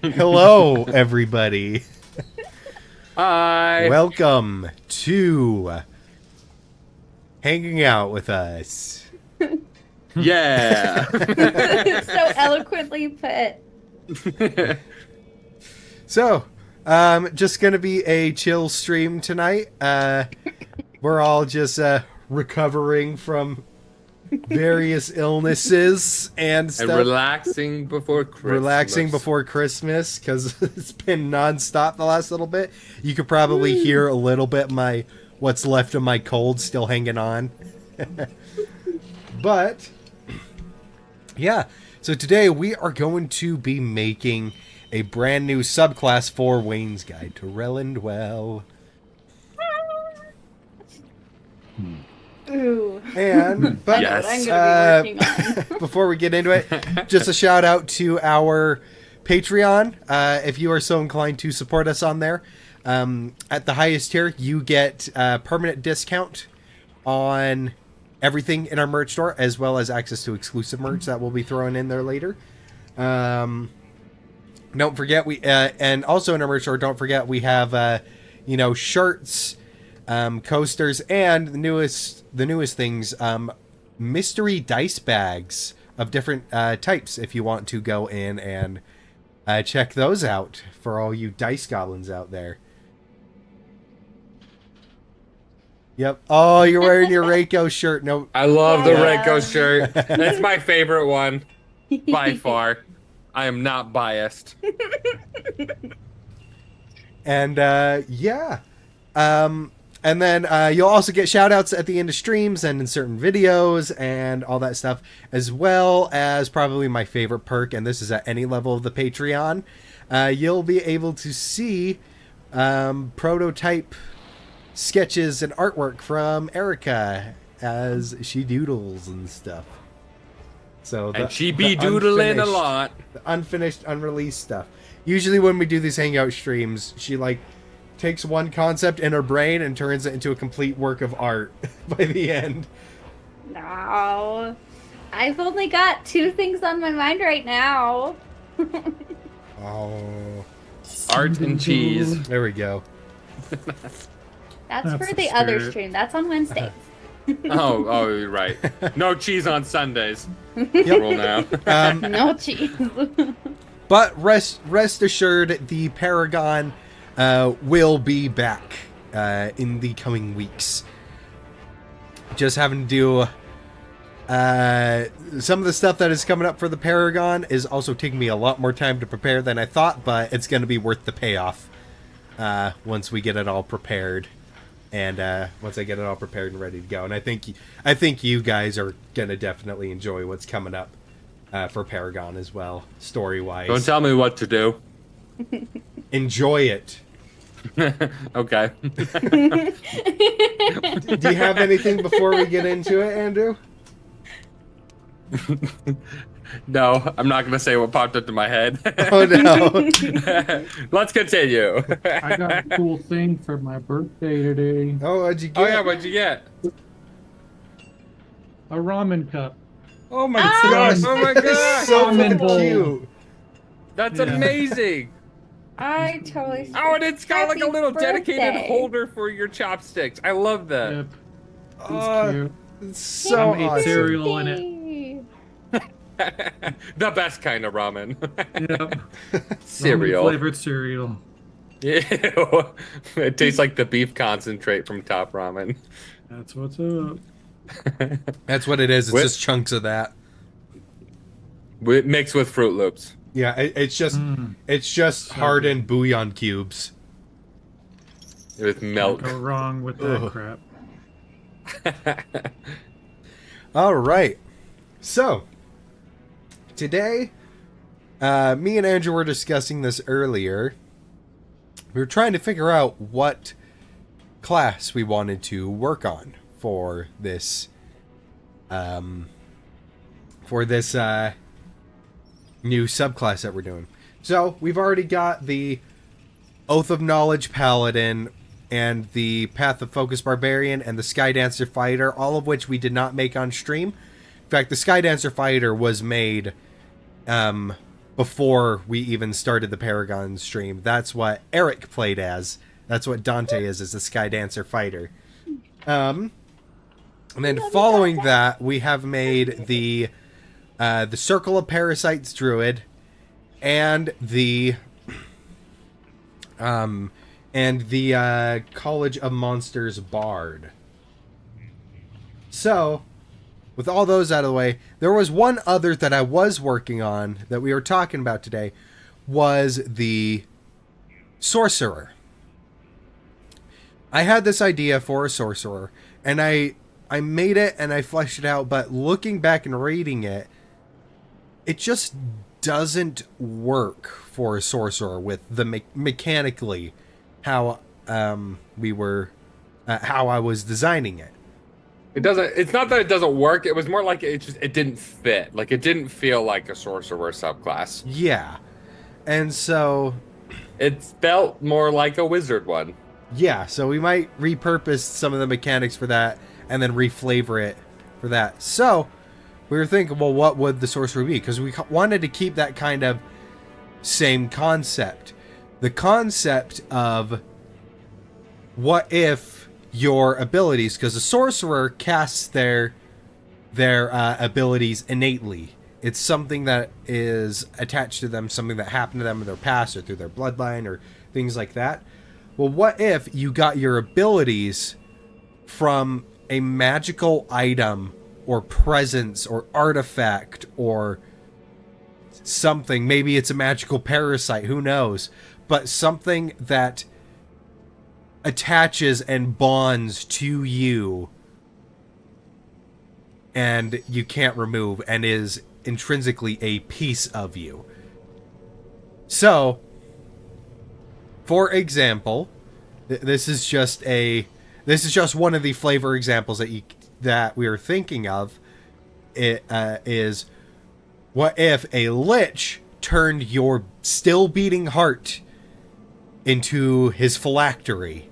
Hello, everybody. Hi. Welcome to Hanging Out with Us. Yeah. So eloquently put. So, just gonna be a chill stream tonight. We're all just recovering from various illnesses and stuff. And relaxing before Christmas. Because it's been nonstop the last little bit. You could probably hear a little bit what's left of my cold still hanging on. But yeah, so today we are going to be making a brand new subclass for Wayne's Guide to Relendwell. Ooh. And but I know what I'm gonna be working on. before we get into it, just a shout out to our Patreon. If you are so inclined to support us on there, at the highest tier, you get permanent discount on everything in our merch store, as well as access to exclusive merch that we'll be throwing in there later. Don't forget and also in our merch store, don't forget we have shirts, coasters, and the newest things, mystery dice bags of different types. If you want to go in and check those out for all you dice goblins out there. Yep. Oh, you're wearing your Reiko shirt. No, I love the Yeah. Red Ghost shirt. That's my favorite one by far. I am not biased. and yeah. And then you'll also get shout-outs at the end of streams and in certain videos and all that stuff, as well as probably my favorite perk, and this is at any level of the Patreon. You'll be able to see prototype sketches and artwork from Erica as she doodles and stuff. So And she be doodling a lot. The unfinished, unreleased stuff. Usually when we do these Hangout streams, she takes one concept in her brain and turns it into a complete work of art by the end. No. I've only got 2 things on my mind right now. Oh, Art and cheese. there we go. That's for the the other spirit. stream. That's on Wednesday. Oh, you're right. No cheese on Sundays. Yep. Roll now. No cheese. But rest assured, the Paragon will be back in the coming weeks. Just having to do some of the stuff that is coming up for the Paragon is also taking me a lot more time to prepare than I thought, but it's going to be worth the payoff once we get it all prepared. And once I get it all prepared and ready to go. And I think you guys are going to definitely enjoy what's coming up for Paragon as well, story-wise. Don't tell me what to do. Enjoy it. Okay. Do you have anything before we get into it, Andrew? No, I'm not going to say what popped into my head. Oh, no. Let's continue. I got a cool thing for my birthday today. Oh, what'd you get? Oh, yeah, what'd you get? A ramen cup. Oh, my Ah! gosh. Oh, my It's gosh. so Ramen fucking bowl. cute. That's Yeah. amazing. I totally. Oh, and it's got like a Happy little dedicated birthday. holder for your chopsticks. I love that. Yep. Oh, Cute. it's so I made awesome. cereal in it. The best kind of ramen. Yep. Cereal. Flavored cereal. Ew. It tastes like the beef concentrate from Top Ramen. That's what's up. That's what it is. It's With- just chunks of that. Mixed with Fruit Loops. Yeah, it's just So hardened bouillon cubes. With milk. Can't go wrong with that Ugh. crap. All right. So, today, me and Andrew were discussing this earlier. We were trying to figure out what class we wanted to work on for this, new subclass that we're doing. So, we've already got the Oath of Knowledge Paladin and the Path of Focus Barbarian and the Skydancer Fighter, all of which we did not make on stream. In fact, the Skydancer Fighter was made before we even started the Paragon stream. That's what Eric played as. That's what Dante is the Sky Dancer fighter. And then following that, we have made the Circle of Parasites Druid and the College of Monsters Bard. So, with all those out of the way, there was one other that I was working on that we were talking about today, was the Sorcerer. I had this idea for a Sorcerer, and I made it and I fleshed it out, but looking back and reading it, it just doesn't work for a Sorcerer with the mechanically how how I was designing it. It doesn't. It's not that it doesn't work. It was more like it didn't fit. Like it didn't feel like a sorcerer subclass. Yeah, and so it felt more like a wizard one. Yeah, so we might repurpose some of the mechanics for that and then reflavor it for that. So we were thinking, well, what would the sorcerer be? Because we wanted to keep that kind of same concept. The concept of what if your abilities, because the sorcerer casts their abilities innately. It's something that is attached to them, something that happened to them in their past or through their bloodline or things like that. Well, what if you got your abilities from a magical item or presence or artifact or something? Maybe it's a magical parasite, who knows? But something that attaches and bonds to you and you can't remove and is intrinsically a piece of you. So, for example, this is just one of the flavor examples that we are thinking of. It is, what if a lich turned your still beating heart into his phylactery?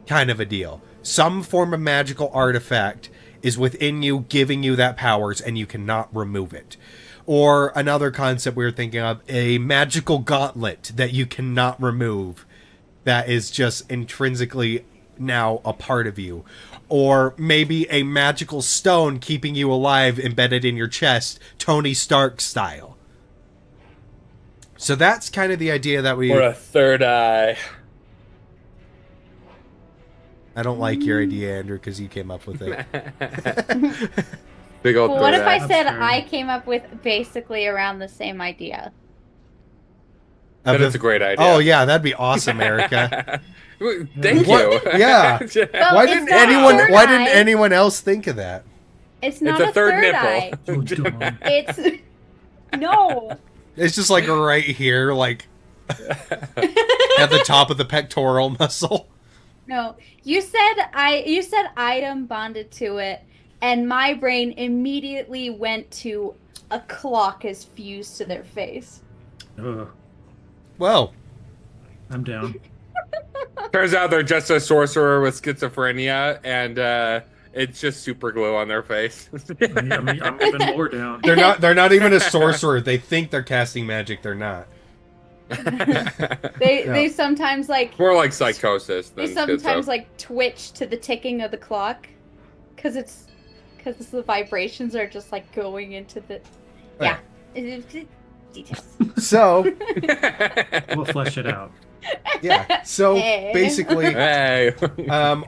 Kind of a deal. Some form of magical artifact is within you, giving you that powers, and you cannot remove it. Or another concept we were thinking of, a magical gauntlet that you cannot remove, that is just intrinsically now a part of you. Or maybe a magical stone keeping you alive embedded in your chest, Tony Stark style. So that's kind of the idea that we... Or a third eye. I don't like your idea, Andrew, because you came up with it. Big old Well, what if I eye. said I came up with basically around the same idea? That is a great idea. Oh, yeah, that'd be awesome, Erica. Thank you. Yeah. Well, Why it's didn't not a third eye. anyone else think of that? It's not It's a third eye. nipple. Oh, dumb. It's no. It's just like right here, like at the top of the pectoral muscle. No. You said item bonded to it, and my brain immediately went to a clock is fused to their face. Ugh, Well, I'm down. Turns out they're just a sorcerer with schizophrenia, and it's just super glue on their face. I'm even more down. they're not even a sorcerer. They think they're casting magic. They're not. They sometimes like More like psychosis than they sometimes schizo. like twitch to the ticking of the clock, because the vibrations are just like going into the yeah. Details. So We'll flesh it out. yeah. So basically, Hey.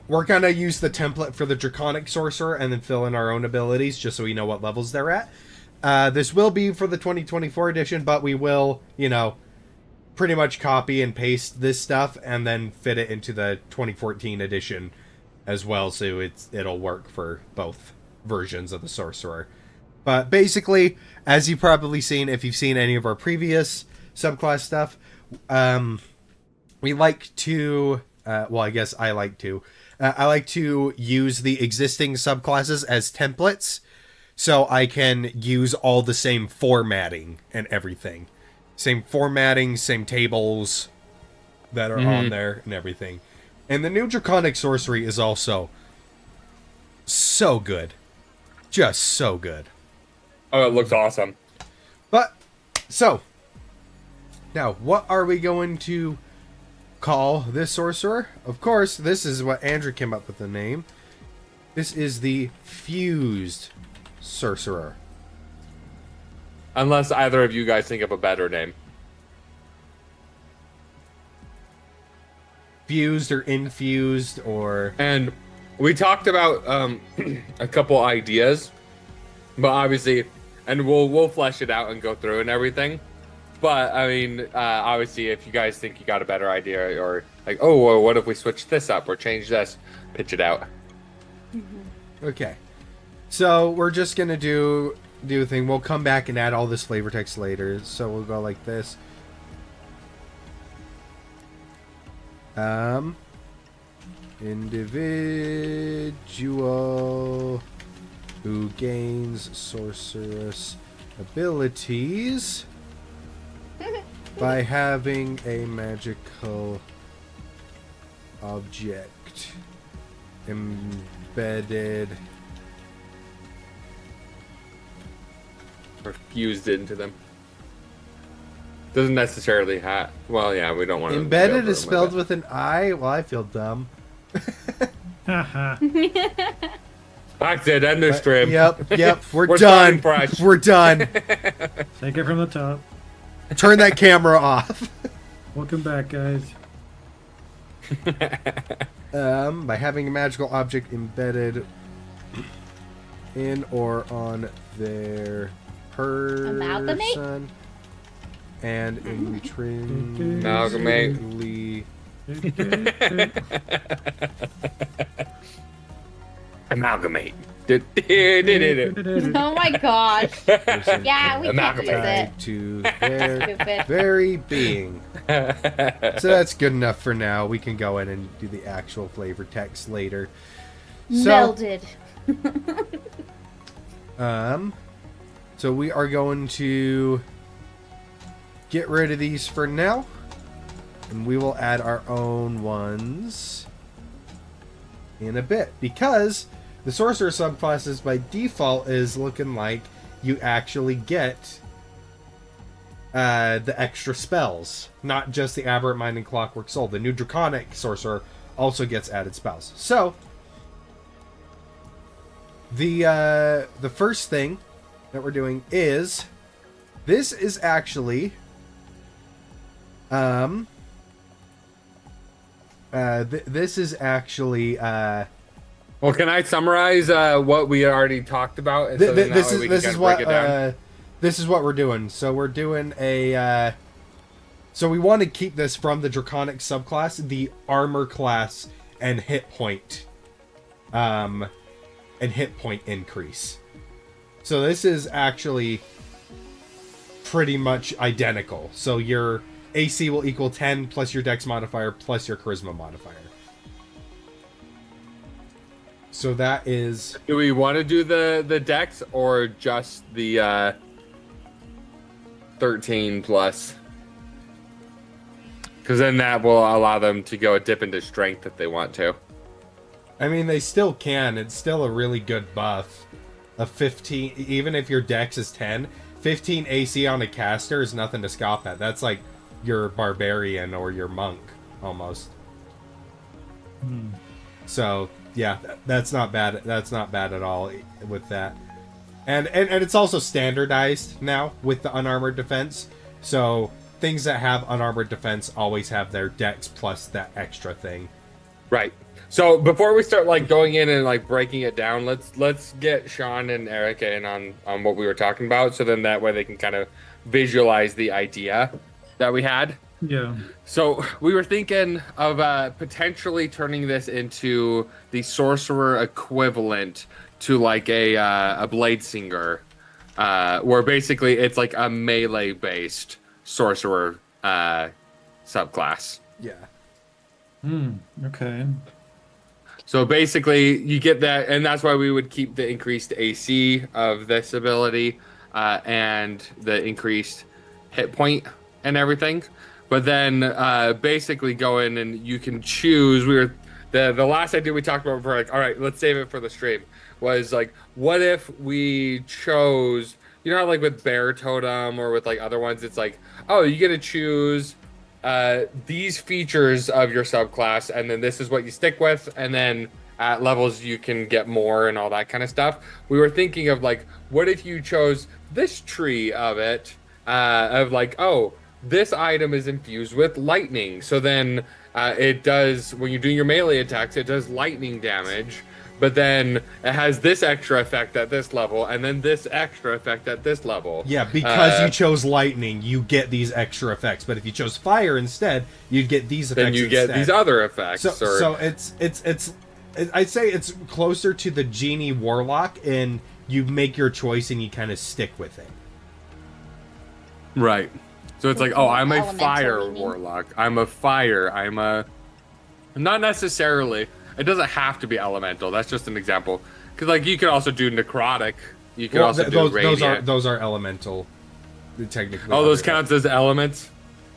we're gonna use the template for the Draconic Sorcerer and then fill in our own abilities just so we know what levels they're at. This will be for the 2024 edition, but we will, pretty much copy and paste this stuff and then fit it into the 2014 edition as well, so it'll work for both versions of the Sorcerer. But basically, as you've probably seen, if you've seen any of our previous subclass stuff, we like to, I guess I like to, I like to use the existing subclasses as templates, so I can use all the same formatting and everything. Same formatting, same tables that are on there and everything. And the new Draconic Sorcery is also so good. Just so good. Oh, it looks awesome. But, so, Now, what are we going to call this sorcerer? Of course, this is what Andrew came up with the name. This is the Fused Sorcerer. Unless either of you guys think of a better name. Fused or infused or... And we talked about a couple ideas, but obviously, and we'll flesh it out and go through and everything. But I mean, obviously, if you guys think you got a better idea, or like, oh, well, what if we switch this up or change this, pitch it out. Okay. So we're just gonna do a thing. We'll come back and add all this flavor text later. So we'll go like this. Individual who gains sorceress abilities by having a magical object embedded Or fused into them. Doesn't necessarily have. Well, yeah, we don't want to. embedded is spelled with an I. Well, I feel dumb. Haha. That's it. End of stream. Yep. We're We're done. starting fresh. We're done. Take it from the top. Turn that camera off. Welcome back, guys. By having a magical object embedded in or on their Amalgamate? person and Amalgamate. intrinsically Amalgamate. Oh my gosh. Yeah, we can't use it. tied to their Stupid. very being. So that's good enough for now. We can go in and do the actual flavor text later. So, Melded. so we are going to get rid of these for now, and we will add our own ones in a bit, because the sorcerer subclasses by default is looking like you actually get the extra spells, not just the aberrant mind and clockwork soul. The new draconic sorcerer also gets added spells. So the first thing that we're doing is this is actually this is actually Well, can I summarize what we already talked about? And so then that way we can kind of break it down? This is what we're doing. So we're doing a so we want to keep this from the draconic subclass, the armor class and hit point increase. So this is actually pretty much identical. So your AC will equal 10 plus your dex modifier plus your charisma modifier. So that is... Do we want to do the dex or just the 13 plus? Because then that will allow them to go dip into strength if they want to. I mean, they still can. It's still a really good buff. A 15, even if your dex is 10, 15 AC on a caster is nothing to scoff at. That's like your barbarian or your monk, almost. So, yeah, that's not bad. That's not bad at all with that. And it's also standardized now with the unarmored defense. So, things that have unarmored defense always have their dex plus that extra thing. Right. So before we start like going in and like breaking it down, let's get Sean and Erica in on what we were talking about, so then that way they can kind of visualize the idea that we had. Yeah. So we were thinking of potentially turning this into the sorcerer equivalent to like a blade singer, where basically it's like a melee based sorcerer subclass. Yeah. Okay. So basically, you get that, and that's why we would keep the increased AC of this ability and the increased hit point and everything. But then basically go in and you can choose. The last idea we talked about, we're like, all right, let's save it for the stream. Was like, what if we chose you know how like with Bear Totem or with like other ones, it's like, oh, you get to choose these features of your subclass, and then this is what you stick with, and then at levels you can get more and all that kind of stuff. We were thinking of like, what if you chose this tree of it, of like, oh, this item is infused with lightning, so then it does, when you're doing your melee attacks, it does lightning damage, but then it has this extra effect at this level, and then this extra effect at this level. Yeah, because you chose lightning, you get these extra effects. But if you chose fire instead, you'd get these effects. Then you get these other effects. So it's I'd say it's closer to the genie warlock, and you make your choice and you kind of stick with it. Right. So it's like, oh, I'm a Elemental, fire you mean? warlock. I'm a fire. I'm a... Not necessarily. It doesn't have to be elemental. That's just an example. Because like you could also do necrotic. You could also do radiant. Those are elemental, technically. Oh, those counts as elements.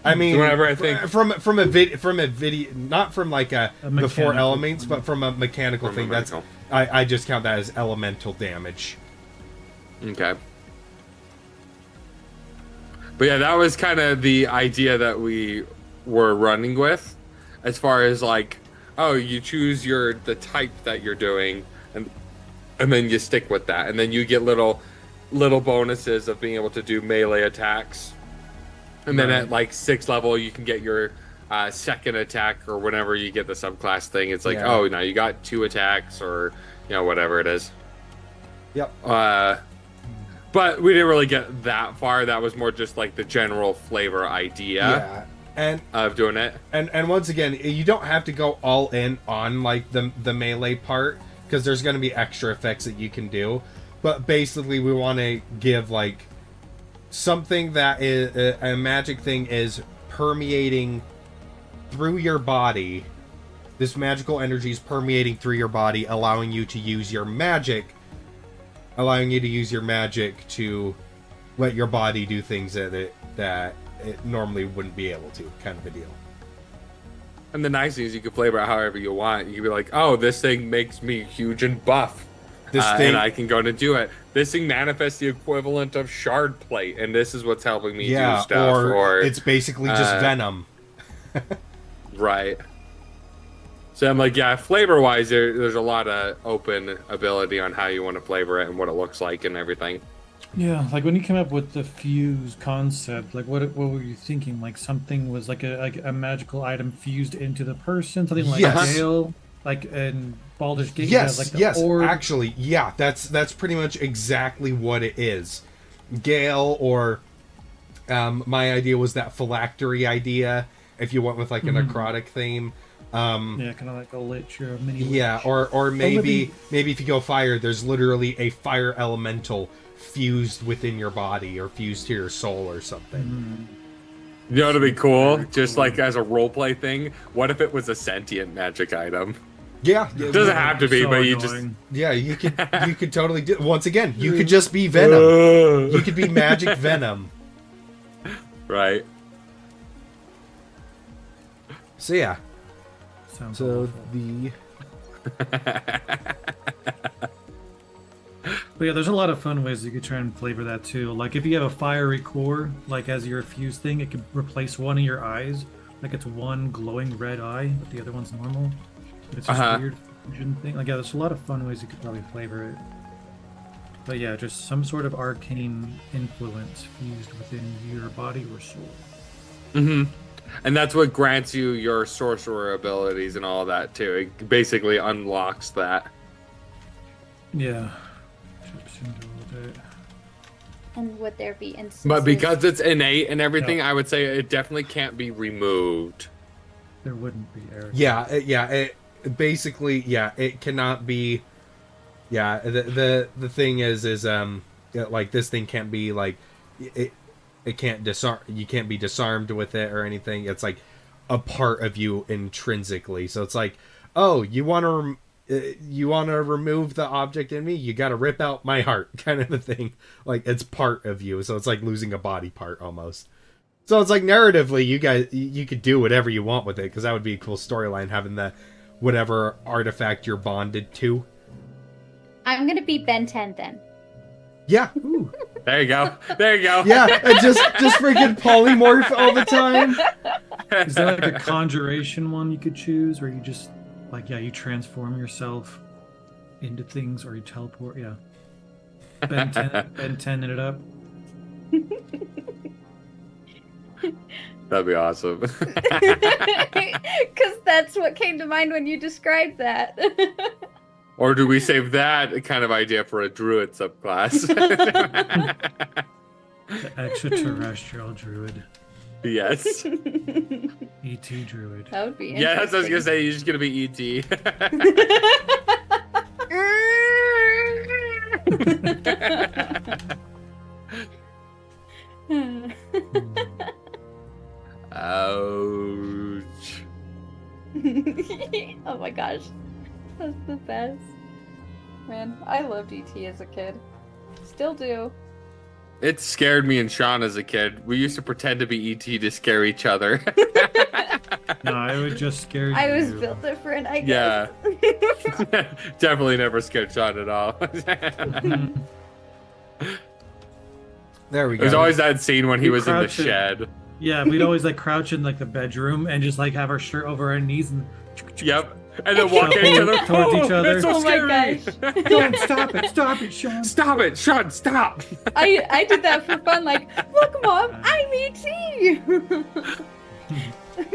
I mean, So whenever I think from a video, not from like the four mechanical elements, thing. but from a mechanical From a thing. mechanical. I just count that as elemental damage. Okay. But yeah, that was kind of the idea that we were running with, as far as like, oh, you choose the type that you're doing, and then you stick with that, and then you get little bonuses of being able to do melee attacks, and then at like 6th level you can get your second attack, or whenever you get the subclass thing, it's like, Yeah. oh, now you got 2 attacks, or whatever it is. Yep. But we didn't really get that far. That was more just like the general flavor idea of doing it. And once again, you don't have to go all in on like the melee part, because there's going to be extra effects that you can do. But basically, we want to give like something that is a magic thing is permeating through your body. This magical energy is permeating through your body, allowing you to use your magic to let your body do things that it normally wouldn't be able to, kind of a deal. And the nice thing is you can flavor it however you want. You can be like, oh, this thing makes me huge and buff. And I can go and do it. This thing manifests the equivalent of shard plate, and this is what's helping me do stuff. Or it's basically just venom. Right. So I'm like, yeah, flavor-wise, there's a lot of open ability on how you want to flavor it and what it looks like and everything. Yeah, like when you came up with the fuse concept, like what were you thinking? Like something was like a magical item fused into the person, something like Yes. Gale, like in Baldur's Gate. Yes, like the yes, orb. actually, yeah, that's pretty much exactly what it is. Gale, or my idea was that phylactery idea, if you went with like a necrotic theme. Yeah, kind of like a lich or a mini lich. Yeah, or maybe if you go fire, there's literally a fire elemental fused within your body or fused to your soul or something. You know what'd be cool? Just like as a roleplay thing, what if it was a sentient magic item? Yeah, It doesn't have to be, So but you annoying. yeah, you could totally do. Once again, you could just be Venom. You could be magic Venom. Right. So yeah. Sounds So awful. the But yeah, there's a lot of fun ways you could try and flavor that too. Like if you have a fiery core, like as your fuse thing, it could replace one of your eyes. Like it's one glowing red eye, but the other one's normal. It's just a weird fusion thing. Like yeah, there's a lot of fun ways you could probably flavor it. But yeah, just some sort of arcane influence fused within your body or soul. Mm-hmm. And that's what grants you your sorcerer abilities and all that too. It basically unlocks that. Yeah. Chips into all that. And would there be instances? But because it's innate and everything, I would say it definitely can't be removed. There wouldn't be Eric. it basically it cannot be. Yeah, the thing is like this thing can't be like it can't disarm. You can't be disarmed with it or anything. It's like a part of you intrinsically. So it's like, oh, you want to remove the object in me? You got to rip out my heart, kind of a thing. Like it's part of you. So it's like losing a body part almost. So it's like narratively, you could do whatever you want with it, because that would be a cool storyline, having the whatever artifact you're bonded to. I'm gonna be Ben 10 then. Yeah. Ooh. There you go. There you go. Yeah, and just freaking polymorph all the time. Is there like a conjuration one you could choose where you just like you transform yourself into things or you teleport? Yeah. Ben 10 it up. That'd be awesome. Because that's what came to mind when you described that. Or do we save that kind of idea for a druid subclass? The extraterrestrial druid. Yes. ET druid. That would be interesting. Yeah, that's what I was gonna say. You're just gonna be ET. Ouch. Oh my gosh. That's the best. Man, I loved E.T. as a kid. Still do. It scared me and Sean as a kid. We used to pretend to be ET to scare each other. No, I would just scare you. I was built different, I guess. Yeah. Definitely never scared Sean at all. There we go. There's always that scene when he You was in the crouch it. shed. Yeah, we'd always like crouch in like the bedroom and just like have our shirt over our knees and Yep. And then walk at each other. Towards each other. That's so Oh my scary. gosh. Don't stop it, Sean. Stop it, Sean, stop. I did that for fun, like, look mom, I'm E.T.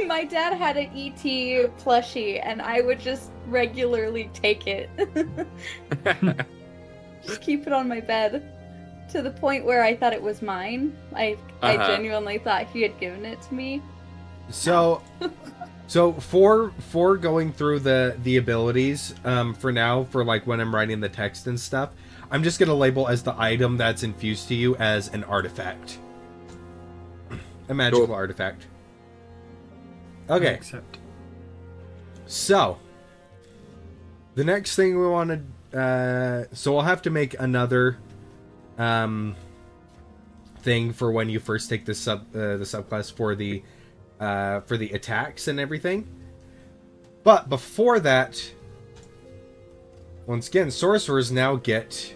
My dad had an E.T. plushie and I would just regularly take it. Just keep it on my bed. To the point where I thought it was mine. I genuinely thought he had given it to me. So for going through the abilities, for now, for like when I'm writing the text and stuff, I'm just gonna label as the item that's infused to you as an artifact. A magical Cool. artifact. Okay. Except So, the next thing we want to, so we'll have to make another thing for when you first take the subclass for the attacks and everything. But before that, once again, sorcerers now get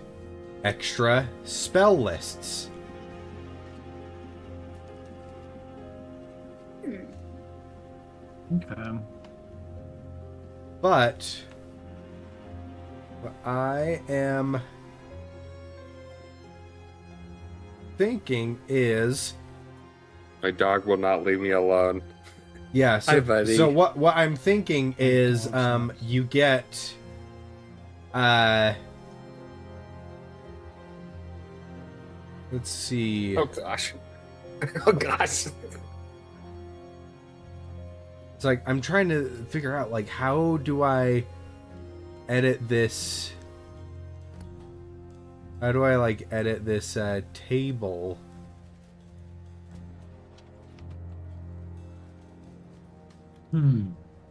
extra spell lists. okay. But what I am thinking is, My dog will not leave me alone. yeah, so, Hi, buddy. so what I'm thinking is you get let's see. Oh gosh. Oh gosh. It's like I'm trying to figure out like how do I edit this? How do I like edit this table?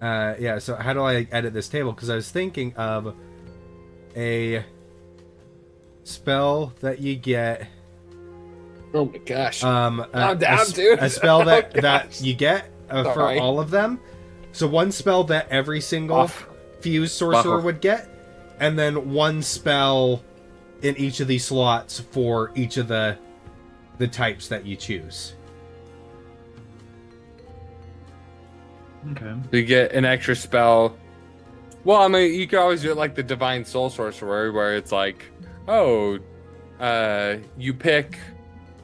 Yeah, so how do I edit this table? Because I was thinking of a spell that you get. Oh my gosh. I'm down, dude. A spell that Oh, that gosh. you get for Sorry. all of them. So one spell that every single fused sorcerer Buff. would get, and then one spell in each of these slots for each of the types that you choose. Okay. You get an extra spell. Well, I mean, you could always do it like the Divine Soul Sorcerer, where it's like, oh, you pick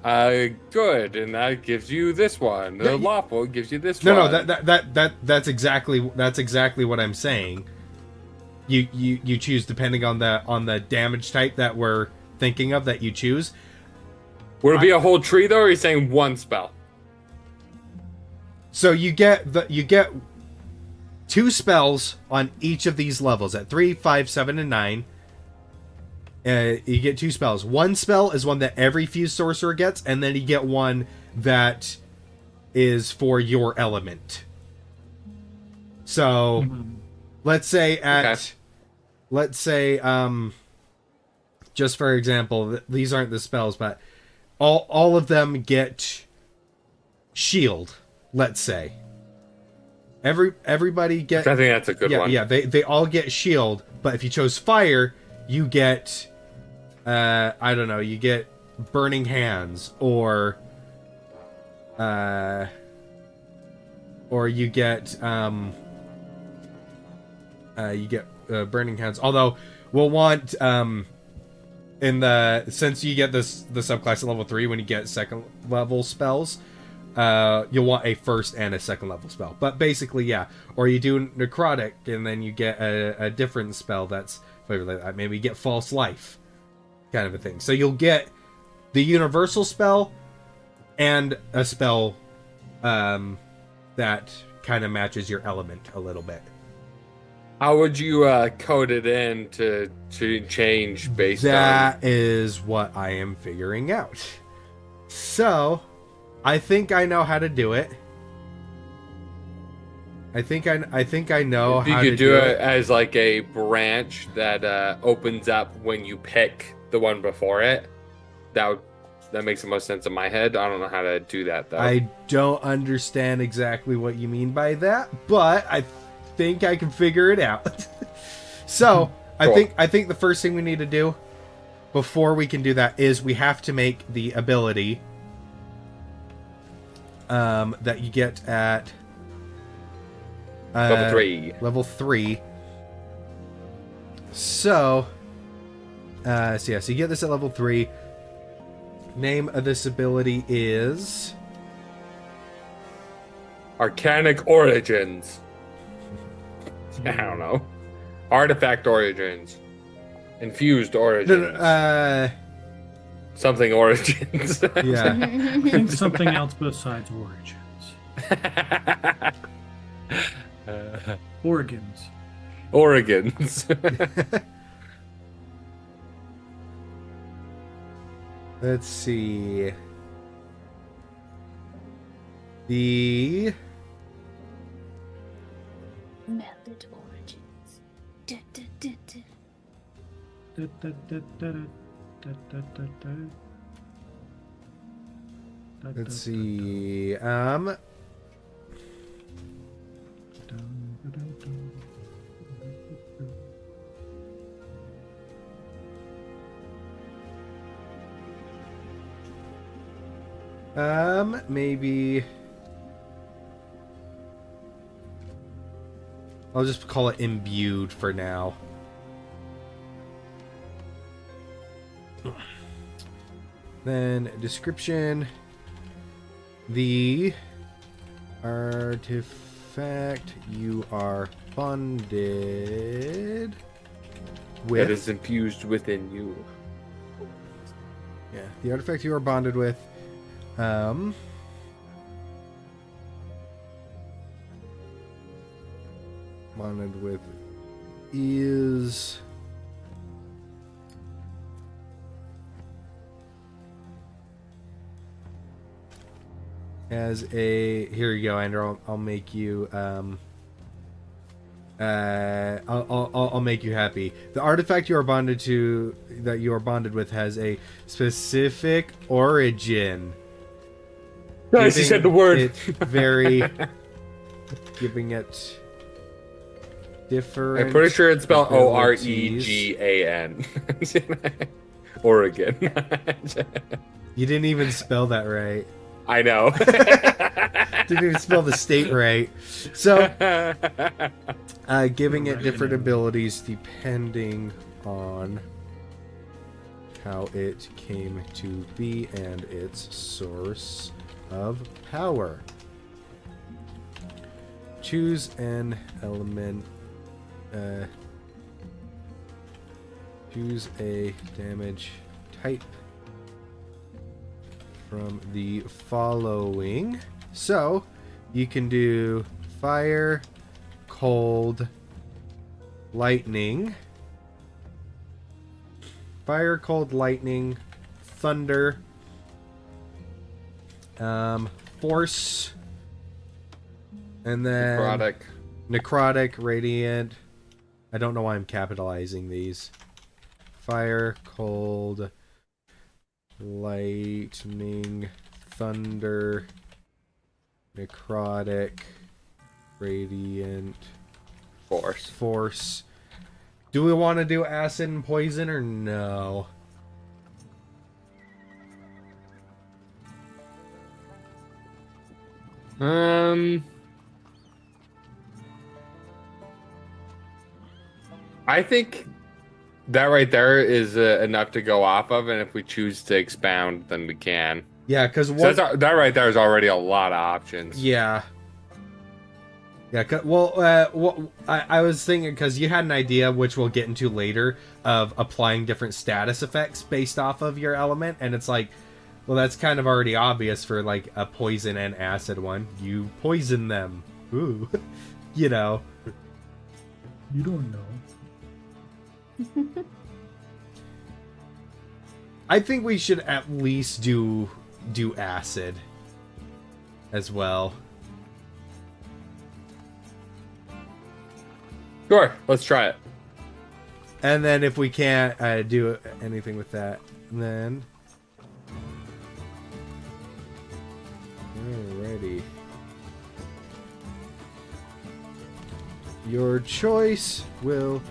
good, and that gives you this one. The lawful gives you this one. No, that's exactly what I'm saying. You choose depending on the damage type that we're thinking of that you choose. Would it be a whole tree though, or are you saying one spell? So you get 2 spells on each of these levels at 3, 5, 7, and 9. You get 2 spells. One spell is one that every fused sorcerer gets, and then you get one that is for your element. So let's say just for example, these aren't the spells, but all of them get shield. Let's say everybody get. I think that's a good one. Yeah, they all get shield, but if you chose fire, you get I don't know, you get burning hands, or you get burning hands. Although we'll want since you get the subclass at level 3, when you get second level spells, you'll want a first and a second level spell. But basically, yeah. Or you do necrotic, and then you get a different spell that's flavored like that. Maybe you get false life, kind of a thing. So you'll get the universal spell and a spell that kind of matches your element a little bit. How would you code it in to change based on... That is what I am figuring out. So, I think I know how to do it. I think I know how to do it. You could do it as like a branch that opens up when you pick the one before it. That makes the most sense in my head. I don't know how to do that though. I don't understand exactly what you mean by that, but I think I can figure it out. So, Cool. I think the first thing we need to do before we can do that is we have to make the ability that you get at Level 3. Level 3. So you get this at level 3. Name of this ability is Arcanic Origins. I don't know. Artifact Origins. Infused Origins. Something Origins. Yeah. Think something else besides origins. Origins. Let's see. The Method origins. Da, da, da, da. let's see. Maybe I'll just call it imbued for now. Then description. The artifact you are bonded with. That is infused within you. Yeah, the artifact you are bonded with. Bonded with is as a here you go, Andrew. I'll make you I'll make you happy. The artifact you are bonded to, that you are bonded with, has a specific origin. Nice, you said the word. It giving it different. I'm pretty sure it's spelled abilities. Oregan. Oregon. You didn't even spell that right. I know. Didn't even spell the state right. So, giving it different abilities depending on how it came to be and its source of power. Choose an element. Choose a damage type from the following. So, you can do fire, cold, lightning. Fire, cold, lightning, thunder, force, and then necrotic, radiant. I don't know why I'm capitalizing these. Fire, cold, lightning, thunder, necrotic, radiant, Force. force. Do we want to do acid and poison or no? I think that right there is enough to go off of, and if we choose to expound, then we can. Yeah, because So that right there is already a lot of options. Yeah. Yeah, I was thinking, because you had an idea, which we'll get into later, of applying different status effects based off of your element, and it's like, well, that's kind of already obvious for, like, a poison and acid one. You poison them. Ooh. You know. You don't know. I think we should at least do acid as well. Sure, let's try it. And then if we can't do anything with that, then... Alrighty. Your choice will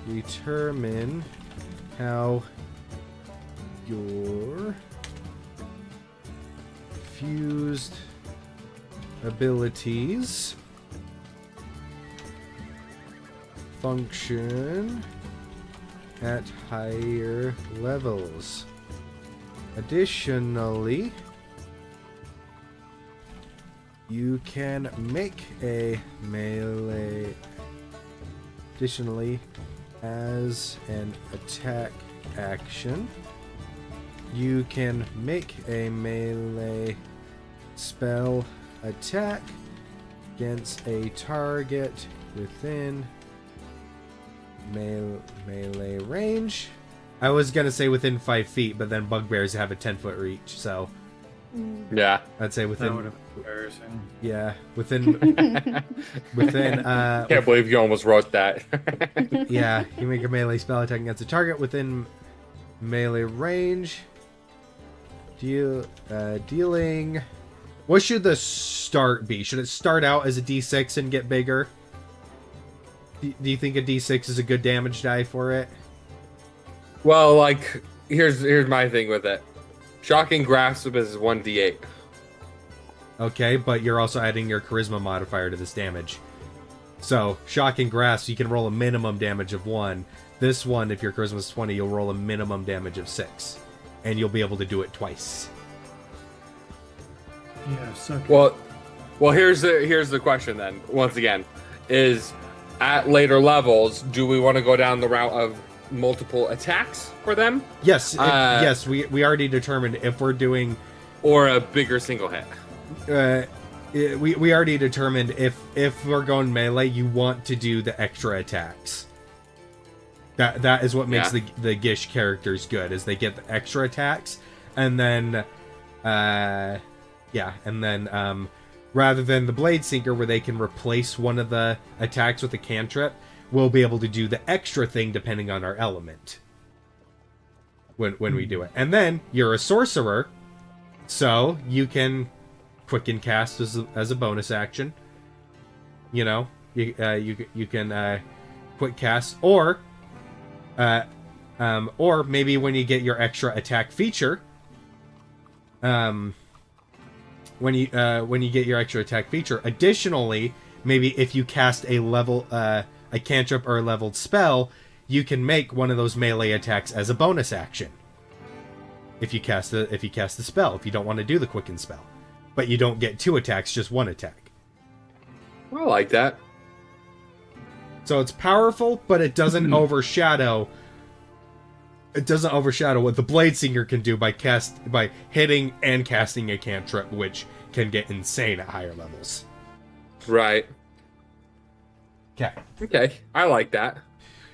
determine how your fused abilities function at higher levels. Additionally, you can make a melee. Additionally, as an attack action, you can make a melee spell attack against a target within melee range. I was gonna say within 5 feet, but then bugbears have a 10-foot reach, so Yeah. I'd say That would within. have been embarrassing. Yeah, within. Can't believe you almost wrote that. Yeah, you make a melee spell attack against a target within melee range. Dealing. What should the start be? Should it start out as a D6 and get bigger? Do you think a D6 is a good damage die for it? Well, like, here's my thing with it. Shocking Grasp is 1d8. Okay, but you're also adding your charisma modifier to this damage. So, Shocking Grasp, you can roll a minimum damage of 1. This one, if your charisma is 20, you'll roll a minimum damage of 6. And you'll be able to do it twice. Yeah, suck it. Well, here's the question then. Once again, is at later levels, do we want to go down the route of multiple attacks for them? Yes, yes, we already determined if we're doing... Or a bigger single hit? We already determined if we're going melee, you want to do the extra attacks. That is what makes the Gish characters good, is they get the extra attacks, and then rather than the Blade Sinker where they can replace one of the attacks with a cantrip, we'll be able to do the extra thing depending on our element when we do it. And then you're a sorcerer, so you can quicken cast as a bonus action. You know, you can quick cast, or maybe when you get your extra attack feature, when you get your extra attack feature, additionally, maybe if you cast a cantrip or a leveled spell, you can make one of those melee attacks as a bonus action. If you cast the spell, if you don't want to do the quicken spell, but you don't get 2 attacks, just 1 attack. I like that. So it's powerful, but it doesn't overshadow. It doesn't overshadow what the Blade Singer can do by hitting and casting a cantrip, which can get insane at higher levels. Right. Okay, I like that.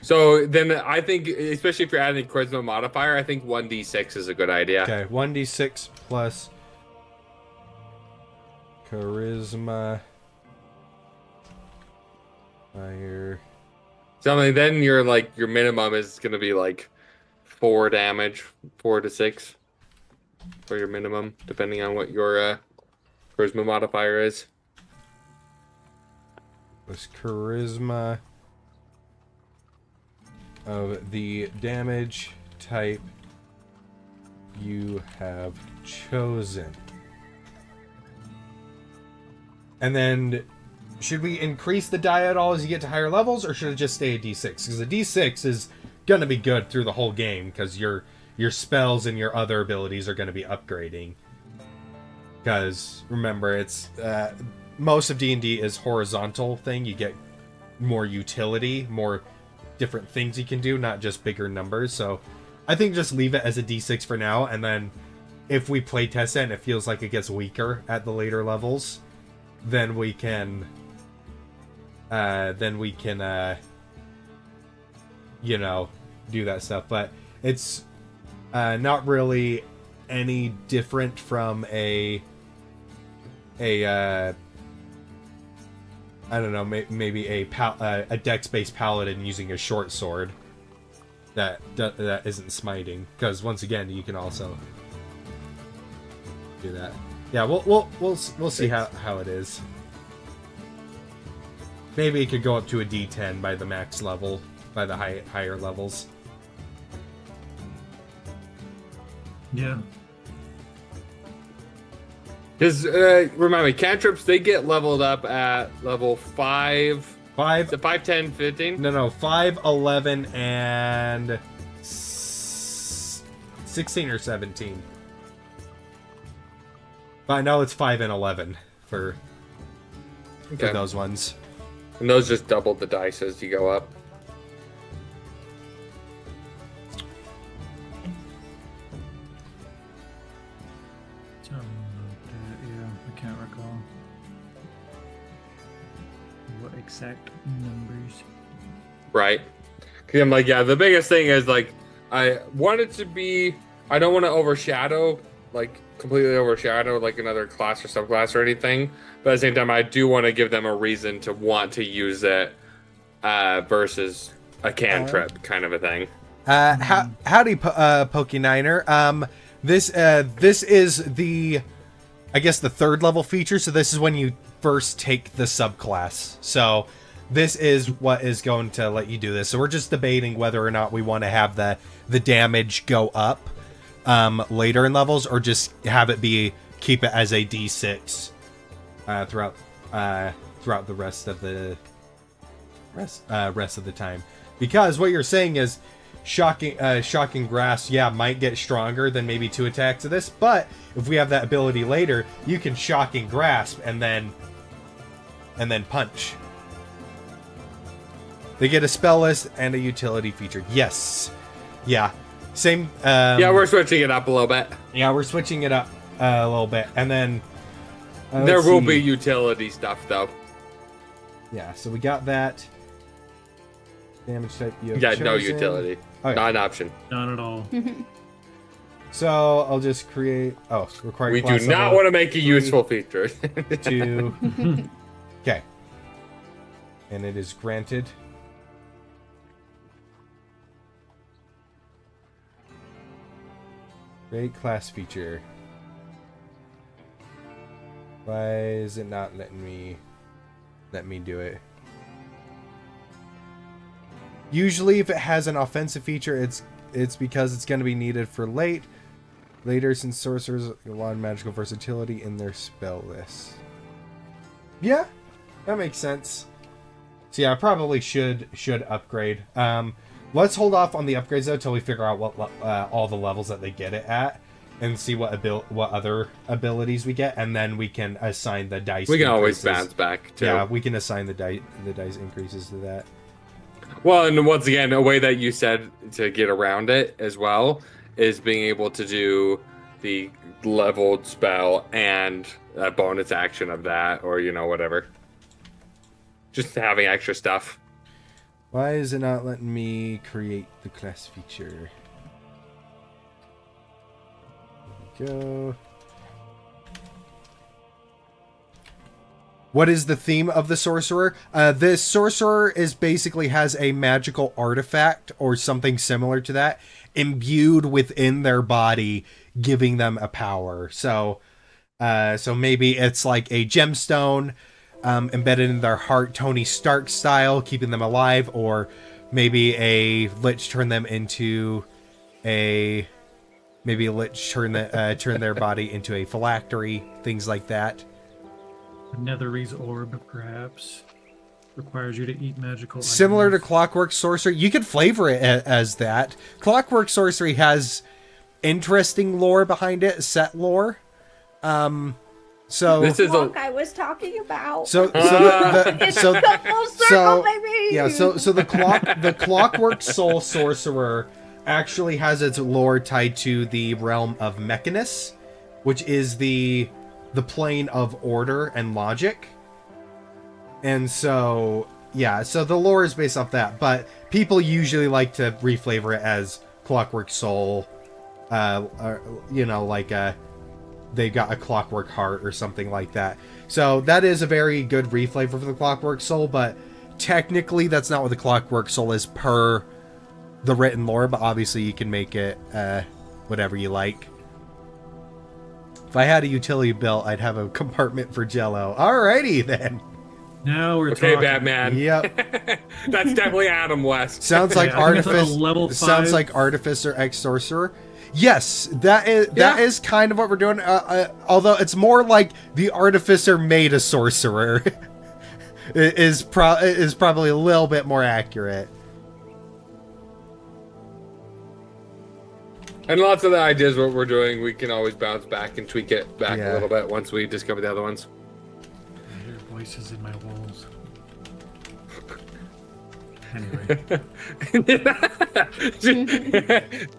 So then I think, especially if you're adding a charisma modifier, I think 1d6 is a good idea. Okay, 1d6 plus charisma fire. So then your minimum is gonna be like 4 damage, 4 to 6 for your minimum, depending on what your charisma modifier is. Plus charisma of the damage type you have chosen. And then, should we increase the die at all as you get to higher levels, or should it just stay a D6? Because a D6 is going to be good through the whole game, because your spells and your other abilities are going to be upgrading. Because, remember, it's most of D&D is horizontal thing. You get more utility, more different things you can do, not just bigger numbers. So I think just leave it as a D6 for now, and then if we play test it and it feels like it gets weaker at the later levels, then we can you know, do that stuff. But it's not really any different from a I don't know, maybe a dex-based paladin using a short sword that isn't smiting, because once again you can also do that. Yeah, we'll see how it is. Maybe it could go up to a D10 by the max level, by the higher levels. Yeah. Because, remind me, cantrips, they get leveled up at level 5. 5? Is it 5, 10, 15? No, 5, 11, and 16 or 17. But I know it's 5 and 11 for those ones. And those just double the dice as you go up. Yeah, I can't recall what exact numbers. Right. Because I'm like, yeah, the biggest thing is, like, I want it to be... I don't want to overshadow, like, completely overshadow, like, another class or subclass or anything. But at the same time, I do want to give them a reason to want to use it versus a cantrip kind of a thing. Howdy, Pokeniner. This is the, I guess, the third level feature. So this is when you first take the subclass. So this is what is going to let you do this. So we're just debating whether or not we want to have the damage go up later in levels, or just have it keep it as a D6 throughout the rest of the time. Because what you're saying is shocking grasp, might get stronger than maybe 2 attacks of this, but if we have that ability later, you can shocking grasp and then punch. They get a spell list and a utility feature. Yes. Yeah. Same. Yeah, we're switching it up a little bit. Yeah, we're switching it up a little bit, and then there will be utility stuff though. Yeah, so we got that. Damage type you have no chosen. utility. Okay. Not an option. Not at all. So I'll just create. Oh, required. We class do not level want to make a 3, useful feature. 2. Okay. And it is granted. Create class feature. Why is it not letting me do it? Usually if it has an offensive feature, it's because it's going to be needed for later, since sorcerers have a lot of magical versatility in their spell list. Yeah, that makes sense. So yeah, I probably should upgrade. Let's hold off on the upgrades though till we figure out what all the levels that they get it at, and see what other abilities we get, and then we can assign the dice. We can increases. always bounce back too. Yeah, we can assign the dice increases to that. Well, and once again, a way that you said to get around it as well is being able to do the leveled spell and a bonus action of that, or whatever. Just having extra stuff. Why is it not letting me create the class feature? There we go. What is the theme of the sorcerer? This sorcerer basically has a magical artifact or something similar to that imbued within their body, giving them a power. So maybe it's like a gemstone embedded in their heart, Tony Stark style, keeping them alive, or maybe a lich turn them into turn their body into a phylactery, things like that. Netherese orb, perhaps. Requires you to eat magical Similar to items. Clockwork Sorcery. You could flavor it as that. Clockwork Sorcery has interesting lore behind it, set lore. So This is a Clock I was talking about. so It's so come full circle, so baby. yeah, so the Clockwork Soul Sorcerer actually has its lore tied to the realm of Mechanus, which is the plane of order and logic. And so yeah, so the lore is based off that, but people usually like to reflavor it as Clockwork Soul, or, you know, like they got a Clockwork Heart or something like that. So that is a very good reflavor for the Clockwork Soul, but technically that's not what the Clockwork Soul is per the written lore, but obviously you can make it whatever you like. If I had a utility belt, I'd have a compartment for Jello. Alrighty then. Now we're okay, talking. Batman. Yep. That's definitely Adam West. Sounds like Yeah, I think it's like a Artifice. level Sounds 5. like Artificer X Sorcerer. Yes, that is kind of what we're doing. Although it's more like the Artificer made a sorcerer. is probably a little bit more accurate. And lots of the ideas what we're doing, we can always bounce back and tweak it back Yeah. a little bit once we discover the other ones. I hear voices in my walls. Anyway,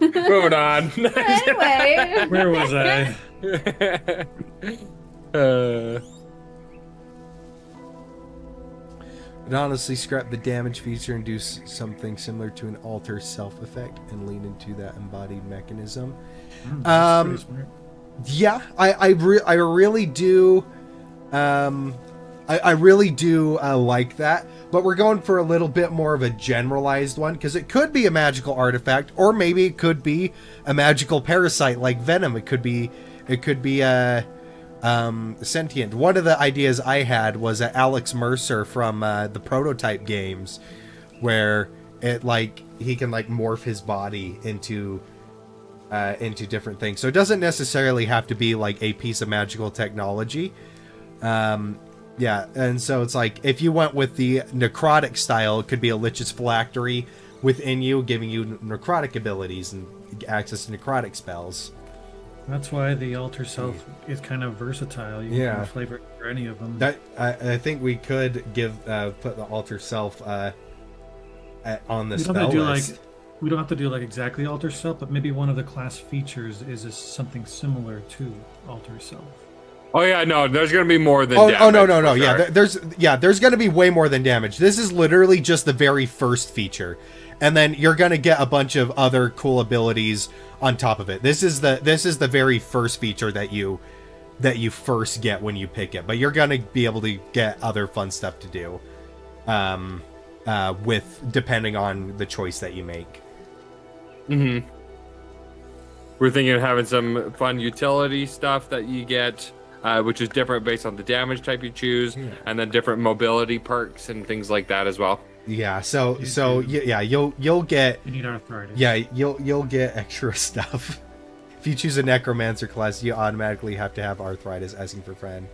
Moving on. Anyway, where was I? I'd honestly scrap the damage feature and do something similar to an alter self effect and lean into that embodied mechanism. That's pretty smart. Yeah, I really do. I really do like that, but we're going for a little bit more of a generalized one because it could be a magical artifact, or maybe it could be a magical parasite like venom. It could be sentient. One of the ideas I had was Alex Mercer from the Prototype games, where it he can morph his body into different things. So it doesn't necessarily have to be like a piece of magical technology. Yeah, and so it's like if you went with the necrotic style, it could be a Lich's Phylactery within you, giving you necrotic abilities and access to necrotic spells. That's why the alter self is kind of versatile. You Yeah. can flavor it for any of them. That I think we could put the alter self on the we don't spell have to do list. we don't have to do exactly alter self, but maybe one of the class features is something similar to alter self. Oh yeah, no, there's gonna be more than Oh damage, no. for Yeah, sure. there's going to be way more than damage. This is literally just the very first feature, and then you're going to get a bunch of other cool abilities on top of it. This is the very first feature that you first get when you pick it, but you're going to be able to get other fun stuff to do, with depending on the choice that you make. Mm-hmm. We're thinking of having some fun utility stuff that you get, which is different based on the damage type you choose, and then different mobility perks and things like that as well. Yeah, so yeah, you'll get You need arthritis. yeah, you'll get extra stuff. If you choose a necromancer class, you automatically have to have arthritis. Asking for friend.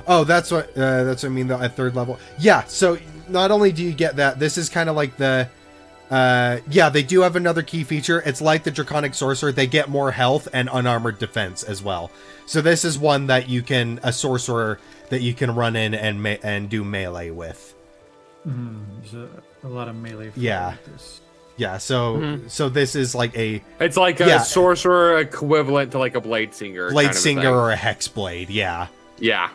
Oh, that's what I mean though. At third level, yeah. So not only do you get that, this is kind of like the yeah, they do have another key feature. It's like the Draconic Sorcerer. They get more health and unarmored defense as well. So this is one that a sorcerer that you can run in and do melee with. There's a lot of melee. Yeah. Like this. Yeah, so this is like a It's like a sorcerer equivalent to like a blade singer. blade kind of a singer thing. or a hex blade. Yeah. Yeah.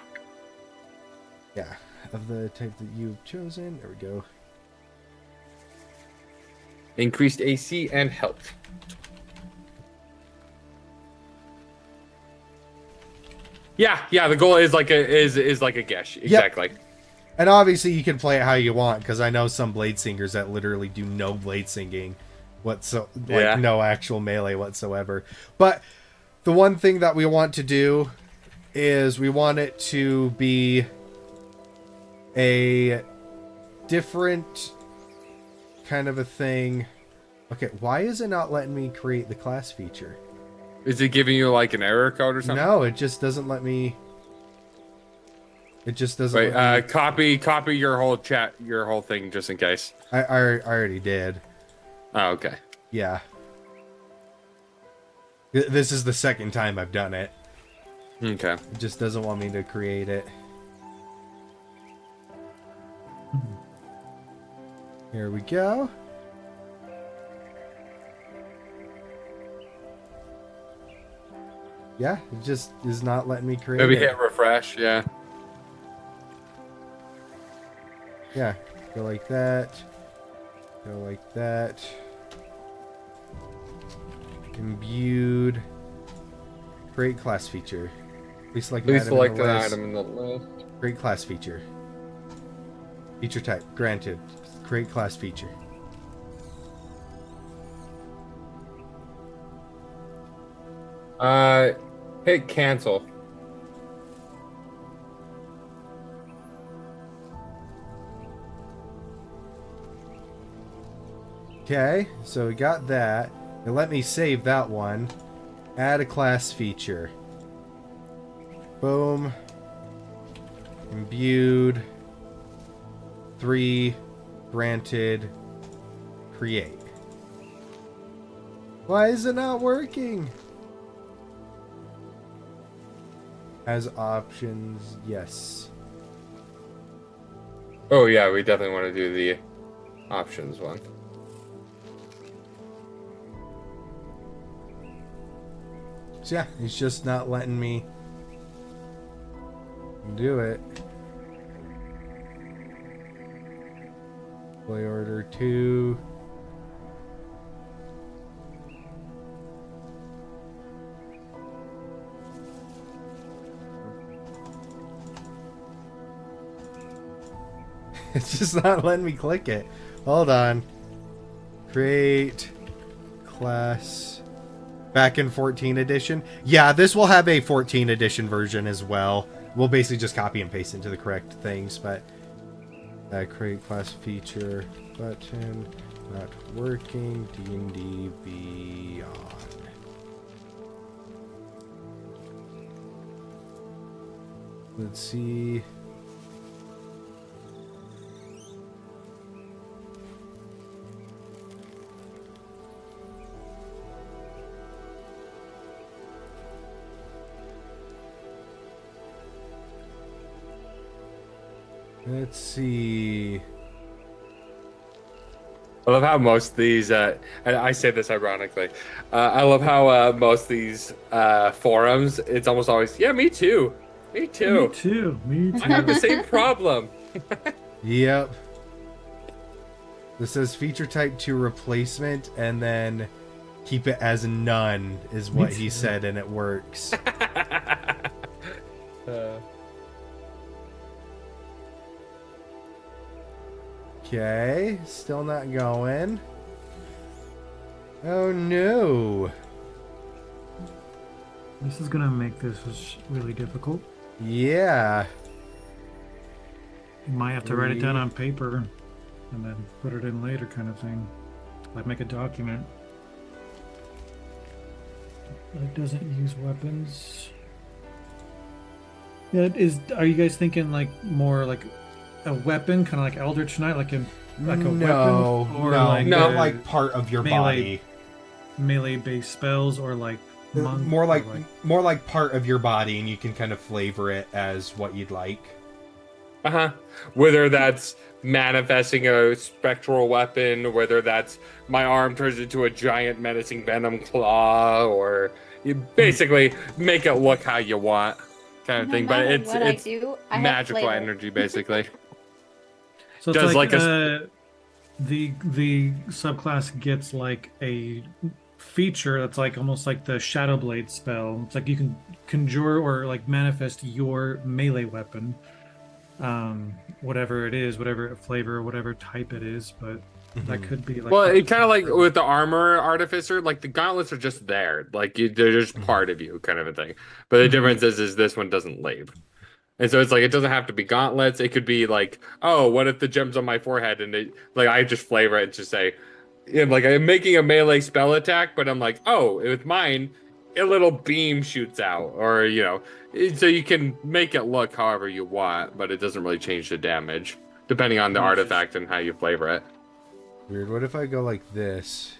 Yeah. Of the type that you've chosen. There we go. Increased AC and health. Yeah. The goal is like a Gesh. Exactly. And obviously you can play it how you want, because I know some blade singers that literally do no blade singing, no actual melee whatsoever. But the one thing that we want to do is we want it to be a different kind of a thing. Okay, why is it not letting me create the class feature? Is it giving you like an error code or something? No, it just doesn't let me. It just doesn't. Wait, let me... copy your whole chat, your whole thing, just in case. I already did. Oh, okay. Yeah. This is the second time I've done it. Okay. It just doesn't want me to create it. Here we go. Yeah, it just is not letting me create Maybe it. hit refresh, yeah. Yeah, go like that. Go like that. Imbued. Create class feature. Please select Please select an list. item in the list. Create class feature. Feature type. Granted. Create class feature. Hit cancel. Okay, so we got that. Now let me save that one. Add a class feature. Boom. Imbued. 3. Granted. Create. Why is it not working? As options, yes. Oh yeah, we definitely want to do the options one. So yeah, he's just not letting me do it. Play order 2. It's just not letting me click it. Hold on. Create class. Back in 14 edition. Yeah, this will have a 14 edition version as well. We'll basically just copy and paste into the correct things, but create class feature button not working. D&D Beyond. Let's see. Let's see. I love how most of these, and I say this ironically, I love how most of these forums, it's almost always, yeah, me too. Me too. Me too. Me I have the same problem. Yep. This says feature type to replacement and then keep it as none is what he said, and it works. Okay, still not going. Oh no. This is gonna make this really difficult. Yeah. You might have to write it down on paper and then put it in later, kind of thing. Like make a document. It doesn't use weapons. Yeah, are you guys thinking like more like a weapon, kind of like Eldritch Knight, like a weapon, or like part of your body, melee-based spells, or like monk, more like part of your body, and you can kind of flavor it as what you'd like. Whether that's manifesting a spectral weapon, whether that's my arm turns into a giant menacing venom claw, or you basically make it look how you want, kind of thing. But it's magical energy, basically. So it's like the subclass gets like a feature that's like almost like the Shadow Blade spell. It's like you can conjure or like manifest your melee weapon, whatever it is, whatever flavor, whatever type it is. But that could be like. Well, it kind of like with the armor artificer, like the gauntlets are just there, like they're just part of you, kind of a thing. But the difference is this one doesn't leave. And so it's like, it doesn't have to be gauntlets. It could be like, oh, what if the gem's on my forehead? And I just flavor it and just say, like I'm making a melee spell attack, but I'm like, oh, with mine, a little beam shoots out, or so you can make it look however you want, but it doesn't really change the damage depending on the artifact and how you flavor it. Weird. What if I go like this?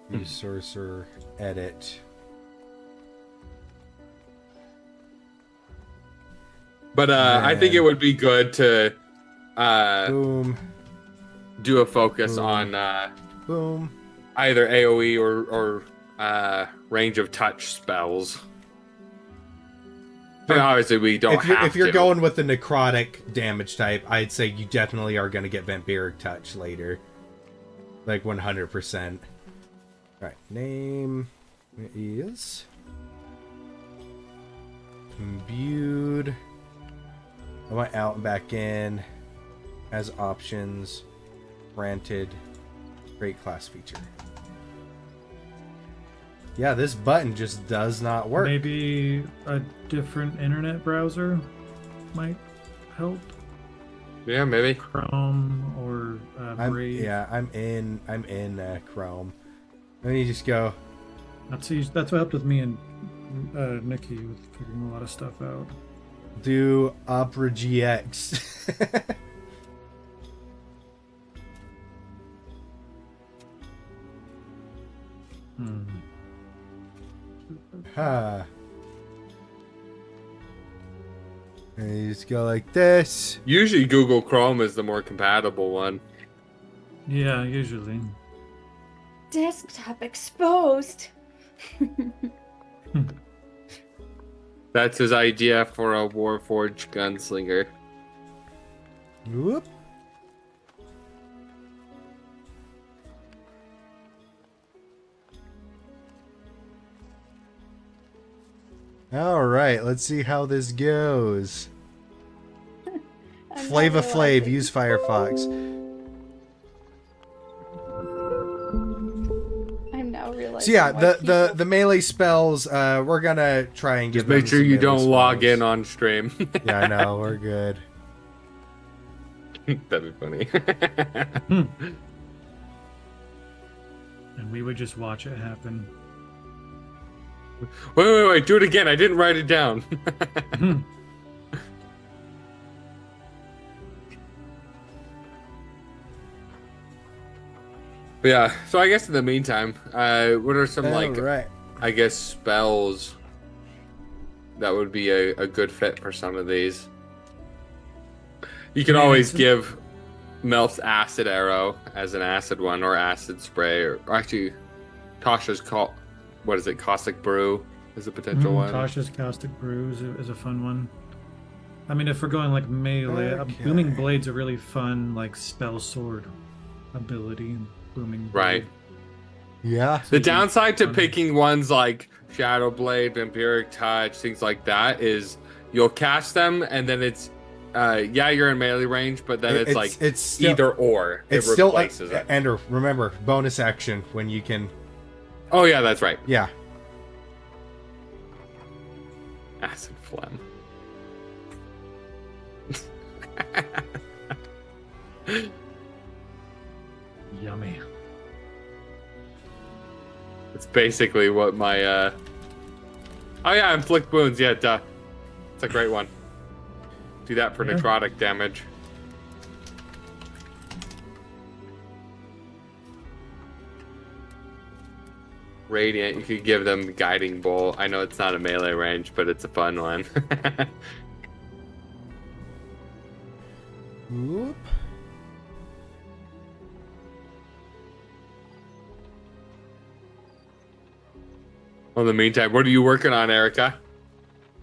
Use sorcerer, edit. But I think it would be good to Boom. do a focus Boom. on Boom. either AoE or range of touch spells. And obviously, we don't have if you're to. going with the necrotic damage type, I'd say you definitely are going to get vampiric touch later. Like 100%. Alright, name is imbued. I went out and back in as options. Granted, great class feature. Yeah, this button just does not work. Maybe a different internet browser might help. Yeah, maybe. Chrome or Brave. I'm in Chrome. Let me just go. That's what helped with me and Nikki with figuring a lot of stuff out. Do Opera GX. Huh. And you just go like this. Usually, Google Chrome is the more compatible one. Yeah, usually. Desktop exposed. That's his idea for a Warforged gunslinger. Whoop. All right, let's see how this goes. Flava Flav, use Firefox. I'm now realizing. So yeah, why the melee spells, we're gonna try and Just give make them sure some you melee don't log spells. in on stream. Yeah, I know, we're good. That'd be funny. And we would just watch it happen. Wait, do it again. I didn't write it down. But yeah, so I guess in the meantime, what are some Right. I guess spells that would be a good fit for some of these? You can always give Melf's acid arrow as an acid one, or acid spray, or actually Tasha's what is it, caustic brew is a potential one. Tasha's caustic brew is a fun one. I mean, if we're going like melee, Okay. booming blade's a really fun like spell sword ability. Booming blade. Right. Yeah. The downside to picking ones like Shadow Blade, Vampiric Touch, things like that is you'll cast them and then it's you're in melee range, but then it's still, either or. It's it still replaces it. And remember, bonus action when you can. Oh yeah, that's right. Yeah. Acid phlegm. Yummy. It's basically what my oh yeah, inflict wounds, yeah, duh. It's a great one. Do that for necrotic damage. Radiant, you could give them Guiding Bolt. I know it's not a melee range, but it's a fun one. Whoop. In the meantime, what are you working on, Erica?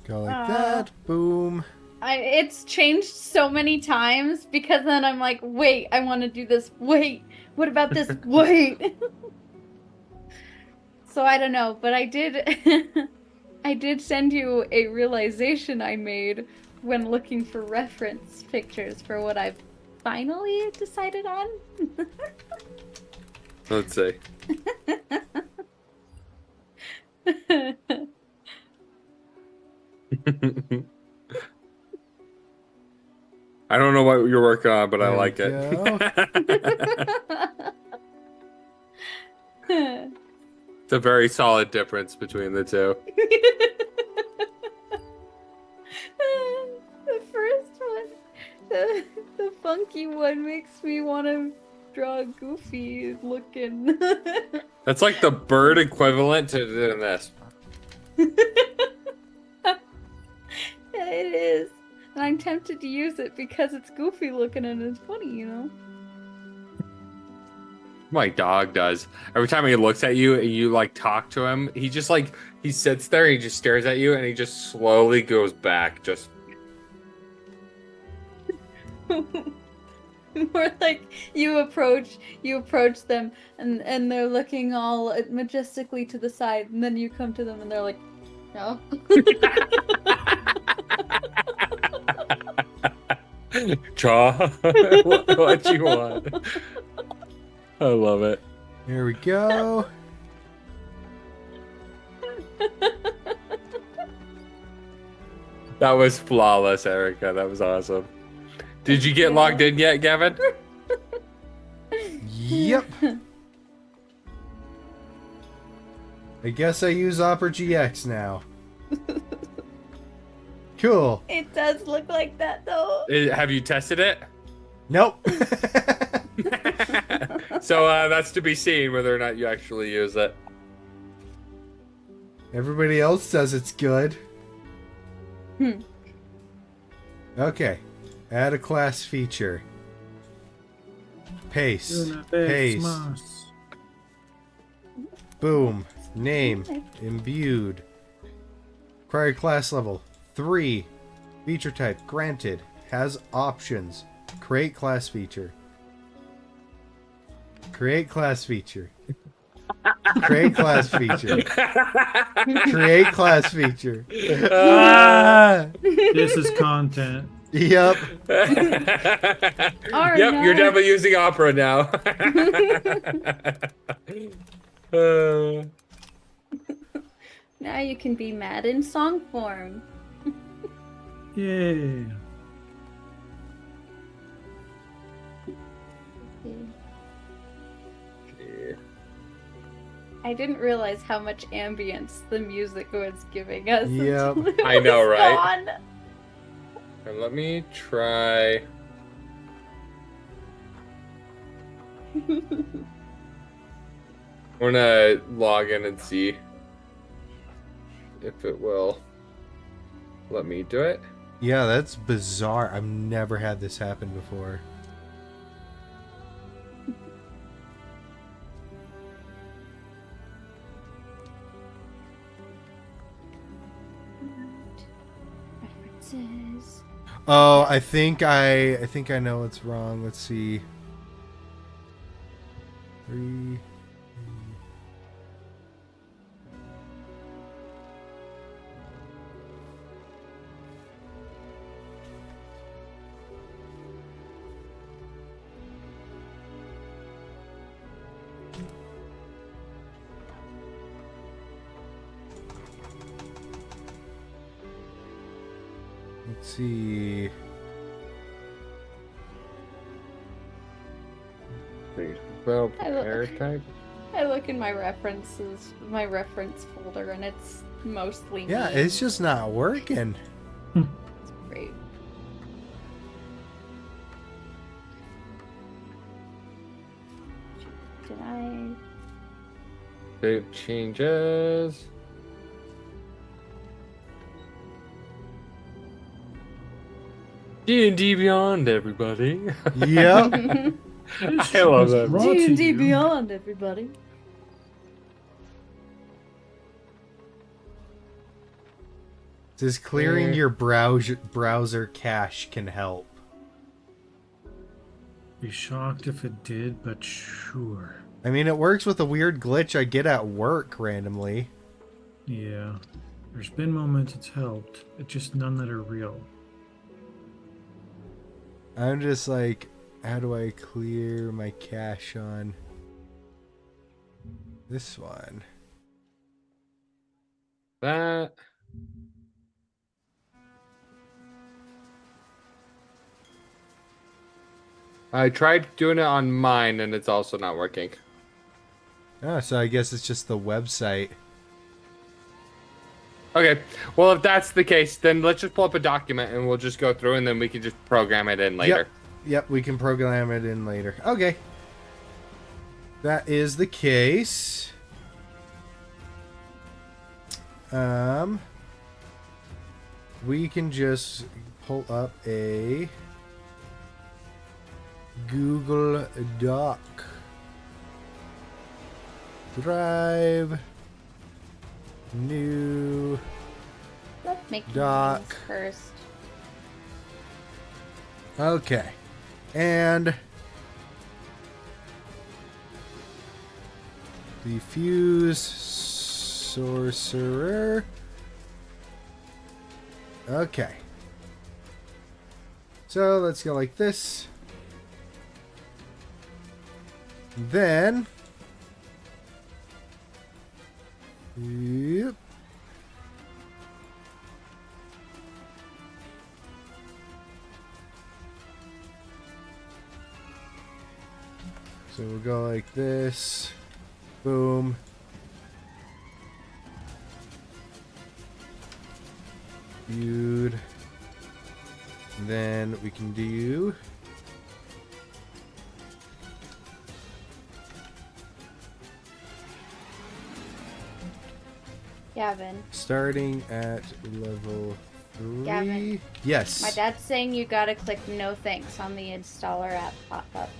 Go like that. Boom. It's changed so many times because then I'm like, wait, I want to do this. Wait, what about this? Wait. So I don't know, but I did I did send you a realization I made when looking for reference pictures for what I've finally decided on. Let's see. I don't know what you're working on, but I like it. It's a very solid difference between the two. The first one, the funky one makes me want to draw goofy looking. That's like the bird equivalent to this. Yeah, it is. And I'm tempted to use it because it's goofy looking and it's funny, you know? My dog does. Every time he looks at you and you like talk to him, he just like he sits there, he just stares at you, and he just slowly goes back. Just More like you approach them and they're looking all majestically to the side, and then you come to them and they're like, no. Chaw, what you want? I love it. Here we go. That was flawless, Erica. That was awesome. Did you get logged in yet, Gavin? Yep. I guess I use Opera GX now. Cool. It does look like that though. Have you tested it? Nope. So that's to be seen whether or not you actually use it. Everybody else says it's good. Okay. Add a class feature. Paste. Paste. Boom. Name. Imbued. Required class level 3. Feature type granted. Has options. Create class feature. Create class feature. Create class feature. Create class feature. Ah! This is content. Yep. Yep, Alright, you're definitely using Opera now. Now you can be mad in song form. Yay. I didn't realize how much ambience the music was giving us. Yep. until it I know, was right? gone. And let me try. I'm gonna log in and see if it will let me do it. Yeah, that's bizarre. I've never had this happen before. References. Oh, I think I know what's wrong. Let's see. 3. Let's see. Well, I look- prepare type. I look in my references, my reference folder, and it's mostly Yeah, me. it's just not working. It's great. Did I? Save changes. D&D Beyond, everybody. Yep. I love that. Brought to D&D you. Beyond, everybody. Says clearing your browser cache can help. Be shocked if it did, but sure. I mean, it works with a weird glitch I get at work randomly. Yeah. There's been moments it's helped, but just none that are real. I'm just like, how do I clear my cache on this one? That. I tried doing it on mine and it's also not working. Oh, so I guess it's just the website. Okay. Well, if that's the case, then let's just pull up a document and we'll just go through and then we can just program it in later. Yep, we can program it in later. Okay. That is the case. We can just pull up a Google Doc. Drive. New. Let's make Doc. these first. Okay. And the fuse sorcerer. Okay. So let's go like this. Then. Yep. So we'll go like this. Boom. Viewed. Then we can do Gavin. starting at level 3. Gavin. Yes. My dad's saying you gotta click no thanks on the installer app pop-up.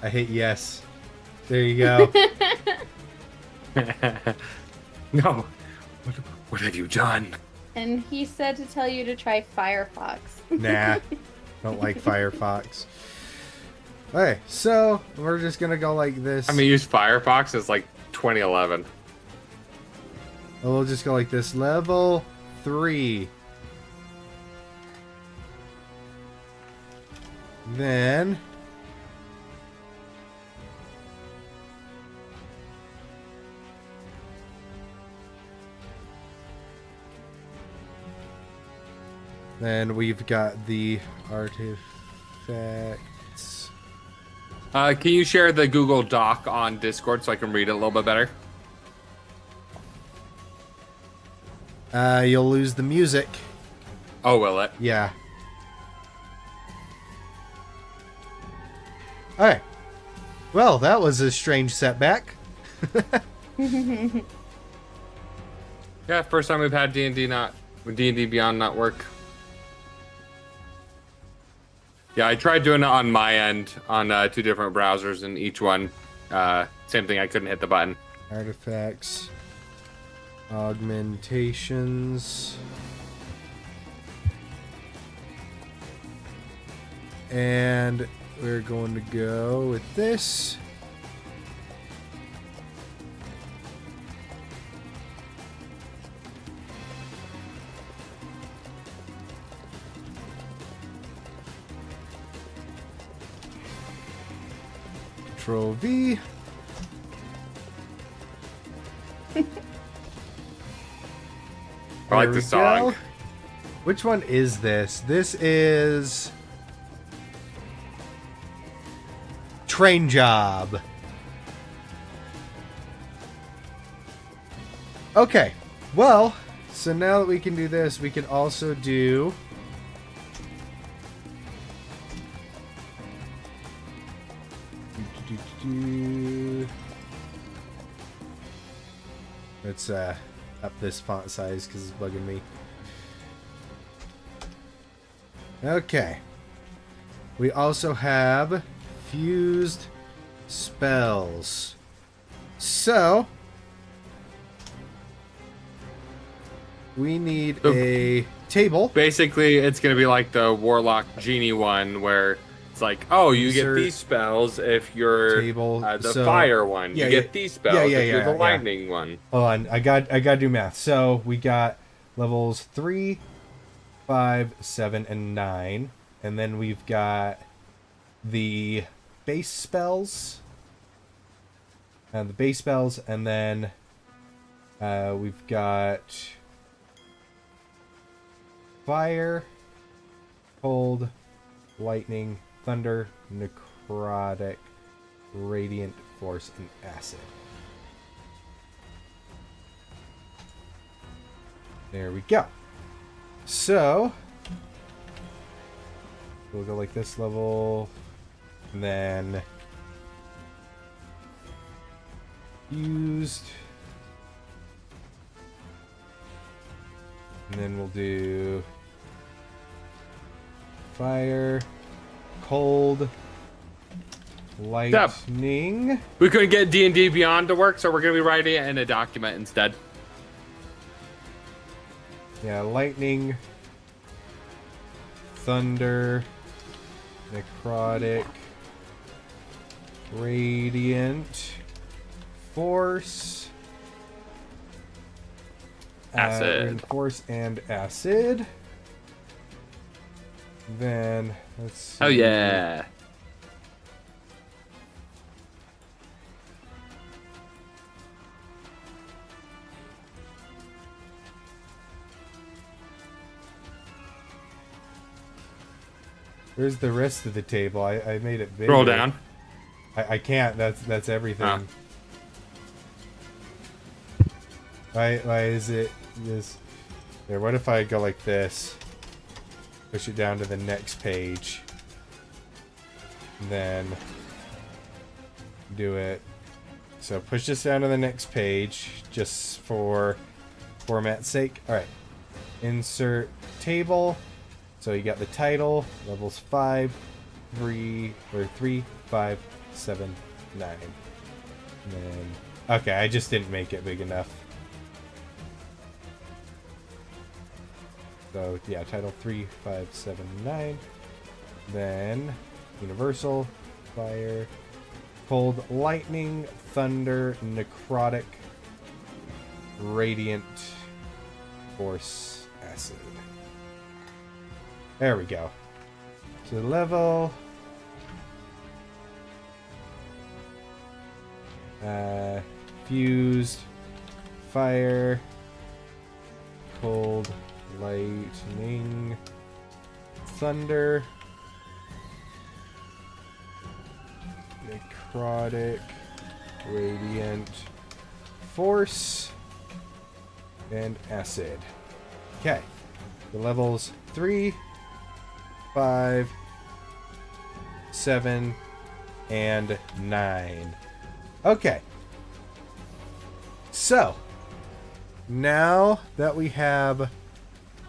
I hate yes. There you go. No. What have you done? And he said to tell you to try Firefox. Nah. Don't like Firefox. Okay, so we're just gonna go like this. I mean, use Firefox is like 2011. We'll just go like this. Level 3. Then we've got the artifacts. Can you share the Google Doc on Discord so I can read it a little bit better? You'll lose the music. Oh, will it? Yeah. Alright. Well, that was a strange setback. Yeah, first time we've had D&D Beyond not work. Yeah, I tried doing it on my end on 2 different browsers, and each one, same thing. I couldn't hit the button. Artifacts. Augmentations. And we're going to go with this. Control V. I like There the we song. go. Which one is this? This is Train Job. Okay. Well, so now that we can do this, we can also do let's up this font size because it's bugging me. Okay. We also have fused spells. So we need a table. Basically, it's going to be like the Warlock Genie one where it's like, oh, you get Insert these spells if you're table. the So- fire one. yeah, You yeah. get these spells if you're the yeah. lightning one. Hold on, I got to do math. So we got levels 3, 5, 7, and 9, and then we've got the base spells, and then we've got fire, cold, lightning, thunder, necrotic, radiant, force, and acid. There we go. So we'll go like this level, and then used, and then we'll do fire, cold, lightning. We couldn't get D&D Beyond to work, so we're going to be writing it in a document instead. Yeah, lightning, thunder, necrotic, radiant, force, acid, force and acid. Then let's see. Oh yeah. Where's the rest of the table? I made it bigger. Roll down. I can't. That's everything. Oh. Why is it this? There. What if I go like this? Push it down to the next page. And then do it. So push this down to the next page just for format's sake. All right. Insert table. So you got the title, levels 5, 3, 5, 7, 9. And then, okay, I just didn't make it big enough. So yeah, title 3, 5, 7, 9. Then universal, fire, cold, lightning, thunder, necrotic, radiant, force, acid. There we go. So the level. Fused, fire, cold, lightning, thunder, necrotic, radiant, force, and acid. Okay. The levels 3, 5, 7, and 9. Okay. So, now that we have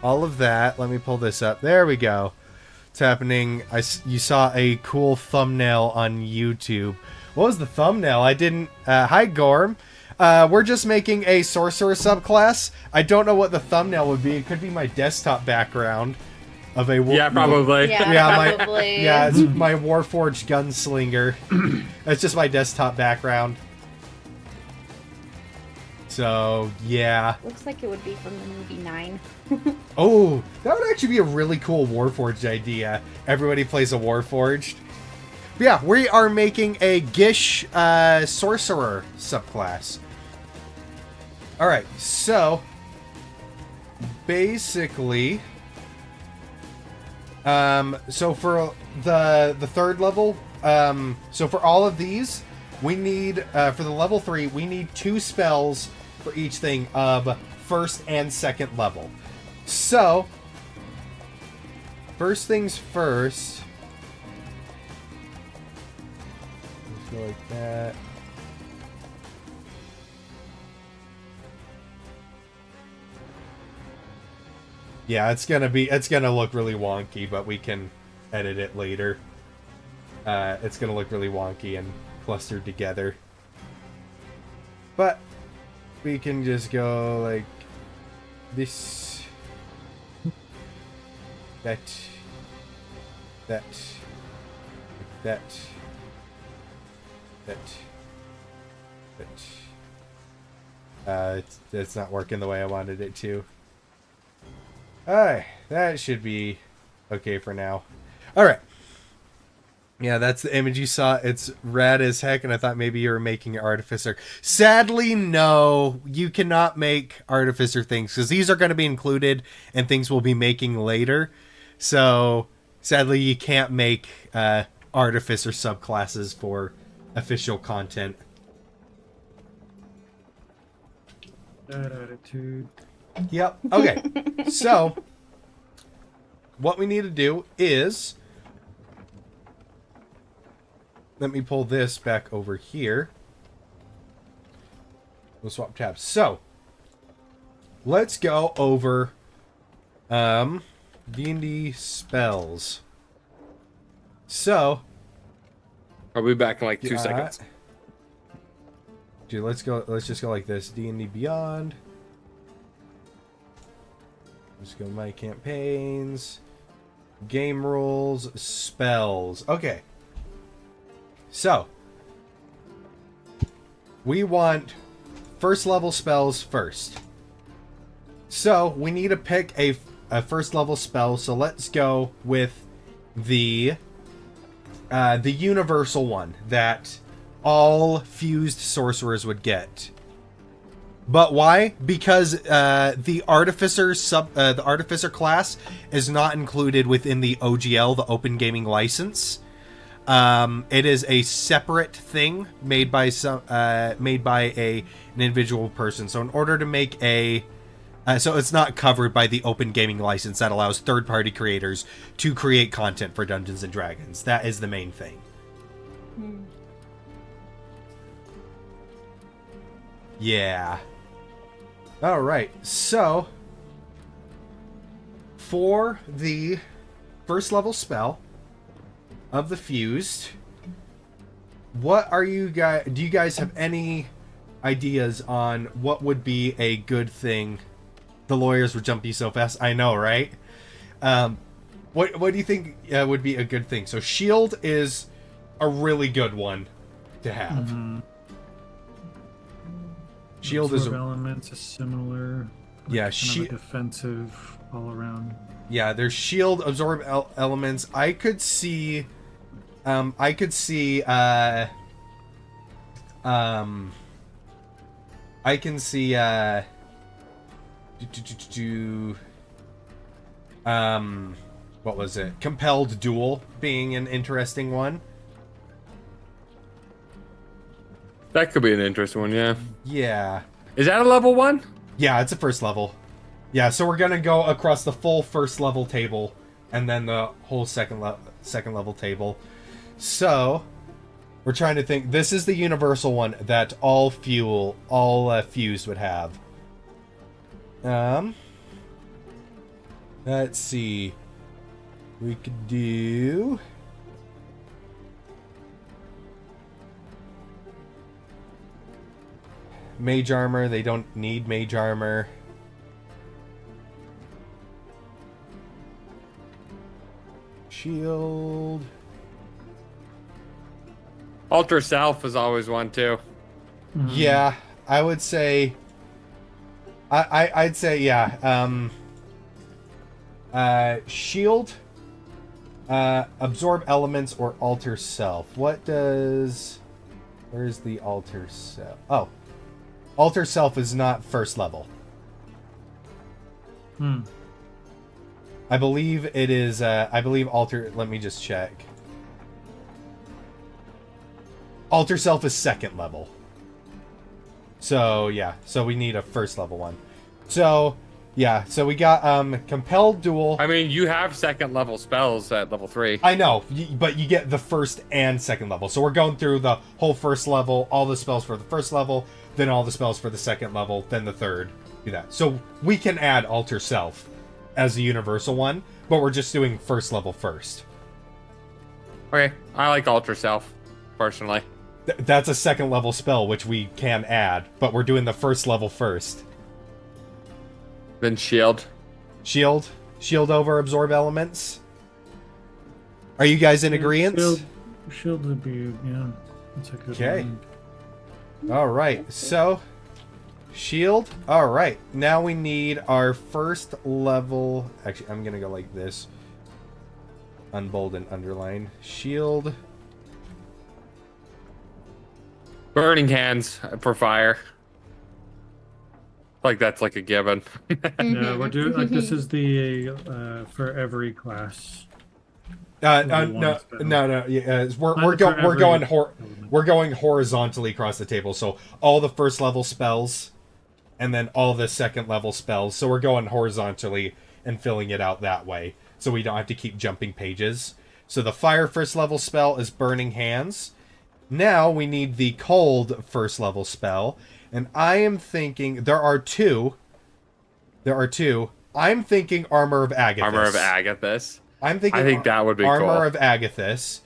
all of that, let me pull this up. There we go. It's happening. You saw a cool thumbnail on YouTube. What was the thumbnail? I didn't... hi, Gorm. We're just making a sorcerer subclass. I don't know what the thumbnail would be. It could be my desktop background of a... Yeah, probably. Probably. Yeah, it's my Warforged gunslinger. It's just my desktop background. So, yeah. Looks like it would be from the movie 9. Oh, that would actually be a really cool Warforged idea. Everybody plays a Warforged. But yeah, we are making a Gish sorcerer subclass. Alright, so basically so for the third level, so for all of these, we need for the level 3, we need 2 spells for each thing of first and second level. So first things first, let's go like that. Yeah, it's gonna look really wonky, but we can edit it later. It's gonna look really wonky and clustered together. But we can just go like this, that, that, that, that. It's not working the way I wanted it to. Alright, that should be okay for now. Alright. Yeah, that's the image you saw. It's rad as heck, and I thought maybe you were making an artificer. Sadly, no. You cannot make artificer things, because these are going to be included, and things we'll be making later. So, sadly, you can't make artificer subclasses for official content. That attitude. Yep. Okay. So, what we need to do is... Let me pull this back over here. We'll swap tabs. So, let's go over D&D spells. So, I'll be back in like 2 seconds. Dude, let's just go like this. D&D Beyond. Let's go my campaigns. Game rules, spells. Okay. So, we want first level spells first. So, we need to pick a first level spell. So, let's go with the universal one that all fused sorcerers would get. But why? Because the artificer class is not included within the OGL, the Open Gaming License. It is a separate thing made by an individual person. So in order to make so it's not covered by the Open Gaming License that allows third-party creators to create content for Dungeons and Dragons. That is the main thing. Yeah. All right. So for the first level spell of the fused, what are you guys? Do you guys have any ideas on what would be a good thing? The lawyers would jump you so fast. I know, right? What do you think would be a good thing? So shield is a really good one to have. Mm-hmm. Shield Absorb is elements is similar. Yeah, kind of a defensive all around. Yeah, there's shield, absorb elements. I could see what was it? Compelled duel being an interesting one. That could be an interesting one, yeah. Yeah. Is that a level 1? Yeah, it's a first level. Yeah, so we're gonna go across the full first level table, and then the whole second level table. So we're trying to think. This is the universal one that all fused would have. Let's see. We could do. Mage armor. They don't need mage armor. Shield. Alter Self is always one too. Mm-hmm. Yeah, I would say. I'd say yeah. Shield, absorb elements, or alter self. What does? Where's the alter self? Oh, alter self is not first level. I believe it is. I believe alter. Let me just check. Alter self is second level. So yeah, so we need a first level one. So yeah, so we got compelled duel. I mean, you have second level spells at level 3. I know, but you get the first and second level. So we're going through the whole first level, all the spells for the first level, then all the spells for the second level, then the third. Do that. So we can add alter self as a universal one, but we're just doing first level first. Okay, I like Alter Self, personally. That's a second level spell, which we can add, but we're doing the first level first. Then Shield. Shield over absorb elements. Are you guys in agreement? Shield would be, yeah. That's a good Okay. one. All right. So, shield. All right. Now we need our first level. Actually, I'm gonna go like this. Unbold and underline. Shield. Burning Hands for fire. Like that's like a given. Yeah, we're doing like this is the for every class. Level one No, spell. no. Yeah, Not for every element. we're going horizontally across the table. So all the first level spells, and then all the second level spells. So we're going horizontally and filling it out that way, so we don't have to keep jumping pages. So the fire first level spell is Burning Hands. Now we need the cold first level spell, and I am thinking there are two. I'm thinking Armor of Agathis. Armor of Agathis. I'm thinking. I think that would be Armor cool. of Agathis,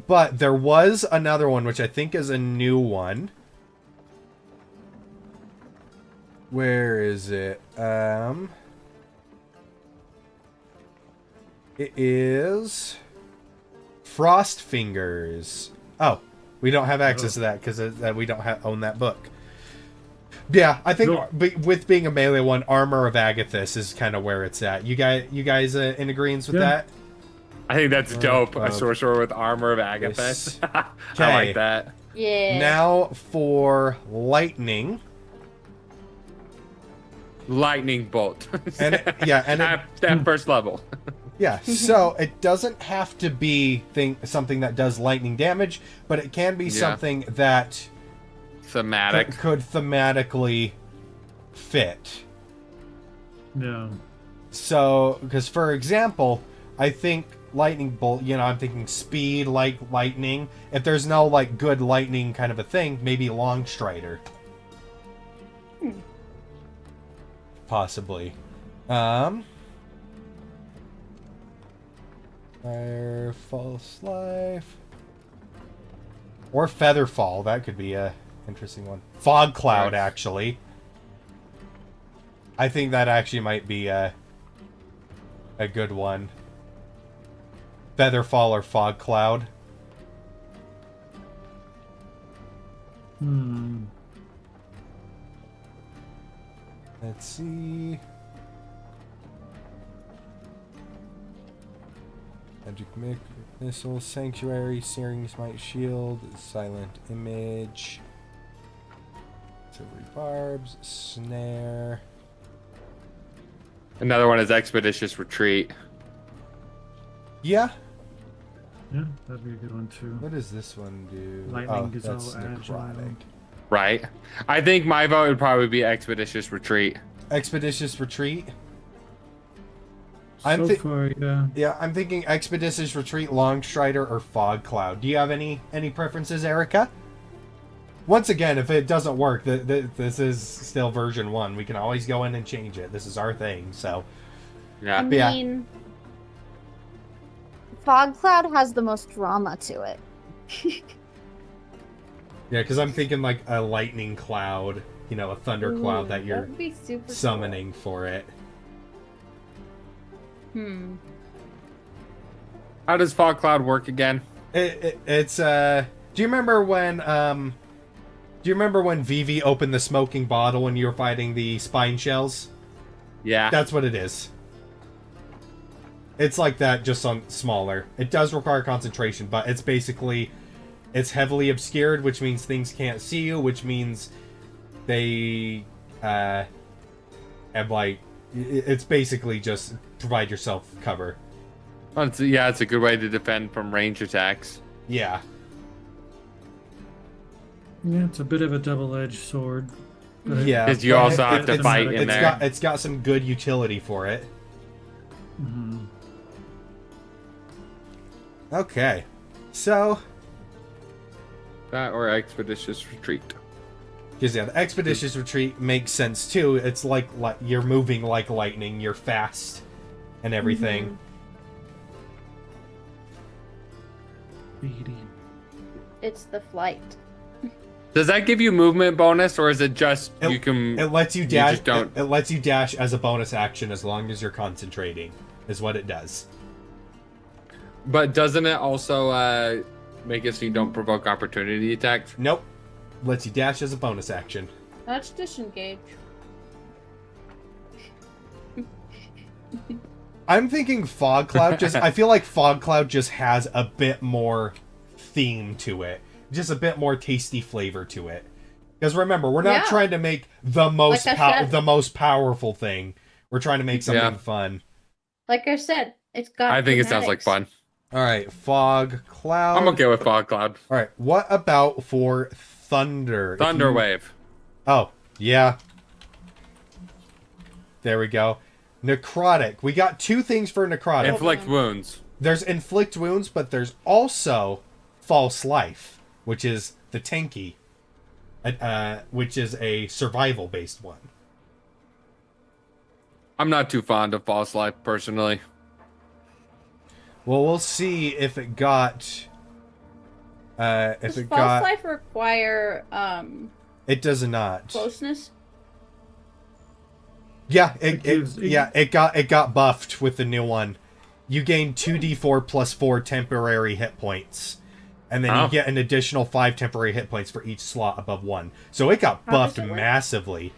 but there was another one which I think is a new one. Where is it? It is Frost Fingers. Oh, we don't have access to that because we don't own that book. Yeah, I think with being a melee one, Armor of Agathis is kind of where it's at. You guys in agreement with that? I think that's dope. A sorcerer with Armor of Agathis. I like that. Yeah. Now for lightning. Lightning bolt. And that first level. Yeah, so it doesn't have to be something that does lightning damage, but it can be something that Thematic. could thematically fit. No. So, because for example, I think lightning bolt, I'm thinking speed like lightning. If there's no like good lightning kind of a thing, maybe long strider. Possibly. Fire, false life. Or Featherfall, that could be a interesting one. Fog Cloud, actually. I think that actually might be a good one. Featherfall or Fog Cloud. Let's see. Magic Missile, Sanctuary, Searing Smite Shield, Silent Image, Silvery Barbs, Snare. Another one is Expeditious Retreat. Yeah. Yeah, that'd be a good one too. What does this one do? Lightning is that's all agile. necrotic. Right. I think my vote would probably be Expeditious Retreat. Expeditious Retreat. So far, yeah. Yeah, I'm thinking Expeditious Retreat, Long Strider, or Fog Cloud. Do you have any preferences, Erica? Once again, if it doesn't work, this is still version 1. We can always go in and change it. This is our thing, so. Yeah. I mean, Fog Cloud has the most drama to it. Yeah, because I'm thinking like a lightning cloud, a thunder cloud that you're would be super summoning for it. How does Fog Cloud work again? It's do you remember when Vivi opened the smoking bottle when you were fighting the spine shells? Yeah. That's what it is. It's like that, just on smaller. It does require concentration, but it's basically it's heavily obscured, which means things can't see you, which means they have like it's basically just provide yourself cover. Well, it's a good way to defend from range attacks. Yeah. Yeah, it's a bit of a double-edged sword. But Yeah. Because you also have to it's- fight in there. It's got some good utility for it. Okay. So, That or Expeditious Retreat. because the Expeditious Retreat makes sense too. It's like you're moving like lightning, you're fast and everything. Speedy. It's the flight. Does that give you movement bonus, or is it just you can? It lets you dash. just don't- It lets you dash as a bonus action as long as you're concentrating. Is what it does. But doesn't it also make it so you don't provoke opportunity attacks? Nope. Lets you dash as a bonus action. That's disengage. I'm thinking Fog Cloud I feel like Fog Cloud just has a bit more theme to it. Just a bit more tasty flavor to it. Because remember, we're not trying to make the most Like I said. the most powerful thing. We're trying to make something fun. Like I said, it's got. I think it sounds like thematics. fun. All right, fog cloud. I'm okay with fog cloud. All right, what about for thunder? Thunder wave. Oh, yeah. There we go. Necrotic. We got two things for necrotic. Inflict wounds. There's inflict wounds, but there's also false life, which is the tanky, which is a survival-based one. I'm not too fond of false life personally. Well, we'll see if it got. Does false life require It does not. closeness? Yeah, it got buffed with the new one. You gain 2d4 plus 4 temporary hit points. And then you get an additional 5 temporary hit points for each slot above 1. So it got buffed massively.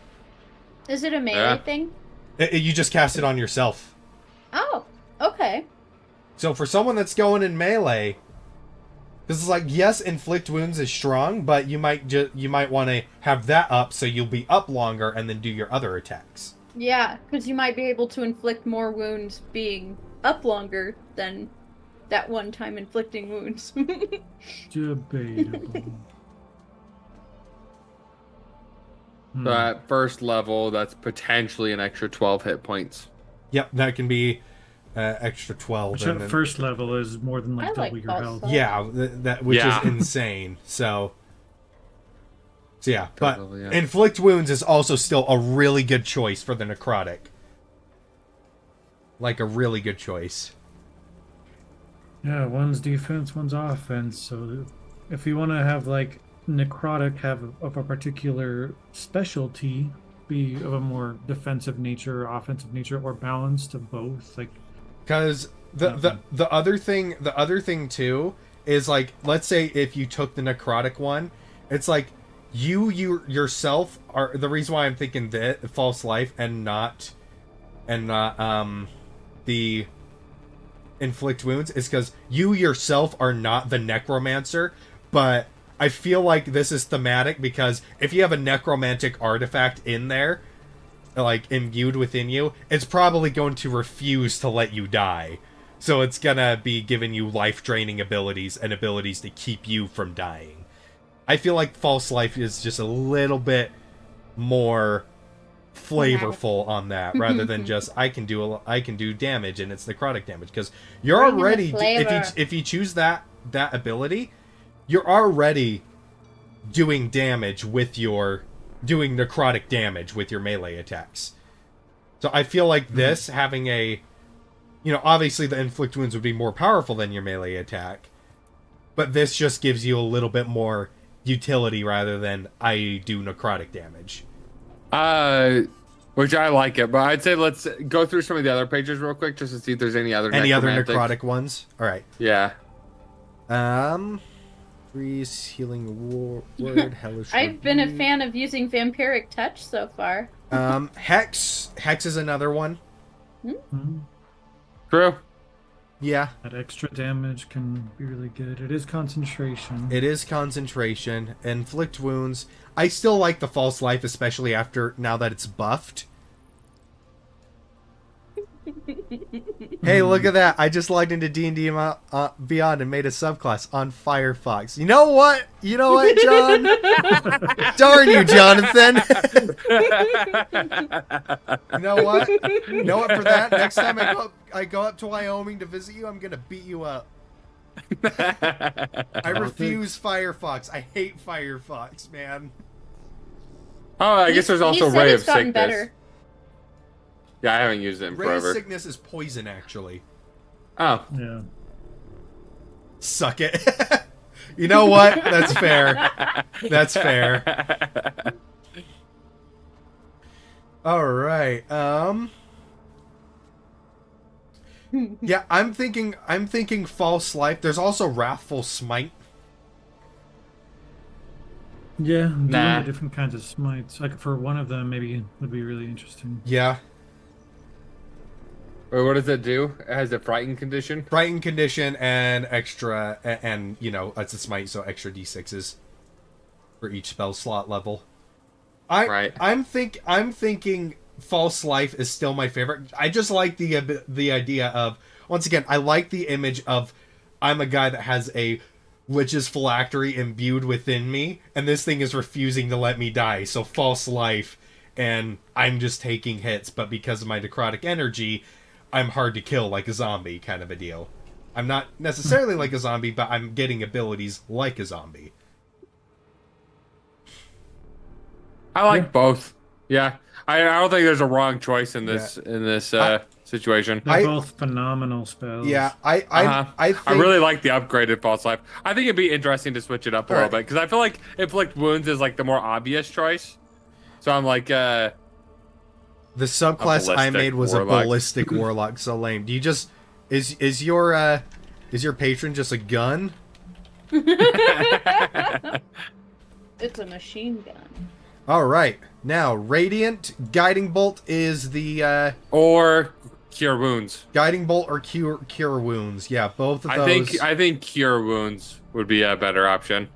Is it a melee thing? You just cast it on yourself. Oh, okay. So for someone that's going in melee, this is like, yes, inflict wounds is strong, but you might want to have that up so you'll be up longer and then do your other attacks. Yeah, because you might be able to inflict more wounds being up longer than that one time inflicting wounds. Debatable. So at first level, that's potentially an extra 12 hit points. Yep, that can be extra 12. Which at first level is more than like double your health. Yeah, which is insane. So yeah, but inflict wounds is also still a really good choice for the necrotic. Like a really good choice. Yeah, one's defense, one's offense. So if you want to have like necrotic have of a particular specialty, be of a more defensive nature, or offensive nature, or balanced of both, like. Because the other thing too is like, let's say if you took the necrotic one, it's like you yourself are the reason why I'm thinking that false life and not the inflict wounds is because you yourself are not the necromancer, but I feel like this is thematic because if you have a necromantic artifact in there, like imbued within you, it's probably going to refuse to let you die. So it's gonna be giving you life-draining abilities and abilities to keep you from dying. I feel like false life is just a little bit more flavorful on that rather than just I can do damage and it's necrotic damage, because you're already if you choose that ability, you're already doing damage with your doing necrotic damage with your melee attacks. So I feel like this having a, obviously the inflict wounds would be more powerful than your melee attack, but this just gives you a little bit more utility rather than I do necrotic damage. Which I like it, but I'd say let's go through some of the other pages real quick just to see if there's any other necrotic ones. All right. Yeah. Freeze, healing word, hellish. I've been a fan of using vampiric touch so far. Hex is another one. True. Yeah. That extra damage can be really good. It is concentration. Inflict wounds. I still like the false life, especially now that it's buffed. Hey, look at that. I just logged into D&D Beyond and made a subclass on Firefox. You know what, John? Darn you, Jonathan. You know what? For that, next time I go up to Wyoming to visit you, I'm going to beat you up. I refuse Firefox. I hate Firefox, man. Oh, I guess there's also Ray of Sickness. Better. Yeah, I haven't used it in forever. Ray of Sickness is poison, actually. Oh. Yeah. Suck it. You know what? That's fair. That's fair. All right. Yeah, I'm thinking false life. There's also wrathful smite. Yeah, different kinds of smites. Like for one of them, maybe it would be really interesting. Yeah. Wait, what does it do? It has a frightened condition? Frightened condition and extra, and it's a smite, so extra d6s for each spell slot level. I'm thinking false life is still my favorite. I just like the idea of, once again, I like the image of I'm a guy that has a witch's phylactery imbued within me, and this thing is refusing to let me die. So false life, and I'm just taking hits. But because of my necrotic energy, I'm hard to kill like a zombie, kind of a deal. I'm not necessarily like a zombie, but I'm getting abilities like a zombie. I like both. Yeah, I don't think there's a wrong choice in this situation. They're both phenomenal spells. Yeah, I think, really like the upgraded false life. I think it'd be interesting to switch it up a little Alright. bit because I feel like inflict wounds is like the more obvious choice. So I'm like, the subclass I ballistic made was warlock. a ballistic warlock. So lame. Do you just is your patron just a gun? It's a machine gun. All right. Now, Radiant Guiding Bolt is the or cure wounds. Guiding Bolt or cure wounds. Yeah, both of those. I think cure wounds would be a better option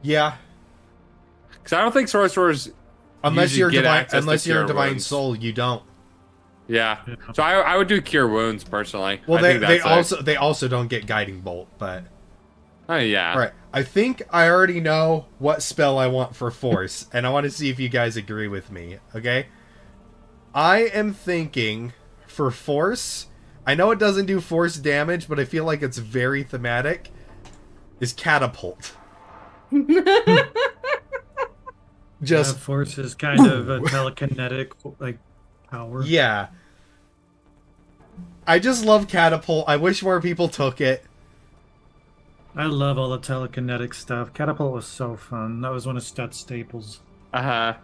Yeah, because I don't think sorcerers unless usually you're get divine, access to unless you're a cure divine wounds. soul, you don't. Yeah. So I would do cure wounds personally. Well, I think they also don't get Guiding Bolt, but Oh yeah. all right. I think I already know what spell I want for Force, and I want to see if you guys agree with me. Okay. I am thinking for Force. I know it doesn't do Force damage, but I feel like it's very thematic. Is Catapult. Just Force is kind of a telekinetic like power. yeah. I just love Catapult. I wish more people took it. I love all the telekinetic stuff. Catapult was so fun. That was one of Stut's staples. Uh-huh.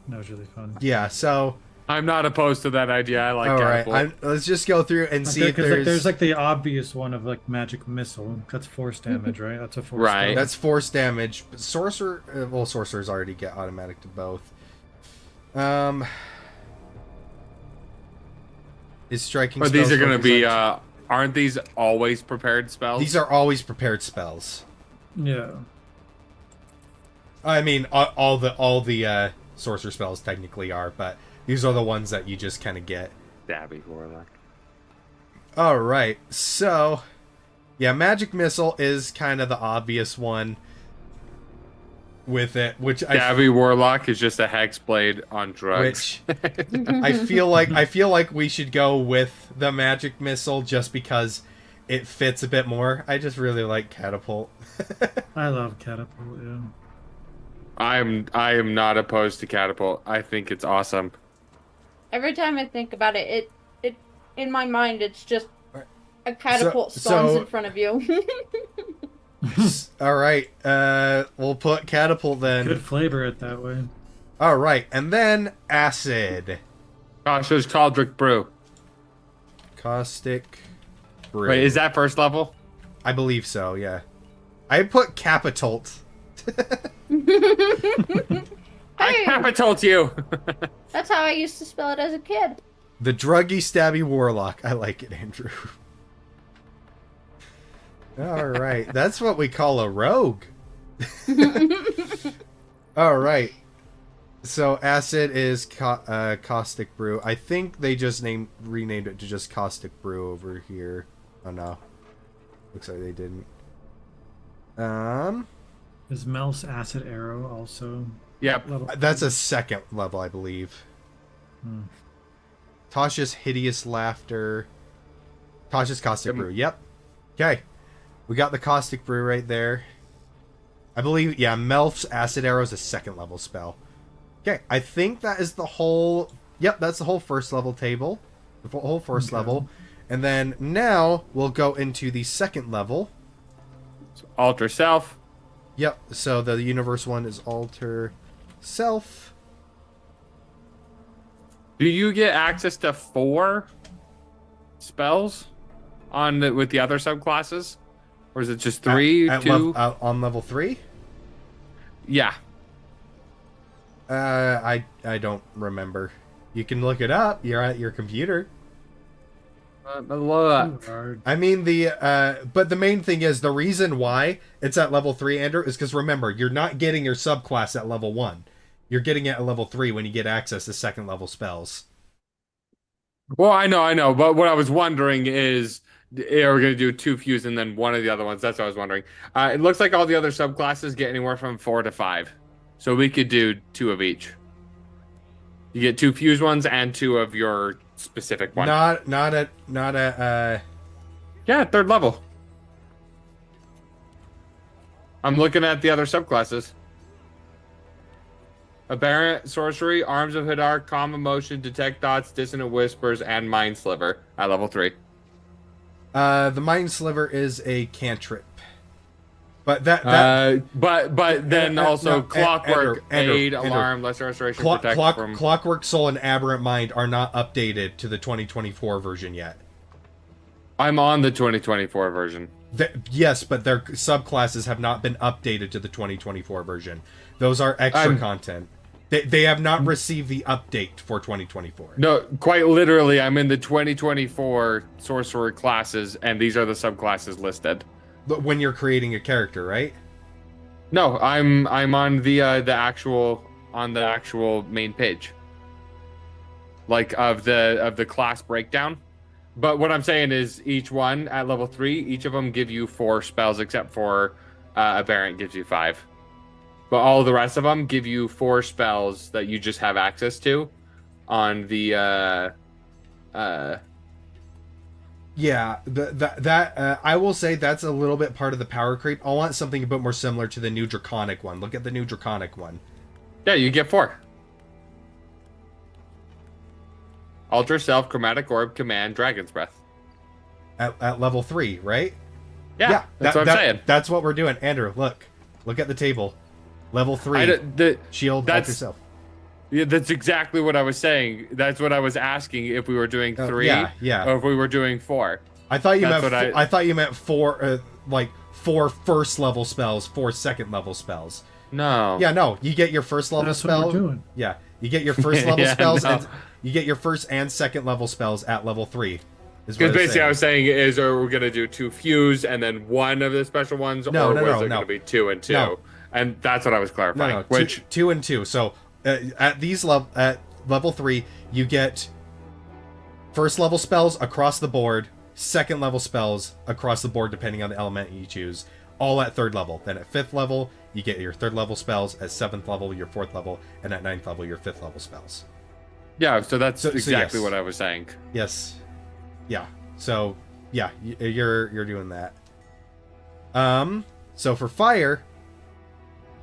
That was really fun. Yeah, so I'm not opposed to that idea. I like all right. catapult. Let's just go through and see if Because there's like the obvious one of like magic missile. That's force damage, right? That's a force. Right. spell. that's Force damage. Sorcerer, well, sorcerers already get automatic to both. Is striking. But these spells are going to focus be on- aren't these always prepared spells? These are always prepared spells. Yeah. I mean, all the sorcerer spells technically are, but these are the ones that you just kind of get. Stabby warlock. All right, so yeah, magic missile is kind of the obvious one with it, which Stabby warlock is just a hex blade on drugs. I feel like we should go with the magic missile just because it fits a bit more. I just really like catapult. I love catapult. Yeah. I am not opposed to catapult. I think it's awesome. Every time I think about it, it in my mind, it's just a catapult So- spawns so- in front of you. All right, we'll put catapult then. Could flavor it that way. All right, and then acid, Gosh, there's Cauldric Brew. caustic brew. Wait, is that first level? I believe so. Yeah, I put capitult. I Hey, capitult you. that's how I used to spell it as a kid. The druggy stabby warlock. I like it, Andrew. All right, that's what we call a rogue. All right. So acid is caustic brew. I think they just renamed it to just caustic brew over here. Oh no, looks like they didn't. Is Mel's acid arrow also Yep. level? That's a second level, I believe. Tasha's hideous laughter. Tasha's caustic brew. Yep. Okay, we got the caustic brew right there. I believe, yeah, Melf's acid arrow is a second level spell. Okay, I think that is the whole. Yep, that's the whole first level table, the whole first level, and then now we'll go into the second level. Alter self. Yep. So the universe one is alter self. Do you get access to 4 spells with the other subclasses, or is it just 3, 2? On level 3. Yeah. I don't remember. You can look it up. You're at your computer. Look. Hard. I mean but the main thing is the reason why it's at level 3, Andrew, is because remember, you're not getting your subclass at level 1. You're getting it at level 3 when you get access to second level spells. Well, I know, but what I was wondering is, we're gonna do 2 fuse and then one of the other ones. That's what I was wondering. It looks like all the other subclasses get anywhere from 4 to 5, so we could do 2 of each. You get 2 fuse ones and 2 of your specific one. Not a Yeah, 3rd level. I'm looking at the other subclasses. Aberrant Sorcery, Arms of Hadar, Calm Emotion, Detect Thoughts, Dissonant Whispers, and Mind Sliver at level 3. the Mind Sliver is a cantrip. But but then also no, Clockwork, Andrew, Aid, Alarm, Lesser Restoration, Protect from... Clockwork Soul and Aberrant Mind are not updated to the 2024 version yet. I'm on the 2024 version. Yes, but their subclasses have not been updated to the 2024 version. Those are extra content. They have not received the update for 2024. No, quite literally, I'm in the 2024 sorcerer classes, and these are the subclasses listed. When you're creating a character, right? No, I'm on the actual main page, like of the class breakdown. But what I'm saying is, each one at level 3, each of them give you 4 spells, except for Aberrant gives you 5. But all the rest of them give you 4 spells that you just have access to on the Yeah, that I will say that's a little bit part of the power creep. I want something a bit more similar to the new Draconic one. Look at the new Draconic one. Yeah, you get 4. Ultra Self, Chromatic Orb, Command, Dragon's Breath. At level 3, right? Yeah, that's what I'm saying. That's what we're doing. Andrew, look at the table. Level 3. Shield at yourself. Yeah, that's exactly what I was saying. That's what I was asking, if we were doing 3, yeah, or if we were doing 4. I thought you meant I thought you meant 4 4 first level spells, 4 second level spells. No. Yeah, no. You get your first level spell. What we're doing. Yeah, you get your first level spells, no. and you get your first and second level spells at level 3. Because basically, I was saying is, are we gonna do 2 fuse and then 1 of the special ones, or was it gonna be 2 and 2? No. And that's what I was clarifying. No, which 2 and 2. So at level 3, you get first level spells across the board, second level spells across the board depending on the element you choose, all at 3rd level. Then at 5th level, you get your 3rd level spells, at 7th level your 4th level, and at 9th level your 5th level spells. Yeah, so that's exactly yes. what I was saying. Yes. Yeah. So yeah, you're doing that. So for fire,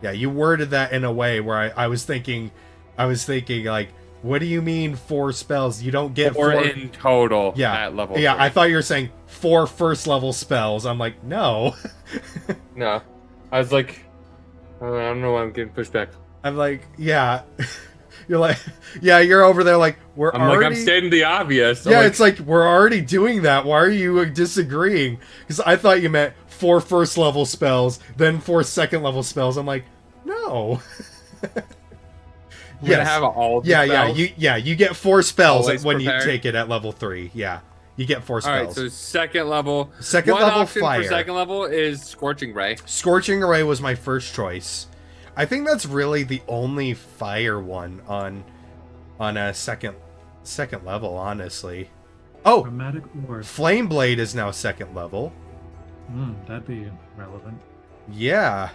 yeah, you worded that in a way where I was thinking like, what do you mean 4 spells? You don't get 4 in total. Yeah, at level. Yeah, 3. I thought you were saying 4 first level spells. I'm like, no. No, I was like, I don't know why I'm getting pushed back. I'm like, yeah. You're like, yeah, you're over there like, I'm stating the obvious. Yeah, it's like, we're already doing that. Why are you disagreeing? Because I thought you meant 4 first level spells, then 4 second level spells. I'm like, no. You're gonna have all the spells? You get 4 spells Always when prepared? you take it at level 3. Yeah, you get 4 spells. All right, so second level. Second One level option fire. for second level is Scorching Ray. Scorching Ray was my first choice. I think that's really the only fire one on a second level, honestly. Oh, Chromatic Orb. Flame Blade is now 2nd level. That'd be relevant. Yeah.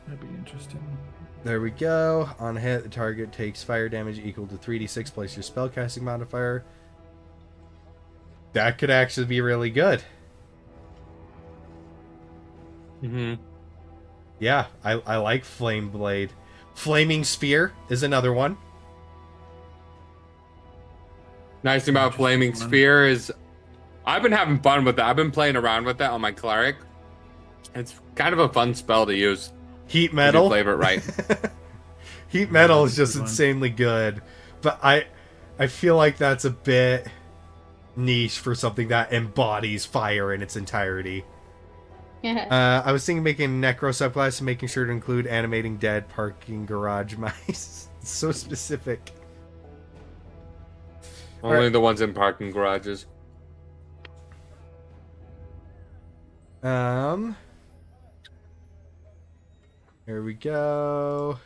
That'd be interesting. There we go. On hit, the target takes fire damage equal to 3d6 plus your spellcasting modifier. That could actually be really good. Mm-hmm. Yeah, I like Flame Blade. Flaming Sphere is another one. Nice thing about Flaming Sphere is I've been having fun with that. I've been playing around with that on my cleric. It's kind of a fun spell to use. Heat Metal. If you flavor it right. Heat Metal is just Good one. insanely good. But I feel like that's a bit niche for something that embodies fire in its entirety. Yeah. I was thinking making Necro subclass and making sure to include animating dead parking garage mice. It's so specific. Only the ones in parking garages. Here we go.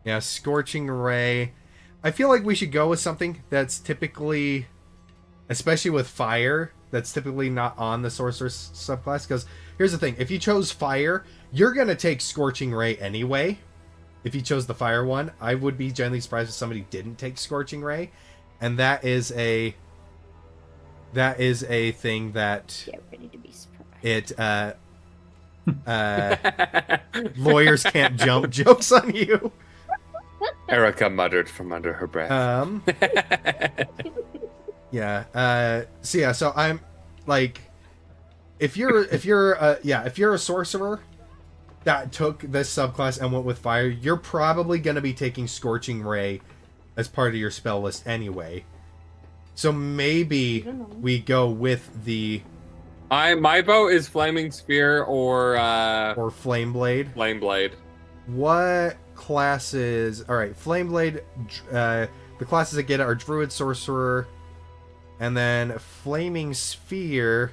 Yeah, Scorching Ray. I feel like we should go with something that's typically, especially with fire, that's typically not on the sorceress subclass. Because here's the thing: if you chose fire, you're gonna take Scorching Ray anyway. If you chose the fire one, I would be genuinely surprised if somebody didn't take Scorching Ray, and that is a thing that Get ready to be surprised. it lawyers can't jump jokes on you. Erica muttered from under her breath. Yeah. So I'm like, if you're a sorcerer that took this subclass and went with fire, you're probably going to be taking Scorching Ray as part of your spell list anyway. So maybe we go with the My vote is Flaming Sphere or Flame Blade. Flame Blade. What classes? All right, Flame Blade. The classes that get it are Druid, Sorcerer, and then Flaming Sphere,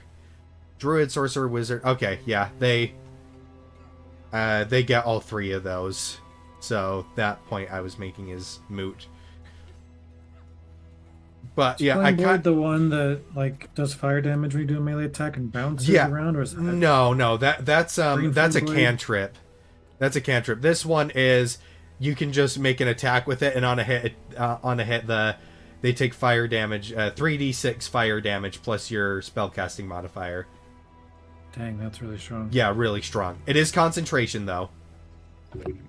Druid, Sorcerer, Wizard. Okay, yeah, they get all three of those. So that point I was making is moot. But yeah, I can't. The one that like does fire damage when you do a melee attack and bounces around, or is that... No, that's a cantrip. That's a cantrip. This one is you can just make an attack with it, and on a hit, they take fire damage, 3d6 fire damage plus your spellcasting modifier. Dang, that's really strong. Yeah, really strong. It is concentration though,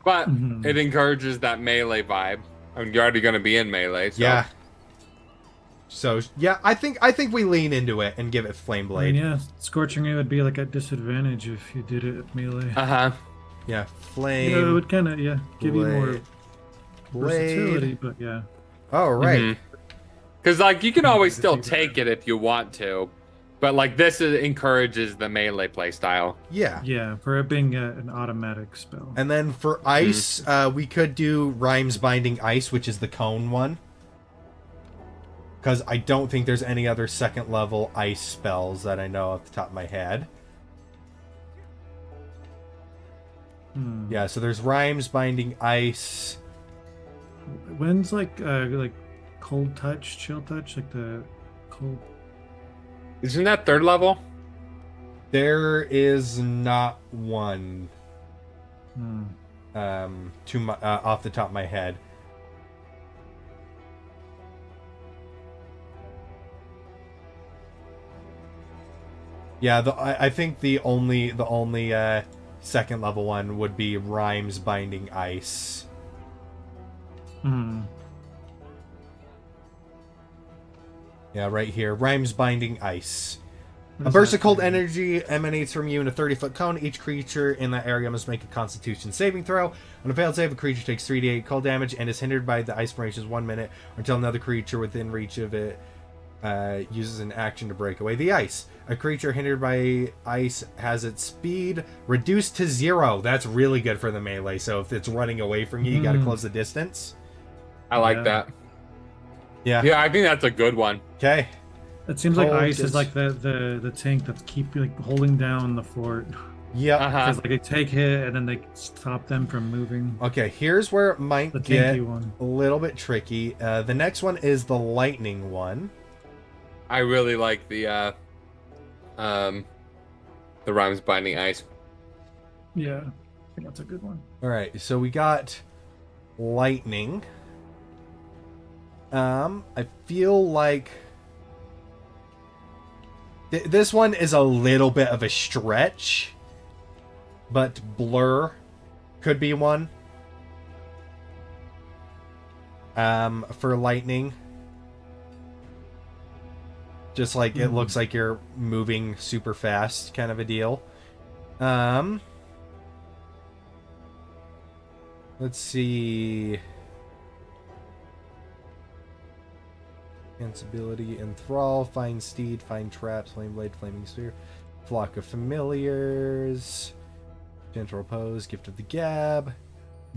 but it encourages that melee vibe. I mean, you're already going to be in melee. So. Yeah. So yeah, I think we lean into it and give it Flame Blade. I mean, yeah, Scorching Ray would be like a disadvantage if you did it at melee. Yeah, Flame. Yeah, it would kind of give you more versatility, but yeah. Oh right. Because like you can always still take it if you want to, but like this encourages the melee playstyle. Yeah. Yeah, for it being an automatic spell. And then for ice, we could do Rhymes Binding Ice, which is the cone one. Because I don't think there's any other second level ice spells that I know off the top of my head. Yeah, so there's Rhymes Binding Ice. When's like Cold Touch, Chill Touch, like the cold... Isn't that third level? There is not one. Off the top of my head. Yeah, I think the only second level one would be Rhymes Binding Ice. Yeah, right here. Rhymes Binding Ice. A burst of cold energy emanates from you in a 30-foot cone. Each creature in that area must make a Constitution saving throw. On a failed save, a creature takes 3d8 cold damage and is hindered by the ice formations 1 minute until another creature within reach of it uses an action to break away the ice. A creature hindered by ice has its speed reduced to 0. That's really good for the melee. So if it's running away from you, you got to close the distance. I like that. Yeah. Yeah, I think that's a good one. Okay. It seems like ice is like the tank that's holding down the fort. Yep. Because like they take hit and then they stop them from moving. Okay, here's where it might The get tanky one. a little bit tricky. The next one is the lightning one. I really like the Rhymes Binding Ice. Yeah, I think that's a good one. All right, so we got lightning. I feel like this one is a little bit of a stretch, but blur could be one. For lightning. Just like it looks like you're moving super fast, kind of a deal. Let's see. Ability, Enthrall, Find Steed, Find Traps, Flame Blade, Flaming Sphere, Flock of Familiars, Gentle Repose, Gift of the Gab,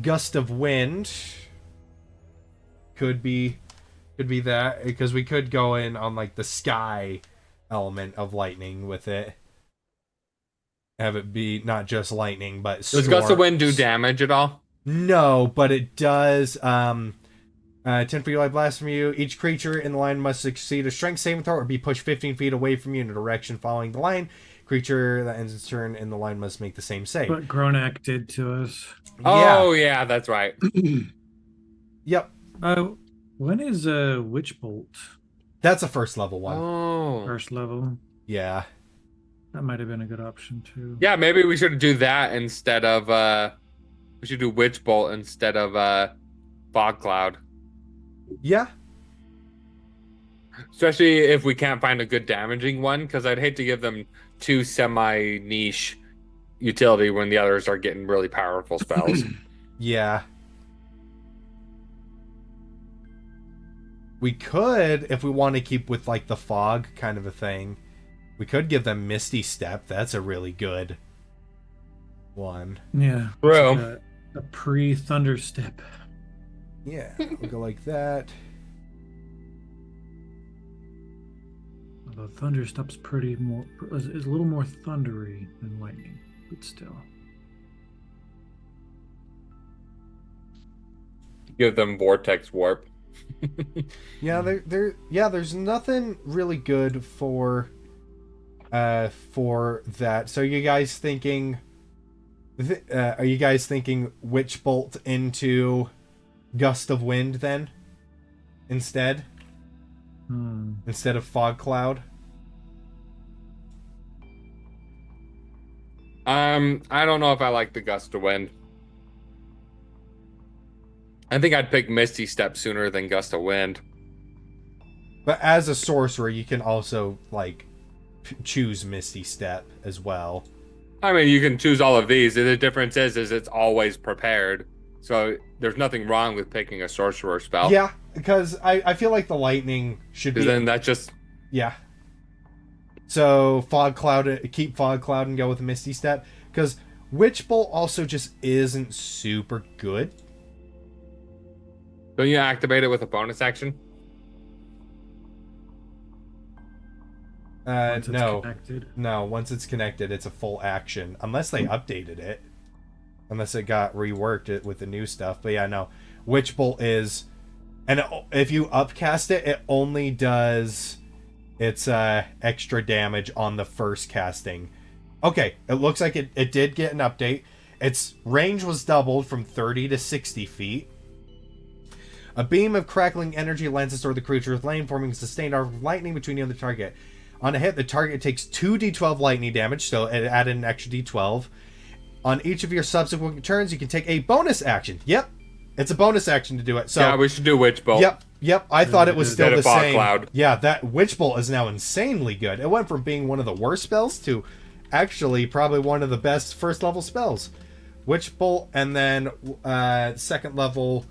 Gust of Wind. Could be that, because we could go in on like the sky element of lightning with it. Have it be not just lightning, but storms. Does Gust of Wind do damage at all? No, but it does. 10 feet light blast from you. Each creature in the line must succeed a strength saving throw or be pushed 15 feet away from you in a direction following the line. Creature that ends its turn in the line must make the same save. What Gronak did to us. Oh yeah, that's right. Yep. When is Witch Bolt? That's a first level one. Oh. First level. Yeah. That might have been a good option too. Yeah, maybe we should do that instead of we should do Witch Bolt instead of Fog Cloud. Yeah. Especially if we can't find a good damaging one, because I'd hate to give them 2 semi-niche utility when the others are getting really powerful spells. Yeah. We could, if we want to keep with like the fog kind of a thing, we could give them Misty Step. That's a really good one. Yeah. Bro. Like a pre-Thunder Step. Yeah, we'll go like that. Although Thunder Step's is a little more thundery than lightning, but still. Give them Vortex Warp. Yeah, there's nothing really good for that. So you guys thinking are you guys thinking Witch Bolt into Gust of Wind then instead of Fog Cloud? I don't know if I like the Gust of Wind. I think I'd pick Misty Step sooner than Gust of Wind. But as a sorcerer, you can also like choose Misty Step as well. I mean, you can choose all of these. The difference is it's always prepared. So there's nothing wrong with picking a sorcerer spell. Yeah, because I feel like the lightning should be. Then that just. Yeah. So Fog Cloud, keep Fog Cloud and go with Misty Step, because Witch Bolt also just isn't super good. Don't you activate it with a bonus action? Once it's No. connected. No, once it's connected, it's a full action. Unless they updated it. Unless it got reworked it with the new stuff. But yeah, no. Witch Bolt is... And if you upcast it, it only does its extra damage on the first casting. Okay, it looks like it did get an update. Its range was doubled from 30 to 60 feet. A beam of crackling energy lands toward the creature with lane, forming a sustained arc of lightning between you and the target. On a hit, the target takes 2 d12 lightning damage, so it added an extra d12. On each of your subsequent turns, you can take a bonus action. Yep, it's a bonus action to do it. So yeah, we should do Witch Bolt. Yep. I thought it was still the Fog same. Cloud. Yeah, that Witch Bolt is now insanely good. It went from being one of the worst spells to actually probably one of the best first level spells. Witch Bolt, and then second level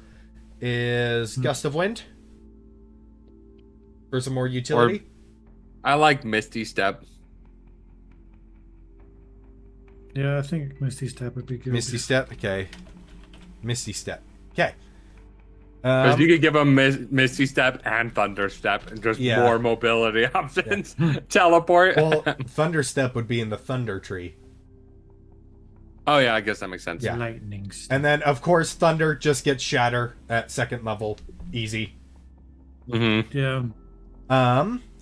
is Gust of Wind for some more utility. I like Misty Step. Yeah, I think Misty Step would be good. Misty Step, okay. Misty Step, okay. Because you could give them Misty Step and Thunder Step and just more mobility options. Yeah. Teleport. Well, Thunder Step would be in the Thunder Tree. Oh yeah, I guess that makes sense. Yeah. Lightning Step. And then, of course, Thunder just gets Shatter at second level. Easy. Mm-hmm. Yeah.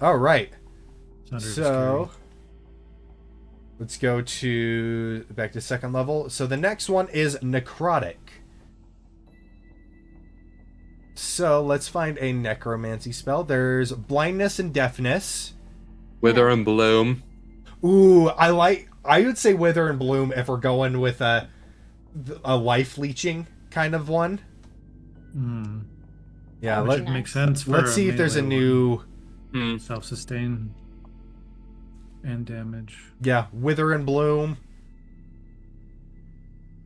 All right. Thunder's So... scary. Let's go back to second level. So the next one is Necrotic. So let's find a necromancy spell. There's blindness and deafness. Wither and Bloom. Ooh, I would say Wither and Bloom if we're going with a life leeching kind of one. Yeah, Which would make sense. Let's see if there's a new self-sustain and damage. Yeah, Wither and Bloom.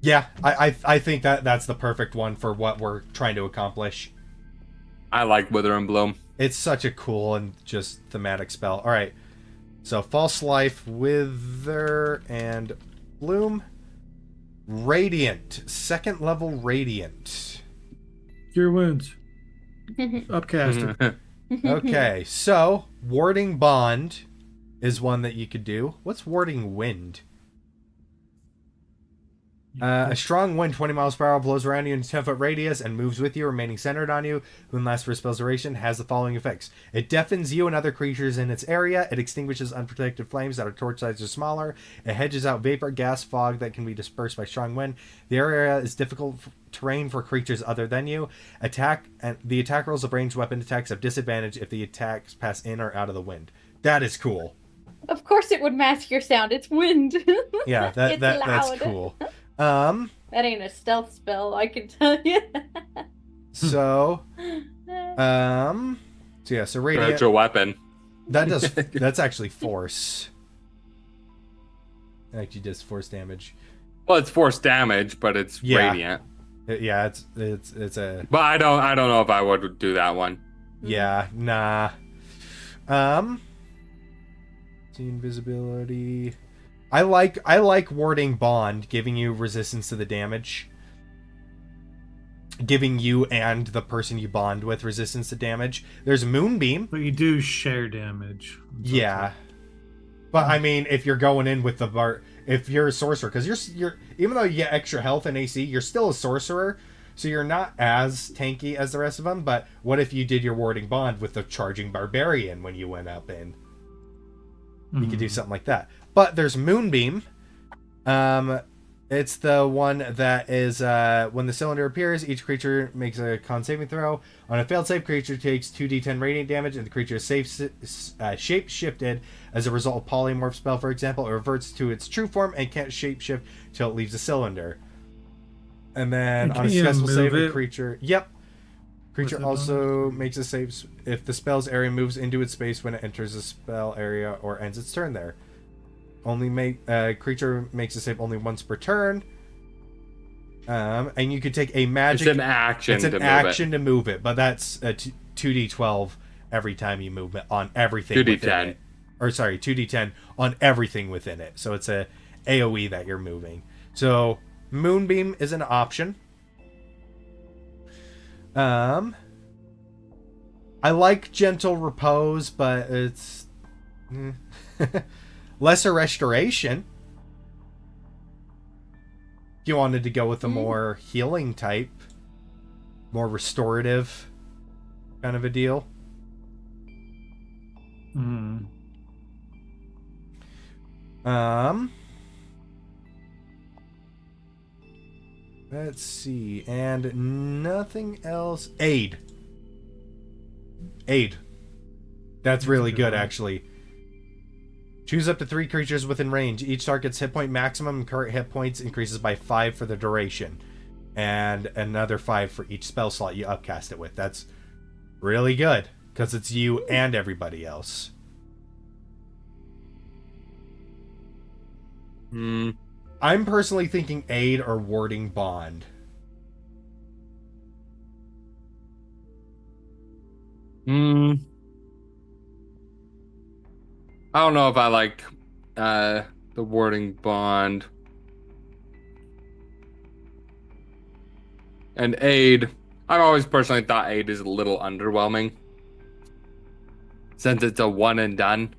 Yeah, I think that's the perfect one for what we're trying to accomplish. I like Wither and Bloom. It's such a cool and just thematic spell. All right, so False Life, Wither, and Bloom. Radiant, second level Radiant. Cure wounds. Upcaster. Okay, so Warding Bond is one that you could do. What's Warding Wind? A strong wind 20 miles per hour blows around you in a 10-foot radius and moves with you, remaining centered on you. When lasts for a spell's duration, has the following effects. It deafens you and other creatures in its area. It extinguishes unprotected flames that are torch sized or smaller. It hedges out vapor, gas, fog that can be dispersed by strong wind. The area is difficult terrain for creatures other than you. The attack rolls of ranged weapon attacks have disadvantage if the attacks pass in or out of the wind. That is cool. Of course it would mask your sound. It's wind. Yeah, It's that's loud. cool. That ain't a stealth spell, I can tell you. So radiant. Spiritual weapon. That's actually force. It actually does force damage. Well, it's force damage, but it's radiant. Yeah, it's a. But I don't know if I would do that one. Yeah, nah. Invisibility. I like warding bond, giving you resistance to the damage. Giving you and the person you bond with resistance to damage. There's Moonbeam. But you do share damage. Yeah. But I mean, if you're going in with if you're a sorcerer, because you're even though you get extra health and AC, you're still a sorcerer, so you're not as tanky as the rest of them. But what if you did your warding bond with the charging barbarian when you went up in? You could do something like that. But there's Moonbeam. It's the one that is when the cylinder appears, each creature makes a con saving throw. On a failed save, creature takes 2d10 radiant damage, and the creature is shape shifted as a result of polymorph spell. For example, it reverts to its true form and can't shape shift till it leaves the cylinder. And then on a successful save, a creature. Yep. Creature also makes a save if the spell's area moves into its space when it enters the spell area or ends its turn there. Creature makes a save only once per turn. And you could take a magic. It's an action. It's an action to move it, but that's a 2d12 every time you move it on everything. 2d10. It. Or sorry, 2d10 on everything within it. So it's a AOE that you're moving. So Moonbeam is an option. I like Gentle Repose, but it's Lesser Restoration. If you wanted to go with a more healing type, more restorative kind of a deal. Let's see, and nothing else. Aid. That's really good, actually. Choose up to 3 creatures within range. Each target's hit point maximum and current hit points increases by 5 for the duration. And another 5 for each spell slot you upcast it with. That's really good, because it's you and everybody else. I'm personally thinking Aid or Warding Bond. I don't know if I like the Warding Bond. And Aid. I've always personally thought Aid is a little underwhelming, since it's a one and done.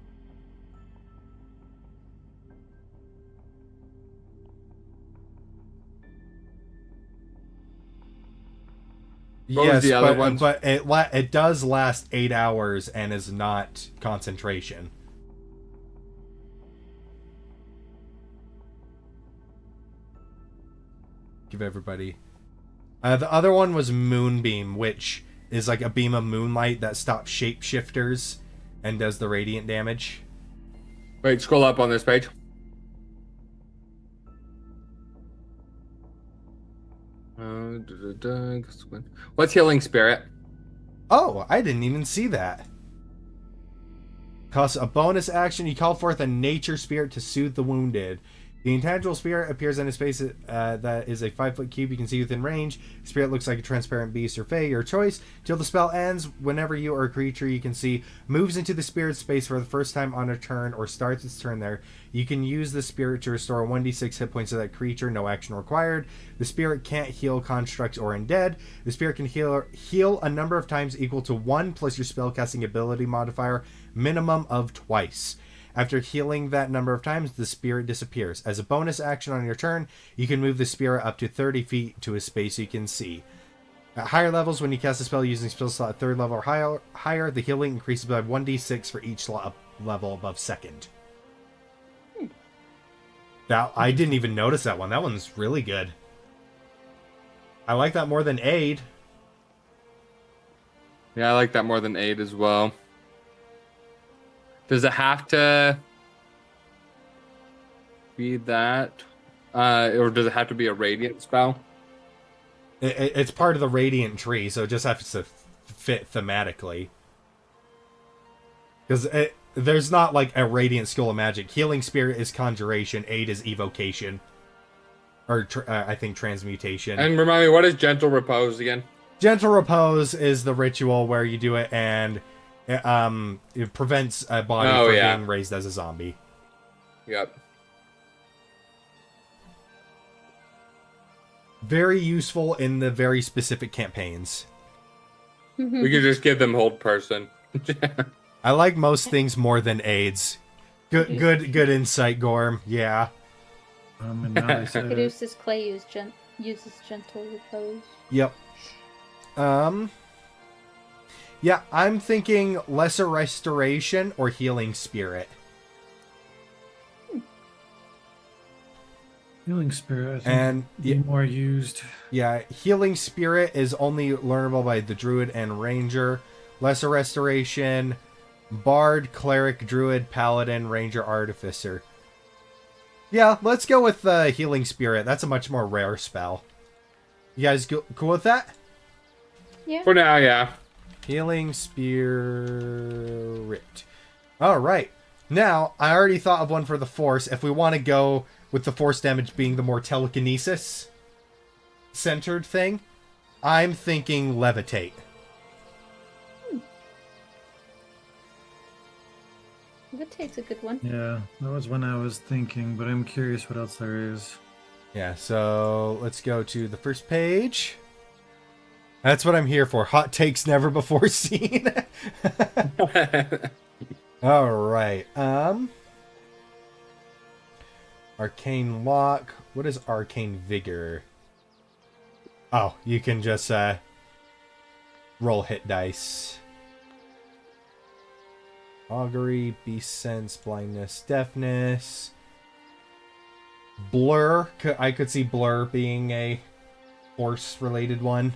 Yes, but it does last 8 hours and is not concentration. Give everybody. The other one was Moonbeam, which is like a beam of moonlight that stops shapeshifters and does the radiant damage. Wait, scroll up on this page. What's Healing Spirit? Oh, I didn't even see that. Costs a bonus action. You call forth a nature spirit to soothe the wounded. The intangible spirit appears in a space that is a 5-foot cube you can see within range. The spirit looks like a transparent beast or fae, your choice. Till the spell ends, whenever you or a creature you can see moves into the spirit space for the first time on a turn or starts its turn there, you can use the spirit to restore 1d6 hit points to that creature, no action required. The spirit can't heal constructs or undead. The spirit can heal a number of times equal to 1 plus your spellcasting ability modifier, minimum of twice. After healing that number of times, the spirit disappears. As a bonus action on your turn, you can move the spirit up to 30 feet to a space you can see. At higher levels, when you cast a spell using spell slot 3rd level or higher, the healing increases by 1d6 for each level above 2nd. Now, I didn't even notice that one. That one's really good. I like that more than Aid. Yeah, I like that more than Aid as well. Does it have to be that? Or does it have to be a radiant spell? It's part of the Radiant tree, so it just has to fit thematically. Because there's not like a Radiant School of Magic. Healing Spirit is Conjuration. Aid is Evocation. Or I think Transmutation. And remind me, what is Gentle Repose again? Gentle Repose is the ritual where you do it and it prevents a body from being raised as a zombie. Yep. Very useful in the very specific campaigns. We could just give them Hold Person. I like most things more than AIDS. Good insight, Gorm. Yeah. And now they said it. Caduceus Clay uses Gentle Repose. Yep. Yeah, I'm thinking Lesser Restoration or Healing Spirit. Healing Spirit, I think, And be more used. yeah, Healing Spirit is only learnable by the Druid and Ranger. Lesser Restoration, Bard, Cleric, Druid, Paladin, Ranger, Artificer. Yeah, let's go with Healing Spirit. That's a much more rare spell. You guys cool with that? Yeah. For now, yeah. Healing Spirit. Alright. Now, I already thought of one for the Force. If we want to go with the Force damage being the more telekinesis-centered thing, I'm thinking Levitate. Levitate's a good one. Yeah, that was one I was thinking, but I'm curious what else there is. Yeah, so let's go to the first page. That's what I'm here for. Hot takes never before seen. Alright, Arcane Lock. What is Arcane Vigor? Oh, you can just roll hit dice. Augury, Beast Sense, Blindness, Deafness. Blur. I could see Blur being a Force-related one.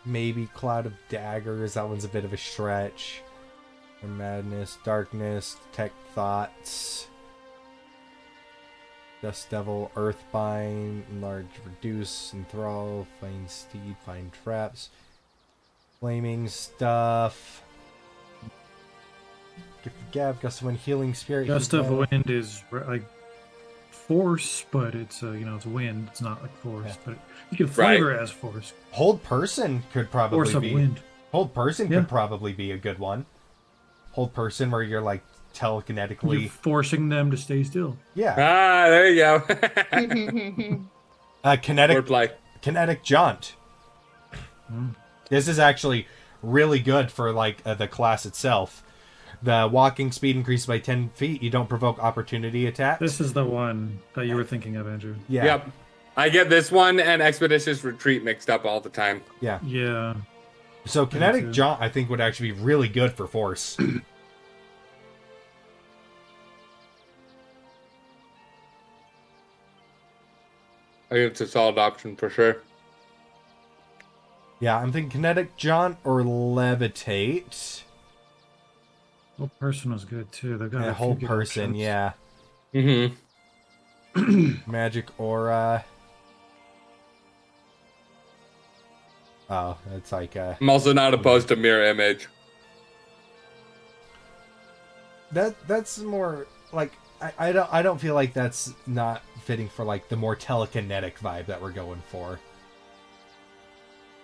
Maybe Cloud of Daggers. That one's a bit of a stretch. Madness, Darkness, Detect Thoughts. Dust Devil, Earthbind, Enlarge, Reduce, Enthrall, Find Steed, Find Traps. Flaming Stuff. Gift of Gab, Gust of Wind, Healing Spirit. Gust of Wind is like force, but it's it's wind. It's not like force, Yeah. but you can flavor it as force. Hold Person could probably Force of be. wind. Hold Person Yeah. could probably be a good one. Hold Person where you're like telekinetically. You're forcing them to stay still. Yeah. Ah, there you go. Kinetic Jaunt. Mm. This is actually really good for like the class itself. The walking speed increases by 10 feet. You don't provoke opportunity attacks. This is the one that you were thinking of, Andrew. Yeah. Yep. I get this one and Expeditious Retreat mixed up all the time. Yeah. Yeah. So Kinetic too. Jaunt, I think, would actually be really good for Force. I think it's a solid option for sure. Yeah, I'm thinking Kinetic Jaunt or Levitate. Whole person was good too. They've got And a Whole few good Person, options. yeah. Mm-hmm. Magic Aura. Oh, it's like I'm also not opposed to Mirror Image. that's more like I don't feel like that's not fitting for like the more telekinetic vibe that we're going for.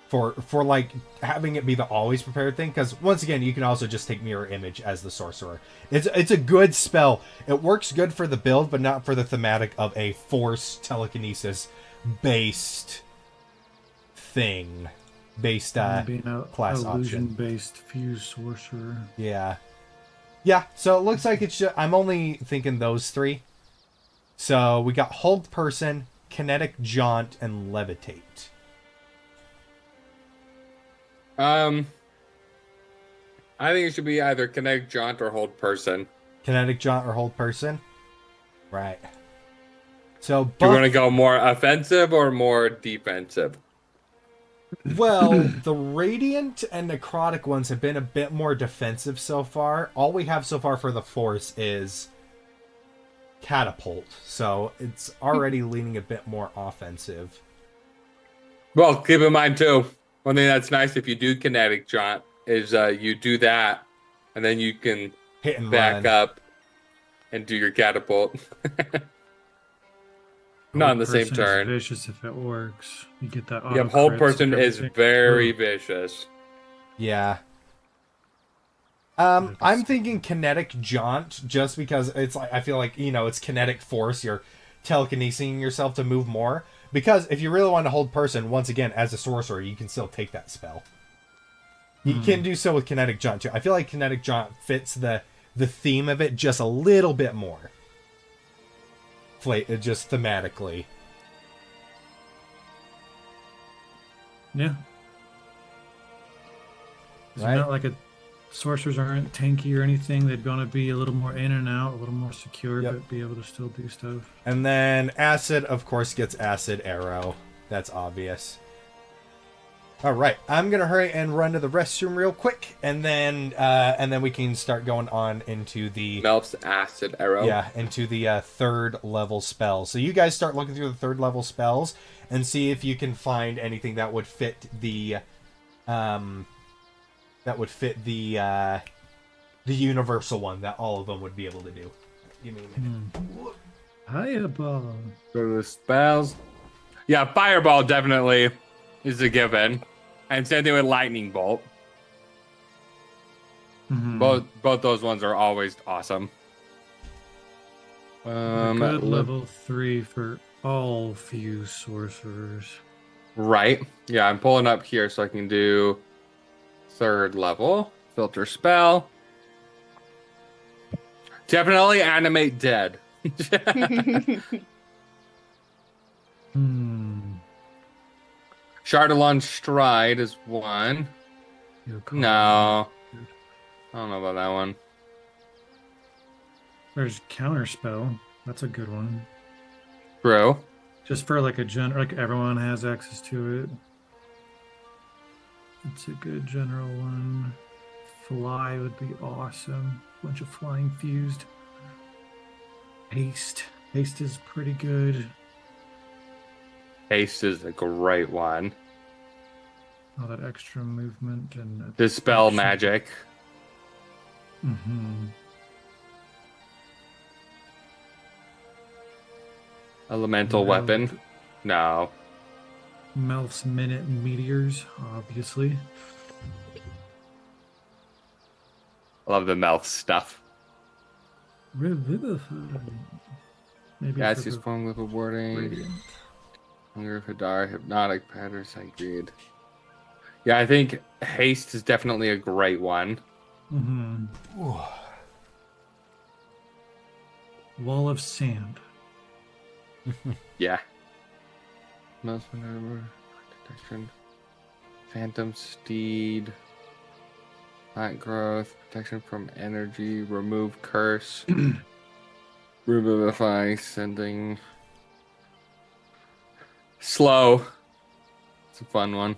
For like having it be the always prepared thing, because once again you can also just take Mirror Image as the sorcerer. It's a good spell. It works good for the build, but not for the thematic of a Force telekinesis based thing. Based Being a class option. illusion-based fuse sorcerer. Yeah. Yeah, so it looks like it's just, I'm only thinking those 3. So we got Hold Person, Kinetic Jaunt, and Levitate. I think it should be either Kinetic Jaunt or Hold Person. Kinetic Jaunt or Hold Person? Right. So Do you want to go more offensive or more defensive? Well, the Radiant and Necrotic ones have been a bit more defensive so far. All we have so far for the Force is Catapult, so it's already leaning a bit more offensive. Well, keep in mind too, one thing that's nice if you do Kinetic Jaunt is you do that, and then you can Hit and back run. up and do your Catapult. Not on the same Person is turn. vicious if it works. You get that. Yep, auto Hold crits Person if is everything- very Ooh. vicious. Yeah. I'm thinking Kinetic Jaunt just because it's like I feel like, it's kinetic force. You're telekinesing yourself to move more. Because if you really want to Hold Person, once again, as a sorcerer, you can still take that spell. You can do so with Kinetic Jaunt too. I feel like Kinetic Jaunt fits the theme of it just a little bit more. Just thematically. Yeah. It's Right. not like sorcerers aren't tanky or anything. They're gonna be a little more in and out, a little more secure, Yep. but be able to still do stuff. And then Acid, of course, gets Acid Arrow. That's obvious. All right, I'm gonna hurry and run to the restroom real quick, and then we can start going on into the Melf's Acid Arrow. into the 3rd level spells. So you guys start looking through the 3rd level spells and see if you can find anything that would fit the universal one that all of them would be able to do. Give me a minute. Fireball. Go to the spells. Yeah, Fireball definitely is a given. And same thing with Lightning Bolt. Mhm. Both those ones are always awesome. A good level 3 for all fuse sorcerers. Right. Yeah, I'm pulling up here so I can do 3rd level. Filter spell. Definitely Animate Dead. Chardalon Stride is one. No. I don't know about that one. There's Counterspell. That's a good one. True. Just for like everyone has access to it. It's a good general one. Fly would be awesome. Bunch of flying fused. Haste. Haste is pretty good. Haste is a great one. All that extra movement and Dispel Magic. Mm-hmm. Elemental Weapon. No. Melf's Minute Meteors, obviously. I love the mouth stuff. Revivify. Maybe Yeah, for it's just the form with warding. Radiant. Hunger, Hadar, Hypnotic, Parasite, Greed. Yeah, I think Haste is definitely a great one. Mm-hmm. Wall of Sand. Yeah. Most Whenever, Protection. Phantom Steed. Plant Growth. Protection from Energy. Remove Curse. Revivify. Sending. Slow. It's a fun one.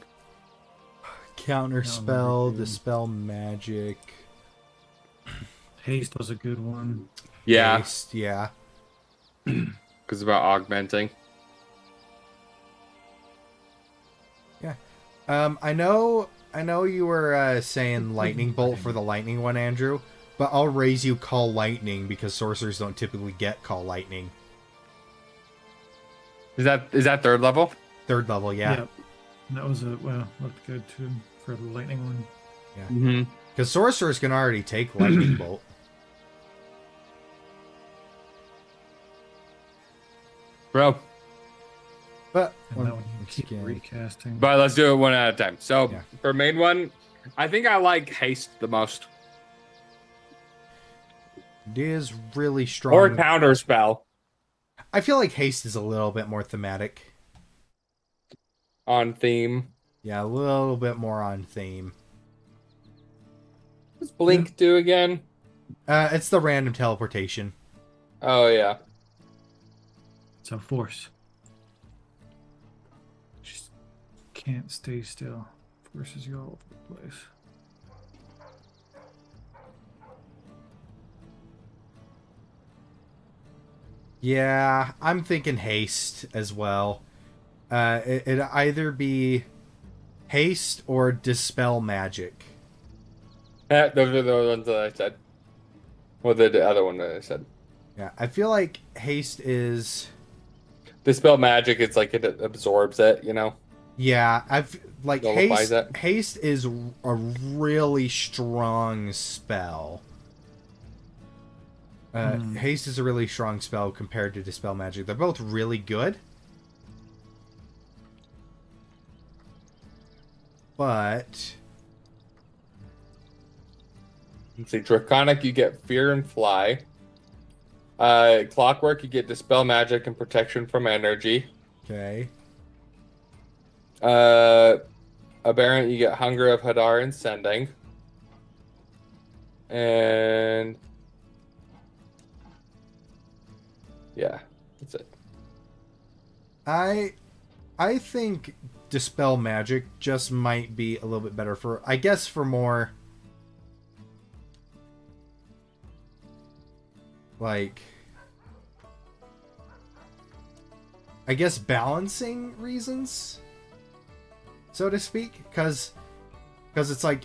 Counter spell, Dispel Magic. Haste was a good one. Yeah, Haste, yeah. because it's about augmenting. Yeah. I know you were saying Lightning Bolt for the Lightning one, Andrew, but I'll raise you Call Lightning because sorcerers don't typically get Call Lightning. Is that 3rd level? 3rd level, yeah. Yep. That was looked good too for the lightning one. Mm-hmm. Because sorcerers can already take Lightning Bolt. Bro. But And that one you once keep again- recasting. But let's do it one at a time. So Yeah. for main one, I think I like Haste the most. It is really strong. Or counter spell I feel like haste is a little bit more thematic. on theme. Yeah, a little bit more on theme. What's Blink do again? It's the random teleportation. Oh yeah. It's a force. Just can't stay still. Forces you all over the place. Yeah, I'm thinking haste as well. It'd either be haste or dispel magic. Those are the ones that I said. Well, the other one that I said. Yeah, I feel like haste is. Dispel magic, it's like it absorbs it, you know? Yeah, I've like Nullifies haste. it. Haste is a really strong spell. Haste is a really strong spell compared to dispel magic. They're both really good, but Let's see, Draconic, you get Fear and Fly. Clockwork, you get Dispel Magic and Protection from Energy. okay. Aberrant, you get Hunger of Hadar and Sending. And yeah, that's it. I think dispel magic just might be a little bit better for, I guess, for more like, I guess, balancing reasons, so to speak, because it's like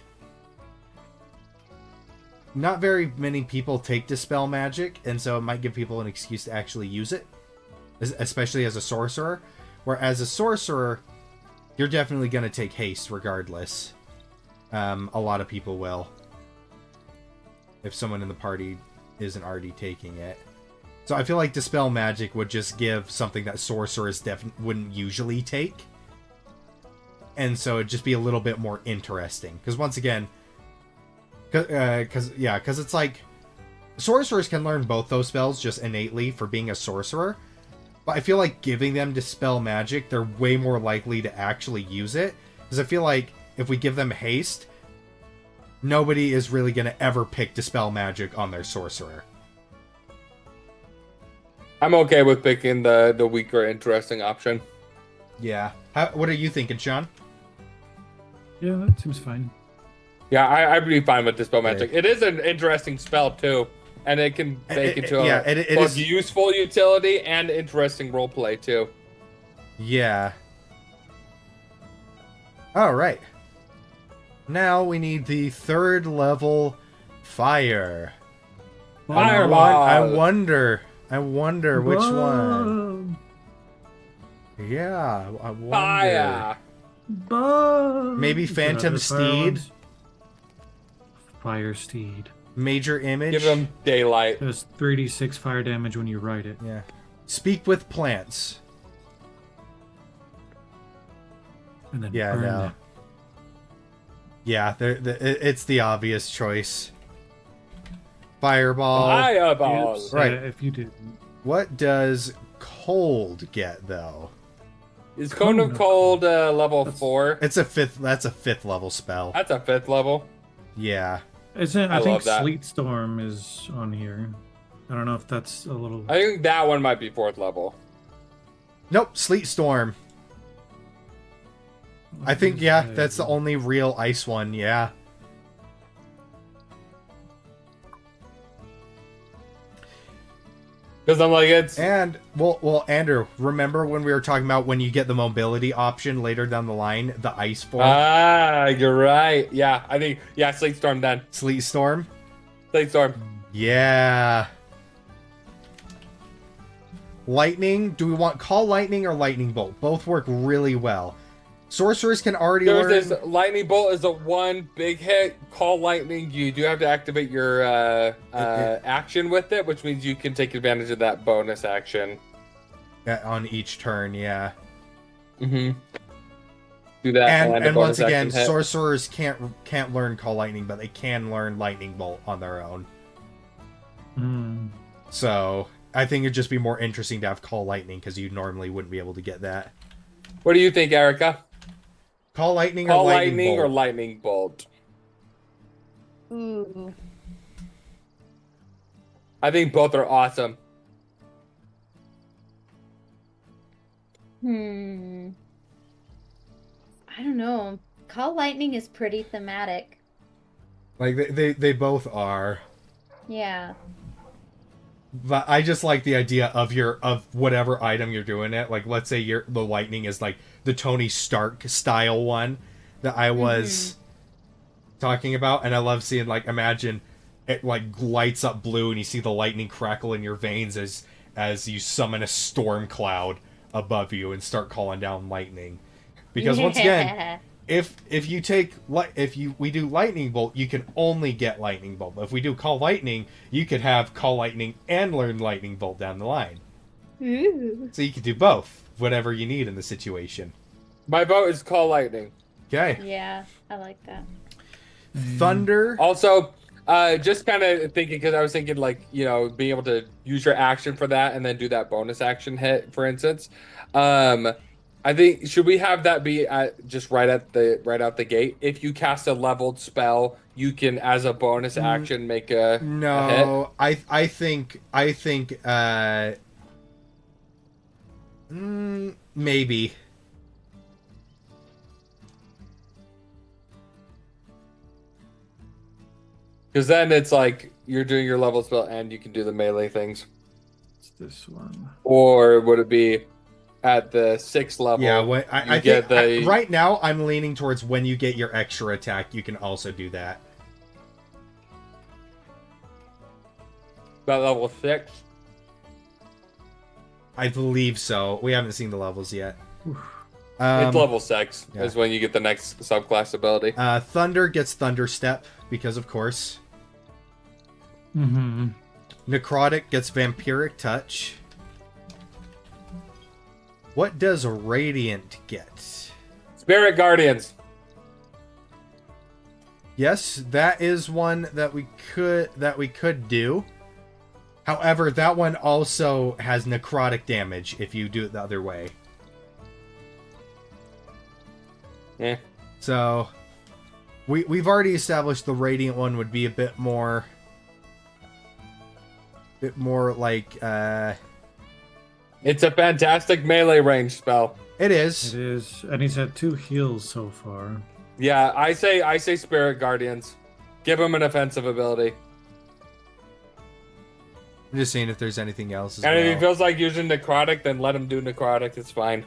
not very many people take dispel magic, and so it might give people an excuse to actually use it, especially as a sorcerer. Whereas a sorcerer, you're definitely going to take haste regardless. A lot of people will, if someone in the party isn't already taking it. So I feel like dispel magic would just give something that sorcerers wouldn't usually take, and so it'd just be a little bit more interesting. Because once again, because it's like sorcerers can learn both those spells just innately for being a sorcerer, but I feel like giving them dispel magic, they're way more likely to actually use it. Because I feel like if we give them haste, nobody is really going to ever pick dispel magic on their sorcerer. I'm okay with picking the weaker, interesting option. Yeah. What are you thinking, Sean? Yeah, that seems fine. Yeah, I'd be fine with Dispel Magic. It is an interesting spell, too. And it can make it to both useful utility and interesting roleplay, too. Yeah. Alright. Now we need the 3rd level fire. Fireball! I wonder which one. Yeah, I wonder. Fire! Maybe Phantom Steed? Fire Steed. Major Image? Give them daylight. Does 3d6 fire damage when you ride it. Yeah. Speak with Plants. And then Yeah, burn no. them. Yeah, it's the obvious choice. Fireball. Fireball! Yes, Right. if you did. What does Cold get, though? Is Cone of Cold level 4? That's a 5th level spell. That's a 5th level. Yeah. Isn't, I I think love that. Sleet Storm is on here. I don't know if that's a little. I think that one might be 4th level. Nope, Sleet Storm. I think, yeah, that's the only real ice one, yeah. Because I'm like, it's... And, well, Andrew, remember when we were talking about when you get the mobility option later down the line, the ice form? Ah, you're right. Yeah, I think, yeah, Sleet Storm then. Sleet Storm? Sleet Storm. Yeah. Lightning? Do we want Call Lightning or Lightning Bolt? Both work really well. Sorcerers can already learn... There's this Lightning Bolt is a one big hit. Call Lightning, you do have to activate your action with it, which means you can take advantage of that bonus action. on each turn, yeah. Mm-hmm. Do that. And once again, hit. sorcerers can't learn Call Lightning, but they can learn Lightning Bolt on their own. Mm. So I think it'd just be more interesting to have Call Lightning because you normally wouldn't be able to get that. What do you think, Erica? Call Lightning Call or Lightning lightning or Bolt? lightning bolt? Ooh. I think both are awesome. I don't know. Call Lightning is pretty thematic. Like they both are. Yeah. But I just like the idea of whatever item you're doing it. Like, let's say the lightning is like the Tony Stark style one that I was talking about, and I love seeing, like, imagine it like lights up blue and you see the lightning crackle in your veins as you summon a storm cloud above you and start calling down lightning. Because once again, if we do lightning bolt, you can only get lightning bolt. But if we do call lightning, you could have call lightning and learn lightning bolt down the line. Ooh. So you could do both, whatever you need in the situation. My vote is call lightning. Okay. Yeah, I like that. Thunder. Also, just kind of thinking, because I was thinking, like, you know, being able to use your action for that and then do that bonus action hit, for instance. I think, should we have that be just right out the gate? If you cast a leveled spell, you can, as a bonus action, make a No, hit. I think maybe. Because then it's like you're doing your leveled spell and you can do the melee things. It's this one. Or would it be at the 6th level? Yeah, I think the right now I'm leaning towards when you get your extra attack, you can also do that. about level 6. I believe so. We haven't seen the levels yet. It's level 6 yeah. is when you get the next subclass ability. Thunder gets Thunder Step because, of course. Mm-hmm. Necrotic gets Vampiric Touch. What does Radiant get? Spirit Guardians. Yes, that is one that we could do. However, that one also has necrotic damage if you do it the other way. Yeah. So we've already established the Radiant one would be a bit more like It's a fantastic melee range spell. it is. It is, and he's had 2 heals so far. Yeah, I say Spirit Guardians. Give him an offensive ability. I'm just seeing if there's anything else as And if he well. feels like using necrotic, then let him do necrotic. It's fine.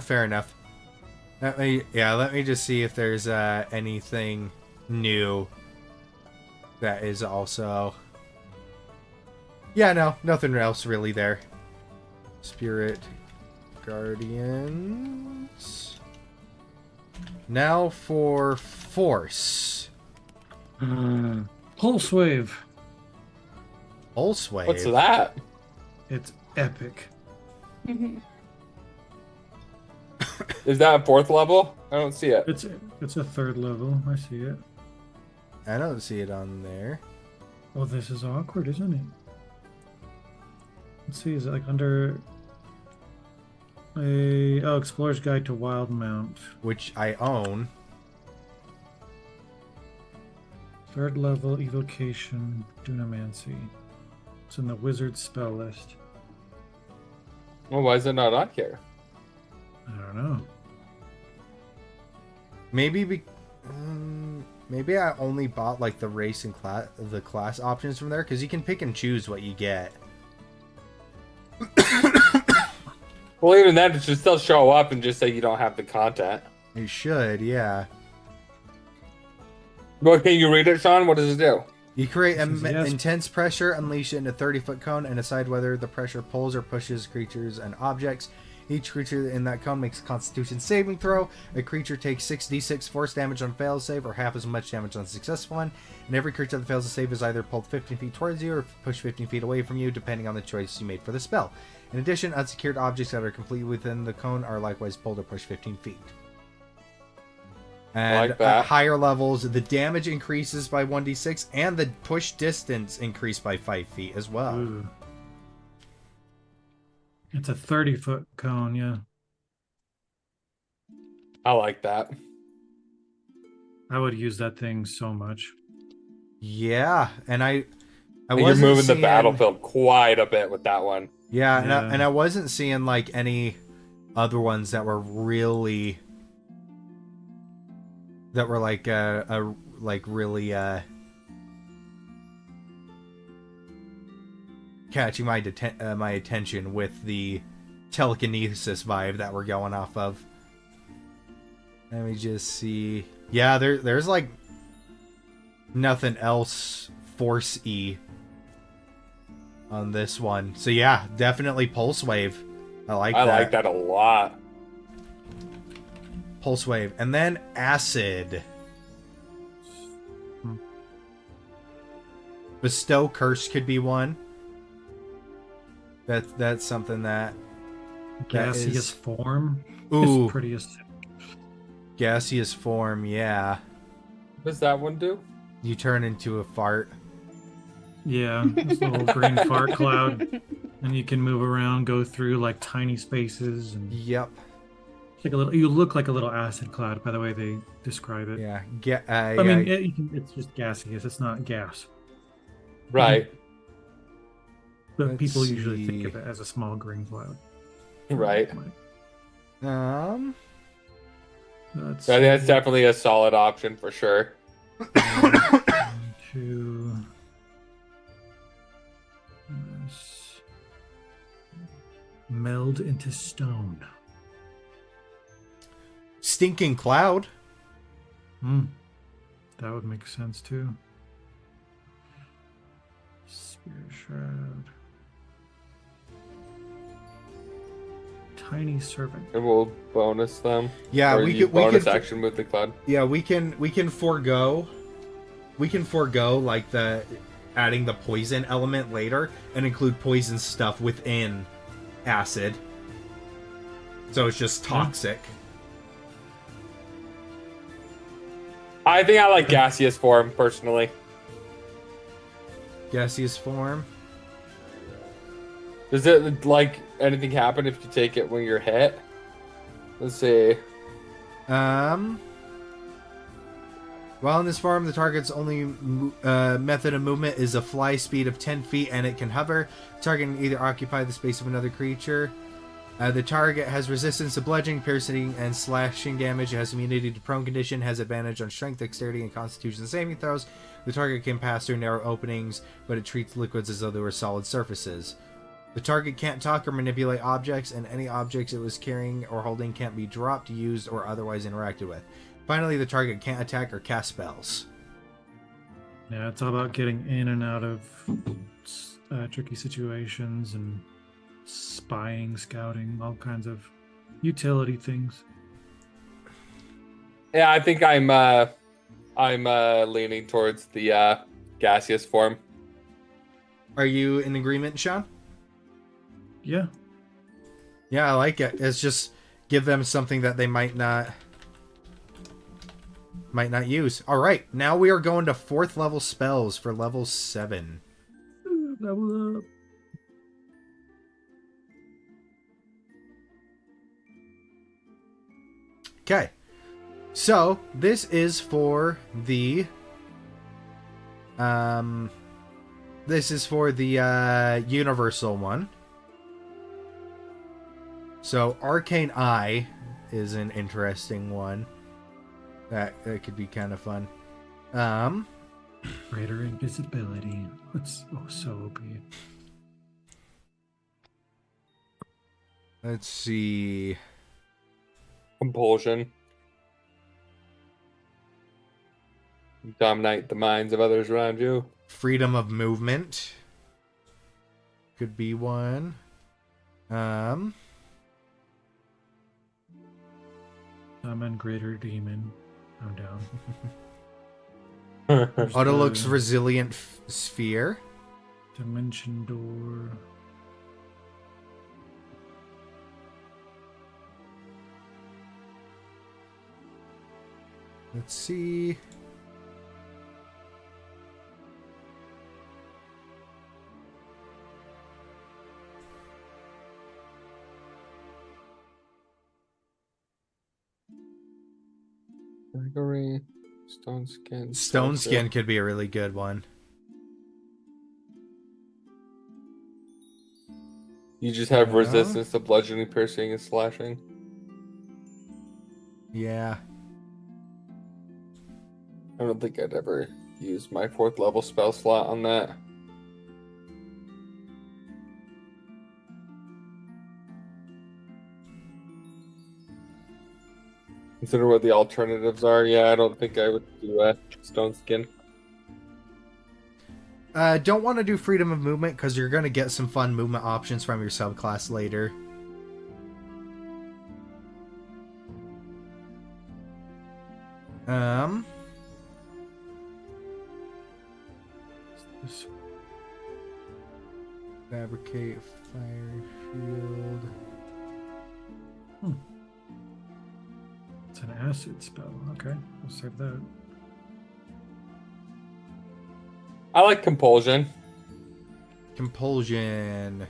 Fair enough. Let me just see if there's anything new that is also. Yeah, no, nothing else really there. Spirit Guardians. Now for Force. Pulse Wave. Pulse Wave. What's that? It's epic. Is that a 4th level? I don't see it. It's a 3rd level. I see it. I don't see it on there. Oh, this is awkward, isn't it? Let's see, is it like under Explorer's Guide to Wildmount. Which I own. 3rd level evocation, Dunamancy. It's in the wizard spell list. Well, why is it not on here? I don't know. Maybe I only bought like the race and class options from there because you can pick and choose what you get. Well, even then, it should still show up and just say you don't have the content. You should, yeah. Well, can you read it, Sean? What does it do? You create Yes. intense pressure, unleash it in a 30-foot cone, and decide whether the pressure pulls or pushes creatures and objects. Each creature in that cone makes a Constitution saving throw. A creature takes 6d6 force damage on failed save, or half as much damage on successful one. And every creature that fails to save is either pulled 15 feet towards you or pushed 15 feet away from you, depending on the choice you made for the spell. In addition, unsecured objects that are completely within the cone are likewise pulled or pushed 15 feet. And like that. at higher levels, the damage increases by 1d6 and the push distance increased by 5 feet as well. Ooh. It's a 30-foot cone, yeah. I like that. I would use that thing so much. Yeah, and I You're wasn't moving the seeing- battlefield quite a bit with that one. Yeah, Yeah. And I wasn't seeing like any other ones that were really really catching my attention with the telekinesis vibe that we're going off of. Let me just see. Yeah, there's like nothing else force-y on this one. So yeah, definitely Pulse Wave. I like that a lot. Pulse Wave. And then Acid. Bestow Curse could be one. That's something that Gaseous is- form Ooh. is pretty acidic. Gaseous form, yeah. What does that one do? You turn into a fart. Yeah, this little green fart cloud. And you can move around, go through like tiny spaces, and Yep. it's like a little. You look like a little acid cloud by the way they describe it. Yeah. I mean, it's just gaseous. It's not gas, Right. but Let's people usually think see. of it as a small green cloud. Right. That's That's definitely a solid option for sure. to meld into stone. Stinking Cloud. That would make sense too. Spear Shroud. Tiny Servant. And we'll bonus them. Yeah, Or we you could bonus action with the cloud. Yeah, we can forego like the adding the poison element later and include poison stuff within acid. So it's just toxic. I think I like gaseous form personally. Gaseous form. Does it like anything happen if you take it when you're hit? Let's see. While in this form, the target's only method of movement is a fly speed of 10 feet, and it can hover. The target can either occupy the space of another creature. The target has resistance to bludgeoning, piercing, and slashing damage. It has immunity to prone condition, has advantage on strength, dexterity, and constitution saving throws. The target can pass through narrow openings, but it treats liquids as though they were solid surfaces. The target can't talk or manipulate objects, and any objects it was carrying or holding can't be dropped, used, or otherwise interacted with. Finally, the target can't attack or cast spells. Yeah, it's all about getting in and out of tricky situations and spying, scouting, all kinds of utility things. Yeah, I think I'm leaning towards the gaseous form. Are you in agreement, Sean? Yeah. Yeah, I like it. It's just give them something that they might not use. All right, now we are going to 4th level spells for level 7. Level up. Okay, so this is for the universal one. So Arcane Eye is an interesting one. That could be kind of fun. Greater invisibility. That's so OP. Let's see. Compulsion. Dominate the minds of others around you. Freedom of movement could be one. Summon Greater Demon. I'm down. There's Autolux the Resilient Sphere. Dimension Door. Let's see. Gregory, Stone Skin. Stone Skin could be a really good one. You just have Yeah. resistance to bludgeoning, piercing, and slashing. Yeah. I don't think I'd ever use my 4th level spell slot on that. Consider what the alternatives are. Yeah, I don't think I would do a Stone Skin. Don't want to do freedom of movement because you're going to get some fun movement options from your subclass later. Fabricate fire shield. It's an acid spell. Okay, we'll save that. I like Compulsion. Compulsion.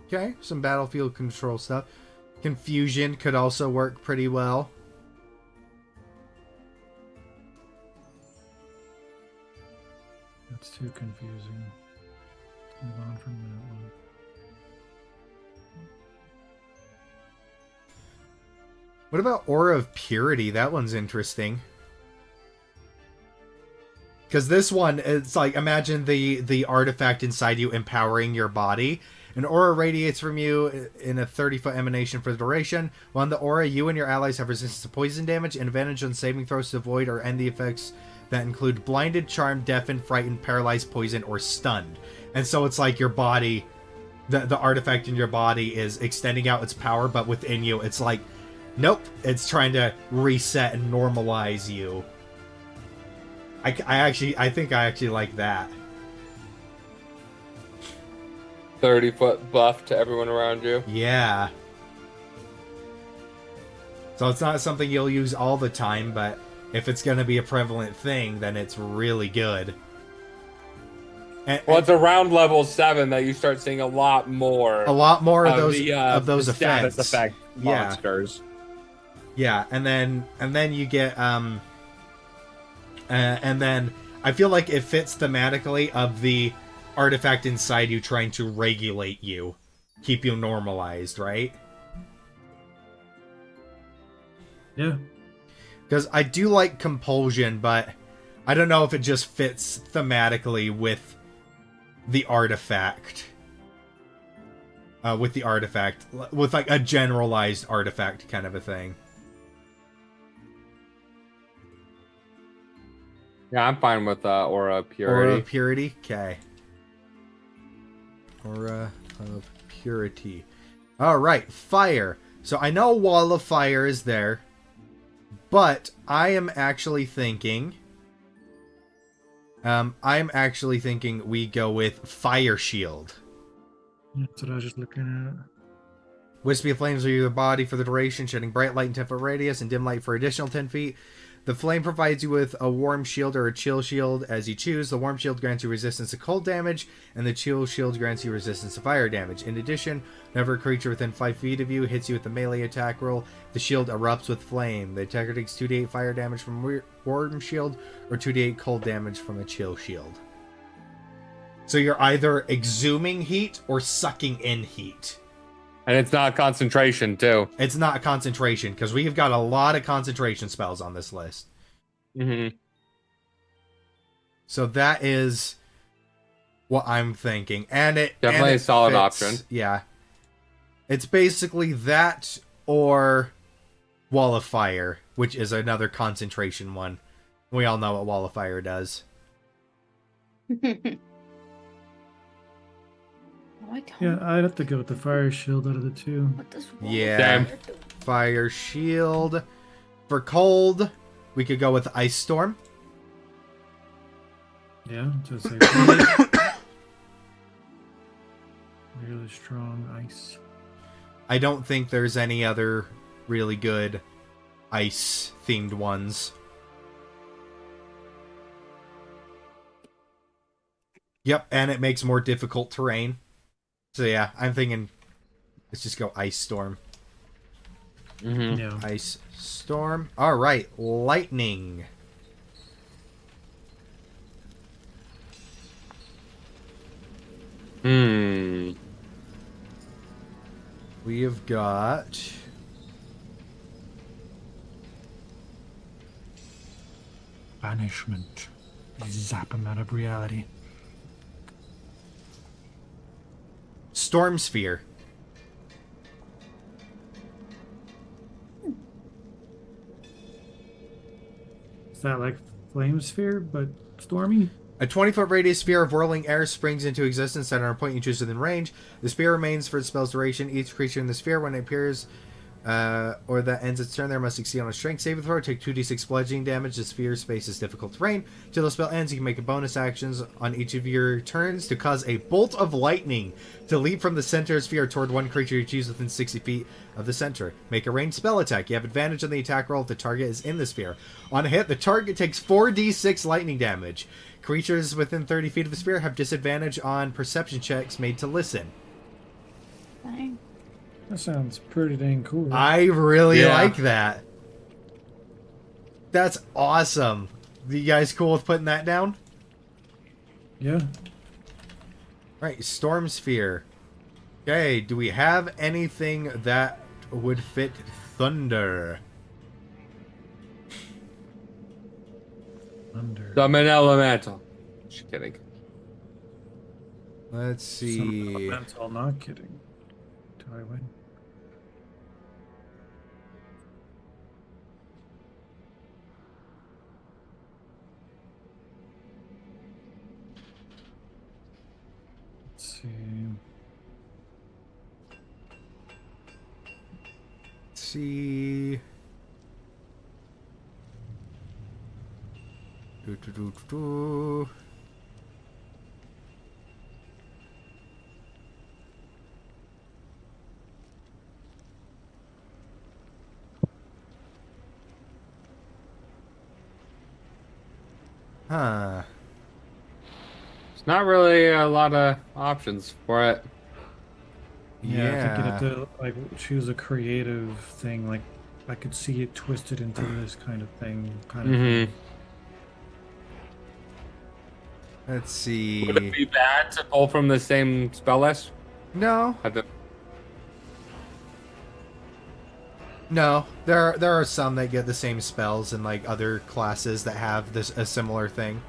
Okay, some battlefield control stuff. Confusion could also work pretty well. That's too confusing. Move on from that one. What about Aura of Purity? That one's interesting. Because this one, it's like, imagine the artifact inside you empowering your body. An aura radiates from you in a 30-foot emanation for the duration. While in the aura, you and your allies have resistance to poison damage and advantage on saving throws to avoid or end the effects that include blinded, charmed, deafened, frightened, paralyzed, poisoned, or stunned. And so it's like your body, the artifact in your body is extending out its power, but within you, it's like, nope, it's trying to reset and normalize you. I think I actually like that. 30-foot buff to everyone around you. Yeah. So it's not something you'll use all the time, but if it's going to be a prevalent thing, then it's really good. Well, it's around level 7 that you start seeing a lot more. A lot more of those the effects. Status effect monsters. Yeah, and then you get and then I feel like it fits thematically of the artifact inside you trying to regulate you, keep you normalized, right? Yeah. Because I do like Compulsion, but I don't know if it just fits thematically with the artifact. With like a generalized artifact kind of a thing. Yeah, I'm fine with Aura of Purity. Aura of Purity? Okay. Aura of Purity. Alright, Fire. So I know Wall of Fire is there, but I am actually thinking... we go with Fire Shield. That's what I was just looking at. Wispy flames are your body for the duration, shedding bright light in 10-foot radius and dim light for additional 10 feet. The flame provides you with a warm shield or a chill shield as you choose. The warm shield grants you resistance to cold damage, and the chill shield grants you resistance to fire damage. In addition, whenever a creature within 5 feet of you hits you with a melee attack roll, the shield erupts with flame. The attacker takes 2d8 fire damage from a warm shield, or 2d8 cold damage from a chill shield. So you're either exhuming heat or sucking in heat. And it's not concentration, too. It's not concentration, because we've got a lot of concentration spells on this list. Mm-hmm. So that is what I'm thinking. And it definitely and a solid fits, option. Yeah. It's basically that or Wall of Fire, which is another concentration one. We all know what Wall of Fire does. I don't. Yeah, I'd have to go with the fire shield out of the two. What does Wall Yeah. of Fire do? Fire Shield. For cold, we could go with Ice Storm. Yeah, just say. strong ice. I don't think there's any other really good ice-themed ones. Yep, and it makes more difficult terrain. So yeah, I'm thinking let's just go Ice Storm. Mm-hmm. Yeah. Ice Storm. All right, Lightning. We have got Banishment. Zap him out of reality. Storm Sphere. Is that like Flame Sphere, but stormy? A 20-foot radius sphere of whirling air springs into existence at a point you choose within range. The sphere remains for its spell's duration. Each creature in the sphere, when it appears or that ends its turn there, must succeed on a strength saving throw. Take 2d6 bludgeoning damage. The sphere space is difficult terrain. Till the spell ends, you can make a bonus actions on each of your turns to cause a bolt of lightning to leap from the center of the sphere toward one creature you choose within 60 feet of the center. Make a ranged spell attack. You have advantage on the attack roll if the target is in the sphere. On a hit, the target takes 4d6 lightning damage. Creatures within 30 feet of the sphere have disadvantage on perception checks made to listen. Fine. That sounds pretty dang cool. I really Yeah. like that. That's awesome. You guys cool with putting that down? Yeah. Right, Storm Sphere. Okay, do we have anything that would fit Thunder? Thunder. Summon elemental. Just kidding. Let's see. Elemental, not kidding. Do I win? Let's see. Let's see. Do. Huh. It's not really a lot of options for it. Yeah, I think you'd have to like choose a creative thing. Like I could see it twisted into this kind of thing. Kind of. Mm-hmm. Let's see. Would it be bad to pull from the same spell list? No. Have to- No, there are some that get the same spells and like other classes that have this a similar thing.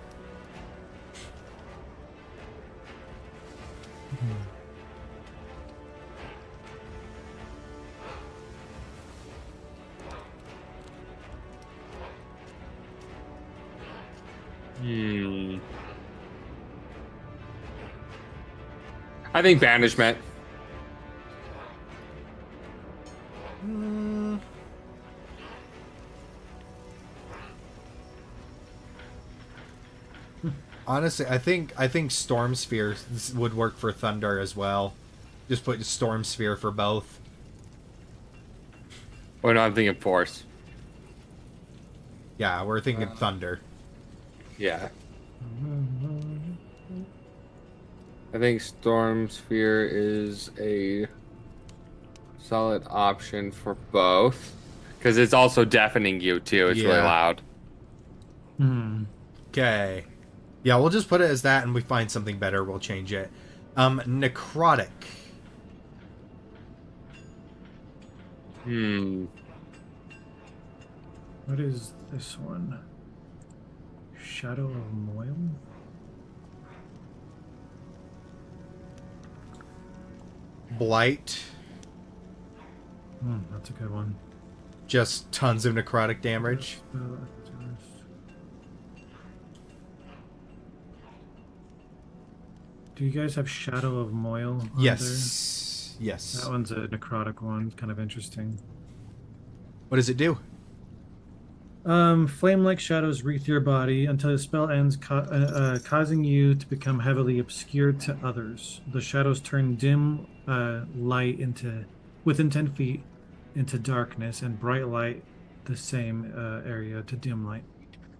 I think banishment. Honestly, I think Storm Sphere would work for Thunder as well. Just put Storm Sphere for both. Or no, I'm thinking force. Yeah, we're thinking Thunder. Yeah. I think Storm Sphere is a solid option for both. Because it's also deafening you, too. It's really Yeah. loud. Hmm. Okay. Yeah, we'll just put it as that, and we find something better, we'll change it. Necrotic. What is this one? Shadow of Moil? Blight. That's a good one. Just tons of necrotic damage. Do you guys have Shadow of Moil? On Yes. there? Yes. That one's a necrotic one. Kind of interesting. What does it do? Flame-like shadows wreath your body until the spell ends, causing you to become heavily obscured to others. The shadows turn dim light into within 10 feet into darkness, and bright light the same area to dim light.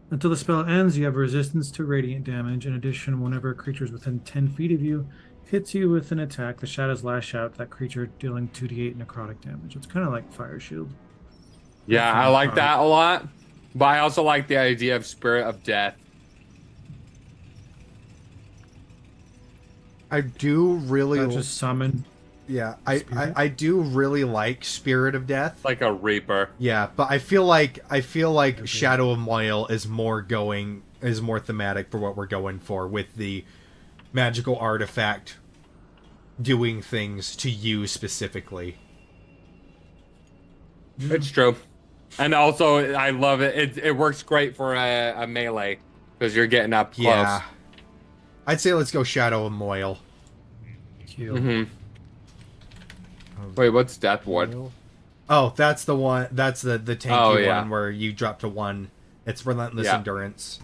Until the spell ends, you have resistance to radiant damage. In addition, whenever a creature is within 10 feet of you hits you with an attack, the shadows lash out at that creature, dealing 2d8 necrotic damage. It's kind of like Fire Shield. Yeah, I like that a lot. But I also like the idea of Spirit of Death. I do really Just summon. Yeah, I do really like Spirit of Death. Like a Reaper. Yeah, but I feel like Shadow of Moyle is more thematic for what we're going for with the magical artifact doing things to you specifically. It's true. And also, I love it. It works great for a melee because you're getting up close. Yeah. I'd say let's go Shadow of Moyle. Mm-hmm. Wait, what's Death Ward? Oh, that's the one. That's the tanky yeah. one where you drop to 1. It's Relentless Yeah. Endurance.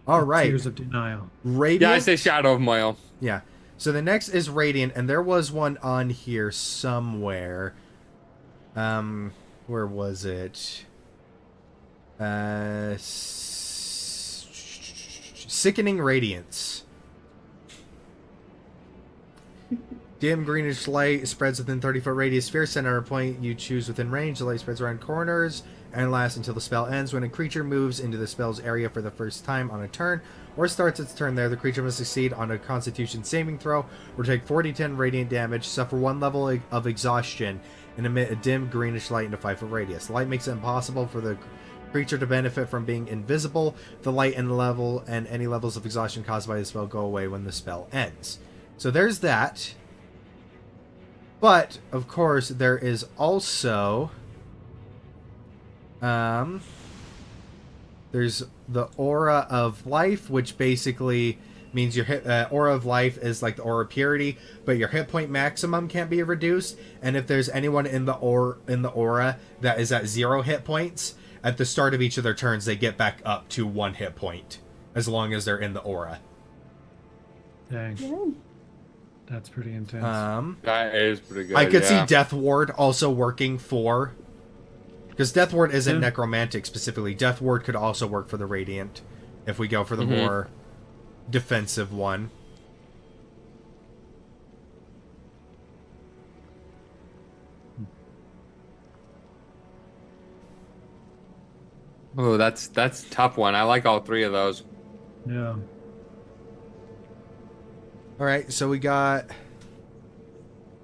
All right. Tears of Denial. Radiant. Yeah, I say Shadow of Moyle. Yeah. So the next is Radiant, and there was one on here somewhere. Where was it? Sickening Radiance. Dim greenish light spreads within 30-foot radius sphere. Center a point you choose within range. The light spreads around corners and lasts until the spell ends. When a creature moves into the spell's area for the first time on a turn, or starts its turn there, the creature must succeed on a Constitution saving throw, or take 4d10 radiant damage, suffer 1 level of exhaustion, and emit a dim greenish light in a 5-foot radius. The light makes it impossible for the creature to benefit from being invisible. The light and any levels of exhaustion caused by the spell go away when the spell ends. So there's that. But, of course, there is also... there's the Aura of Life, which basically means your Aura of Life is like the Aura of Purity, but your hit point maximum can't be reduced. And if there's anyone in the Aura that is at 0 hit points, at the start of each of their turns, they get back up to 1 hit point, as long as they're in the Aura. Dang. Yeah. That's pretty intense. That is pretty good. I could see yeah. Death Ward also working for... Because Death Ward isn't necromantic specifically. Death Ward could also work for the Radiant, if we go for the more defensive one. Oh, that's a tough one. I like all 3 of those. Yeah. Alright, so we got...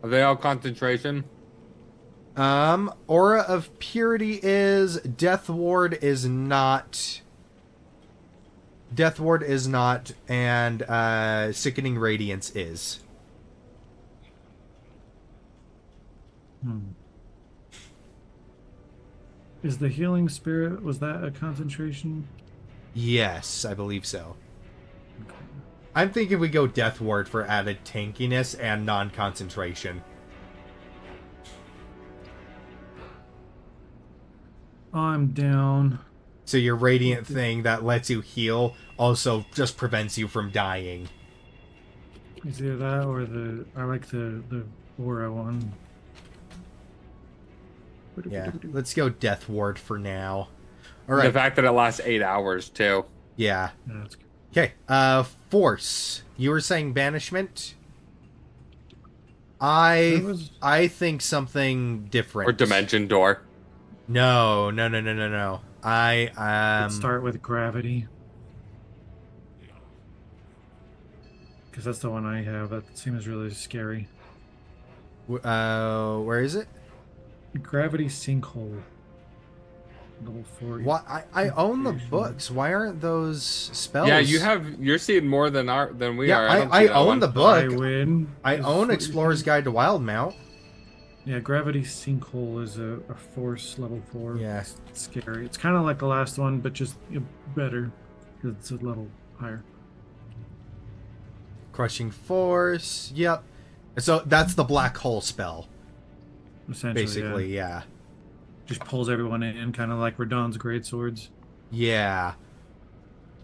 Are they all concentration? Aura of Purity is... Death Ward is not... Death Ward is not, and Sickening Radiance is. Is the Healing Spirit, was that a concentration? Yes, I believe so. I'm thinking we go Death Ward for added tankiness and non-concentration. I'm down. So your Radiant thing that lets you heal also just prevents you from dying. Is either that or I like the Aura one. Yeah, let's go Death Ward for now. All right. The fact that it lasts 8 hours, too. Yeah. Yeah, that's good. Okay, Force. You were saying Banishment? I think something different. Or Dimension Door. No. Let's start with Gravity. Because that's the one I have. That seems really scary. Where is it? Gravity Sinkhole. Level 4. Why I own the books. Why aren't those spells? Yeah, you're seeing more than we are. I own the book. I win. I own Explorer's Guide to Wildmount. Yeah, Gravity Sinkhole is a force level 4. Yeah. It's scary. It's kind of like the last one, but just better. Because it's a level higher. Crushing Force. Yep. So that's the black hole spell. Essentially, Basically, yeah. just pulls everyone in, kind of like Radon's greatswords. Yeah.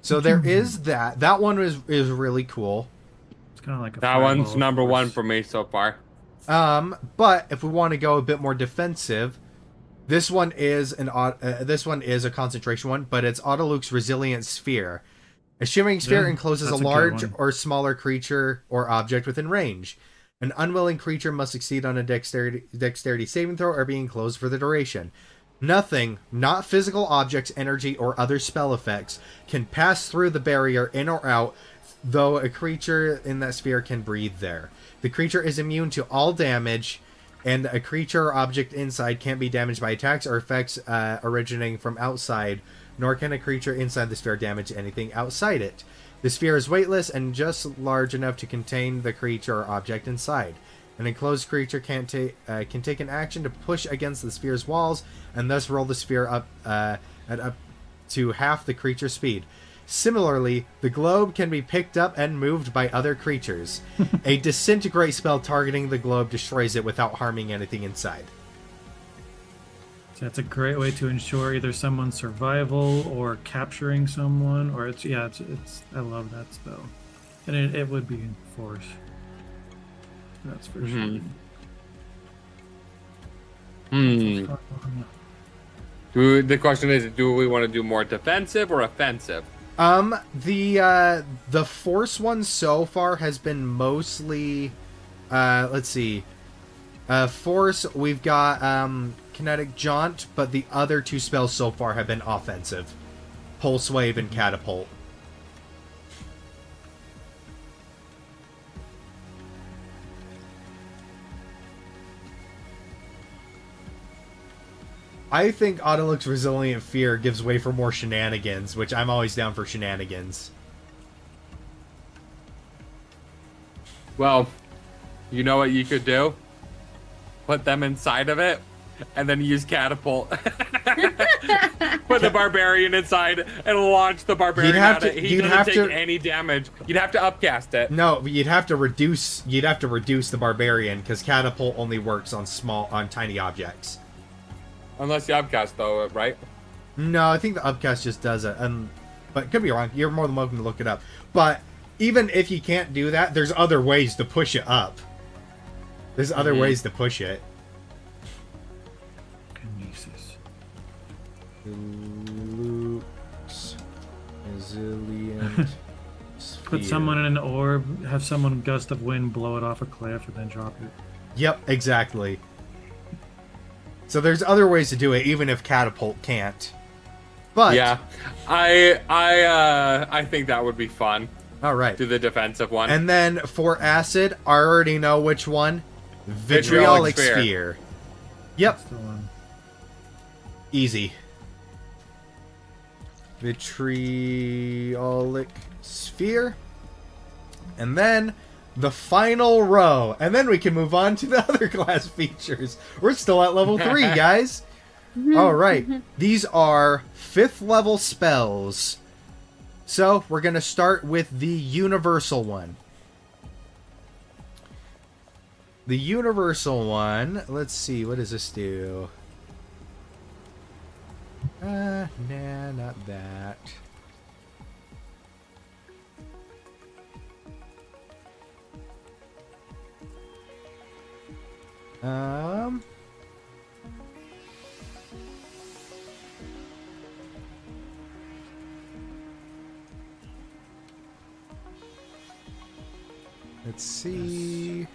So there is that. That one is really cool. It's kind of like a That one's fireball number force. one for me so far. But if we want to go a bit more defensive, this one is a concentration one, but it's Autoluke's Resilient Sphere. A shimmering sphere Yeah, encloses a that's a good large one. or smaller creature or object within range. An unwilling creature must succeed on a dexterity saving throw or be enclosed for the duration. Nothing, not physical objects, energy, or other spell effects, can pass through the barrier in or out, though a creature in that sphere can breathe there. The creature is immune to all damage, and a creature or object inside can't be damaged by attacks or effects originating from outside, nor can a creature inside the sphere damage anything outside it. The sphere is weightless and just large enough to contain the creature or object inside. An enclosed creature can take an action to push against the sphere's walls and thus roll the sphere up to half the creature's speed. Similarly, the globe can be picked up and moved by other creatures. A disintegrate spell targeting the globe destroys it without harming anything inside. So that's a great way to ensure either someone's survival or capturing someone, or it's I love that spell, and it would be in force. That's for sure. The question is, do we want to do more defensive or offensive? The force one so far has been mostly let's see. Force, we've got kinetic jaunt, but the other two spells so far have been offensive. Pulse wave and catapult. I think Autoluke's Resilient Fear gives way for more shenanigans, which I'm always down for shenanigans. Well, you know what you could do? Put them inside of it, and then use catapult. Put the barbarian inside and launch the barbarian at it. He doesn't take any damage. You'd have to upcast it. No, you'd have to reduce the barbarian because catapult only works on tiny objects. Unless you upcast, though, right? No, I think the upcast just does it. But could be wrong. You're more than welcome to look it up. But even if you can't do that, there's other ways to push it up. There's other ways to push it. Kinesis. Luke's Resilient Put someone in an orb, have someone gust of wind blow it off a cliff, and then drop it. Yep, exactly. So there's other ways to do it, even if catapult can't. But yeah, I think that would be fun. All right. Do the defensive one. And then for acid, I already know which one. Vitriolic Sphere. Yep. That's the one. Easy. Vitriolic Sphere. And then the final row. And then we can move on to the other class features. We're still at level 3, guys. All right. These are 5th level spells. So we're going to start with the universal one. The universal one, let's see, what does this do? Nah, not that. Let's see.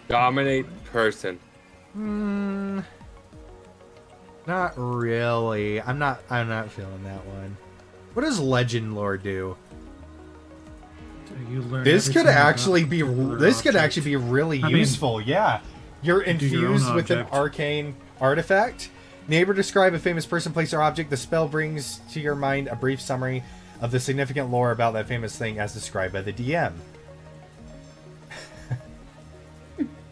Dominate person. Not really. I'm not feeling that one. What does Legend Lore do? You learn This could everything actually about be the this could object. actually be really I mean, useful. Yeah. You're do your own infused with an object. arcane artifact. Neighbor, describe a famous person, place, or object. The spell brings to your mind a brief summary of the significant lore about that famous thing as described by the DM.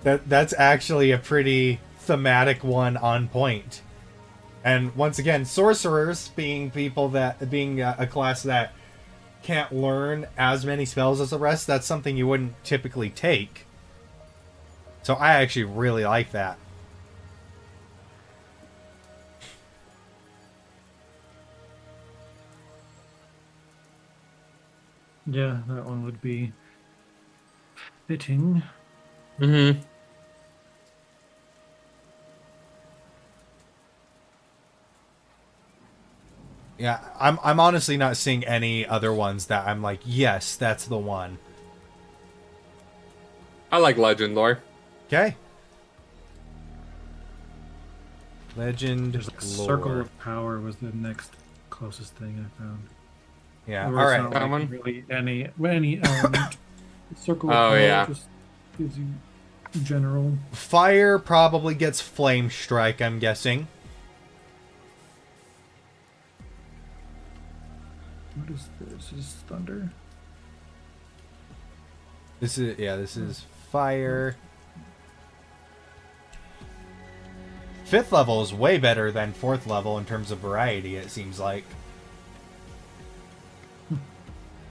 That's actually a pretty thematic one on point. And once again, sorcerers being a class that can't learn as many spells as the rest, that's something you wouldn't typically take. So I actually really like that. Yeah, that one would be fitting. Mm-hmm. Yeah, I'm honestly not seeing any other ones that I'm like, yes, that's the one. I like legend lore. Okay. Legend There's like lore. Circle of Power was the next closest thing I found. Yeah, all Where it's right. not That like one? really any element. Circle of Oh, Power yeah. just gives you general. Fire probably gets Flame Strike, I'm guessing. What is this? Is this Thunder? This is fire. 5th level is way better than 4th level in terms of variety, it seems like.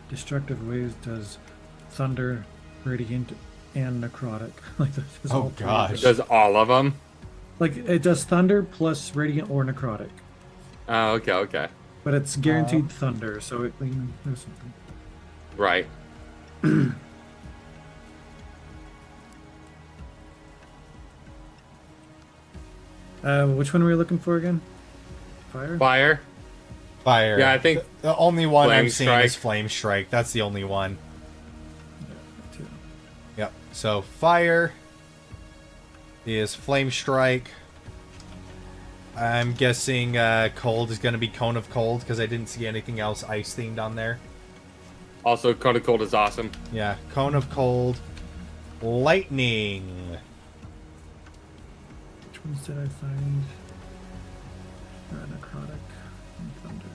Destructive Waves does Thunder, Radiant, and Necrotic. Like this is Oh, all three. gosh. Does all of them? Like it does Thunder plus Radiant or Necrotic, Oh, okay. but it's guaranteed Thunder. So it, you know, there's something. Right. Which one were we looking for again? Fire. Fire. Fire. Yeah, I think the only one Flame I'm seeing is Strike. Flame Strike. That's the only one. Yeah, too. Yep. So fire is Flame Strike. I'm guessing cold is going to be Cone of Cold because I didn't see anything else ice themed on there. Also Cone of Cold is awesome. Yeah, Cone of Cold. Lightning. Which ones did I find? Necrotic and Thunder.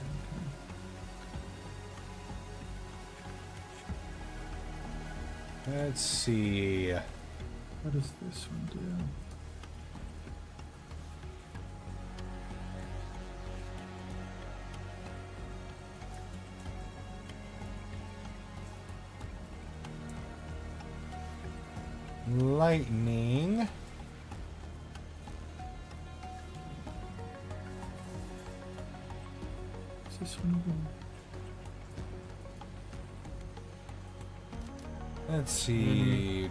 Okay. Let's see. What does this one do? Lightning. Is this one again? Let's see.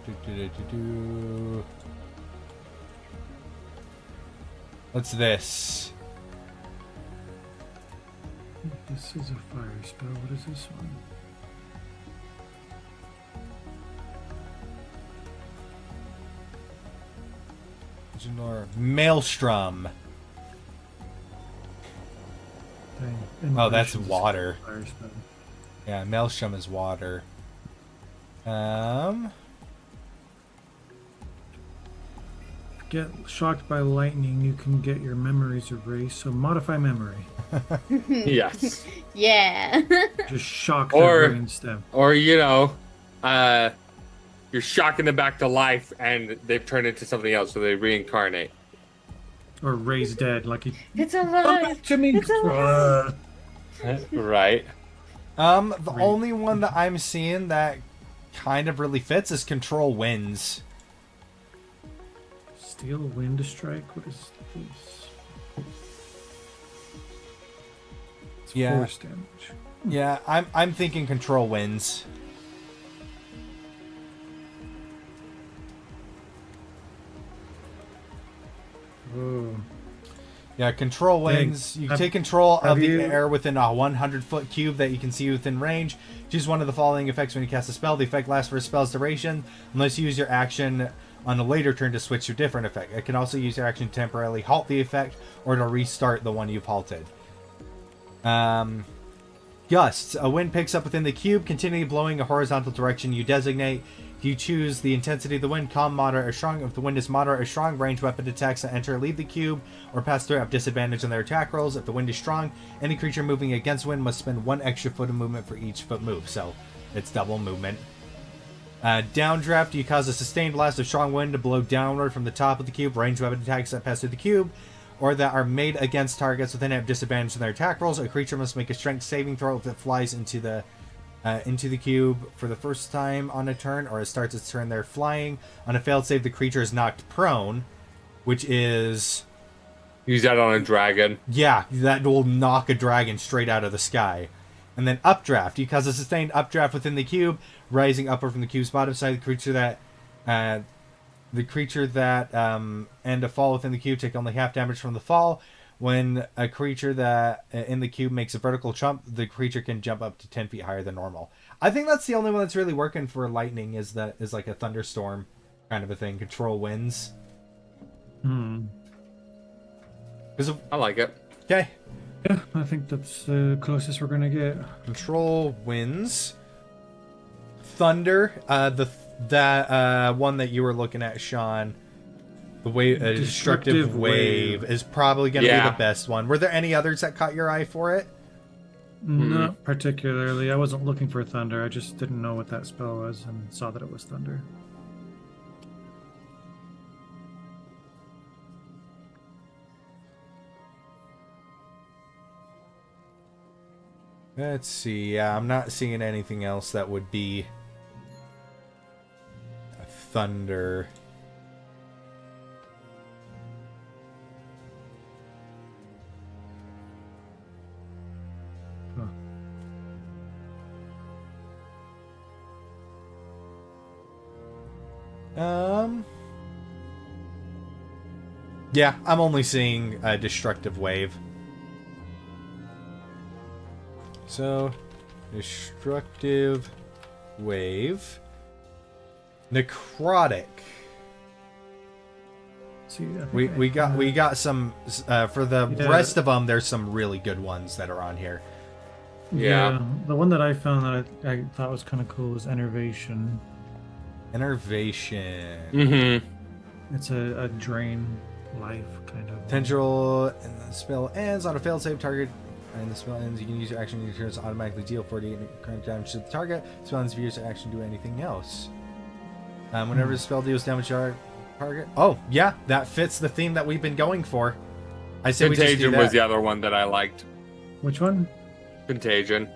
What's this? This is a fire spell. What is this one? Maelstrom. Dang, Oh, that's Innovations is water. a fire spell. Yeah, Maelstrom is water. Get shocked by lightning, you can get your memories erased. So modify memory. Yes. Yeah. Just shock Or- their brainstem. Or you're shocking them back to life and they've turned into something else, so they reincarnate. Or raise dead, like you It's come alive. back to me. It's alive. Right. The only one that I'm seeing that kind of really fits is Control Winds. Steel wind strike. What is this? It's Yeah. force damage. Yeah, I'm thinking Control Winds. Whoa. Yeah, Control Dang. Winds. You Have- take control have of the you- air within a 100-foot cube that you can see within range. Choose one of the following effects when you cast a spell. The effect lasts for a spell's duration, unless you use your action on a later turn to switch to a different effect. It can also use your action to temporarily halt the effect or to restart the one you've halted. Gusts. A wind picks up within the cube, continually blowing a horizontal direction you designate. If you choose the intensity of the wind, calm, moderate, or strong. If the wind is moderate or strong, ranged weapon attacks that enter or leave the cube or pass through have disadvantage on their attack rolls. If the wind is strong, any creature moving against wind must spend 1 extra foot of movement for each foot move, so it's double movement. Downdraft. You cause a sustained blast of strong wind to blow downward from the top of the cube. Ranged weapon attacks that pass through the cube or that are made against targets within it have disadvantage on their attack rolls. A creature must make a strength saving throw if it flies into the into the cube for the first time on a turn, or it starts its turn there flying. On a failed save, the creature is knocked prone, which is... Use that on a dragon. Yeah, that will knock a dragon straight out of the sky. And then updraft. You cause a sustained updraft within the cube, rising upward from the cube's bottom side. The creature that and a fall within the cube take only half damage from the fall. When a creature that in the cube makes a vertical jump, the creature can jump up to 10 feet higher than normal. I think that's the only one that's really working for lightning, is like a thunderstorm kind of a thing. Control winds. I like it. Okay. Yeah, I think that's the closest we're gonna get. Control winds. Thunder. That one that you were looking at, Sean. The wave, destructive wave is probably going to be the best one. Were there any others that caught your eye for it? Not particularly. I wasn't looking for thunder. I just didn't know what that spell was and saw that it was thunder. Let's see. Yeah, I'm not seeing anything else that would be thunder. Yeah, I'm only seeing a destructive wave. So, destructive wave. Necrotic. See, We got some for the rest of them. There's some really good ones that are on here. Yeah. The one that I found that I thought was kind of cool was Enervation. Enervation. Mm-hmm. It's a drain life kind of. Potential, and the spell ends on a failed save target. And the spell ends, you can use your action in your turn to automatically deal 48 current damage to the target. Spell ends, if you use your action, do anything else. Whenever the spell deals damage to our target. Oh, yeah, that fits the theme that we've been going for. I say we just do Contagion that. was the other one that I liked. Which one? Contagion.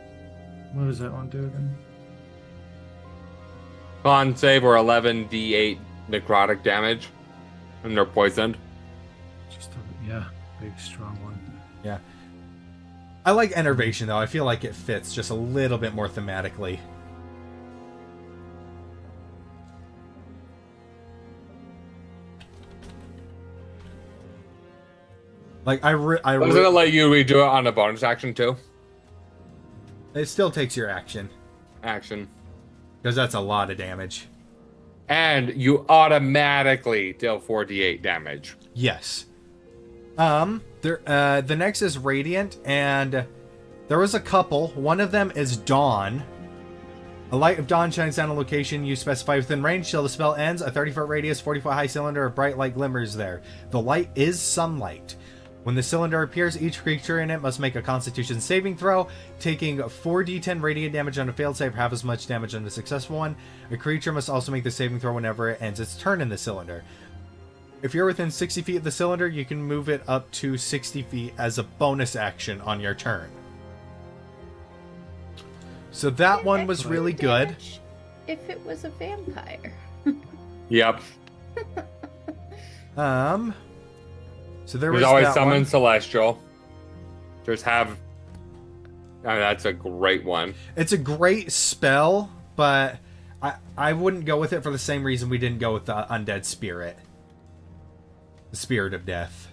What does that one do again? Con save or 11d8 necrotic damage. And they're poisoned. Just big strong one. Yeah. I like Enervation, though. I feel like it fits just a little bit more thematically. Like, Doesn't it let you redo it on a bonus action, too? It still takes your action. Action. Because that's a lot of damage. And you automatically deal 4d8 damage. Yes. The next is Radiant, and there was a couple. One of them is Dawn. A light of dawn shines down a location you specify within range till the spell ends. A 30-foot radius, 40-foot high cylinder of bright light glimmers there. The light is sunlight. When the cylinder appears, each creature in it must make a Constitution saving throw, taking 4d10 radiant damage on a failed save, half as much damage on a successful one. A creature must also make the saving throw whenever it ends its turn in the cylinder. If you're within 60 feet of the cylinder, you can move it up to 60 feet as a bonus action on your turn. So that one was really good. If it was a vampire. Yep. So there was always that summon one. Celestial. Just have... that's a great one. It's a great spell, but I wouldn't go with it for the same reason we didn't go with the Undead Spirit. The Spirit of Death.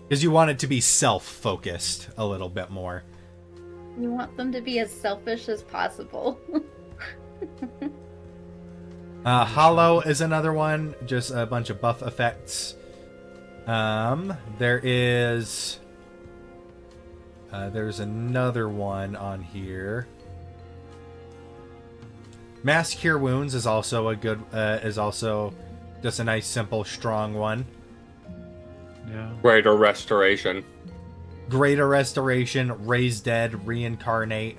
Because you want it to be self-focused a little bit more. You want them to be as selfish as possible. Hollow is another one. Just a bunch of buff effects. There's another one on here. Mass Cure Wounds is also a good, is also just a nice, simple, strong one. Yeah. Greater Restoration. Greater Restoration, Raise Dead, Reincarnate.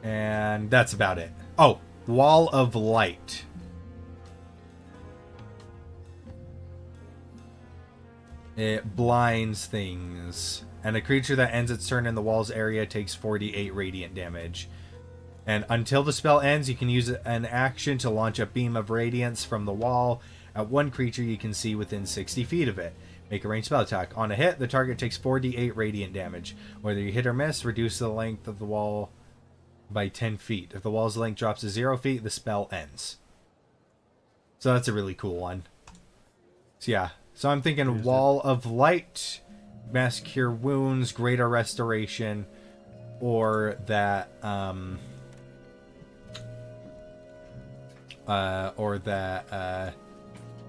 And that's about it. Oh, Wall of Light. It blinds things. And a creature that ends its turn in the wall's area takes 48 radiant damage. And until the spell ends, you can use an action to launch a beam of radiance from the wall at one creature you can see within 60 feet of it. Make a ranged spell attack. On a hit, the target takes 48 radiant damage. Whether you hit or miss, reduce the length of the wall by 10 feet. If the wall's length drops to 0 feet, the spell ends. So that's a really cool one. So yeah. So I'm thinking Wall of Light, Mass Cure Wounds, Greater Restoration, or that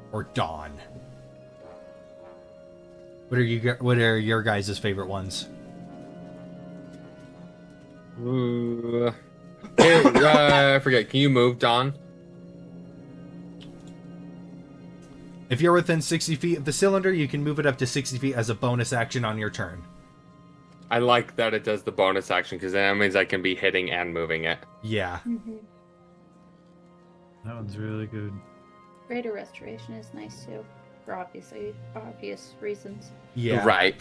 or Dawn. What are your guys' favorite ones? Ooh. Hey, I forget. Can you move, Dawn? If you're within 60 feet of the cylinder, you can move it up to 60 feet as a bonus action on your turn. I like that it does the bonus action because that means I can be hitting and moving it. Yeah. Mm-hmm. That one's really good. Greater Restoration is nice too, for obvious reasons. Yeah. Right.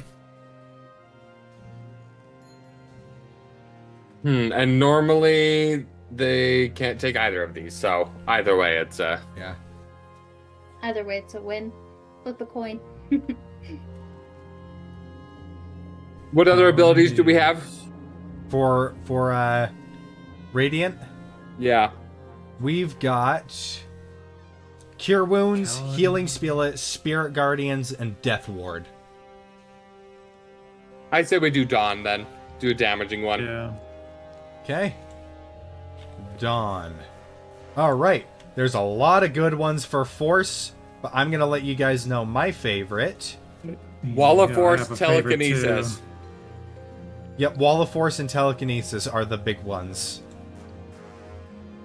And normally they can't take either of these, so either way it's Yeah. Either way, it's a win. Flip a coin. What other abilities do we have? For Radiant, Yeah. we've got Cure Wounds, Paladin. Healing Spirit Guardians, and Death Ward. I say we do Dawn then. Do a damaging one. Yeah. Okay. Dawn. All right. There's a lot of good ones for Force, but I'm going to let you guys know my favorite. Wall of Yeah, I Force, have a favorite Telekinesis. too. Yep, Wall of Force and Telekinesis are the big ones.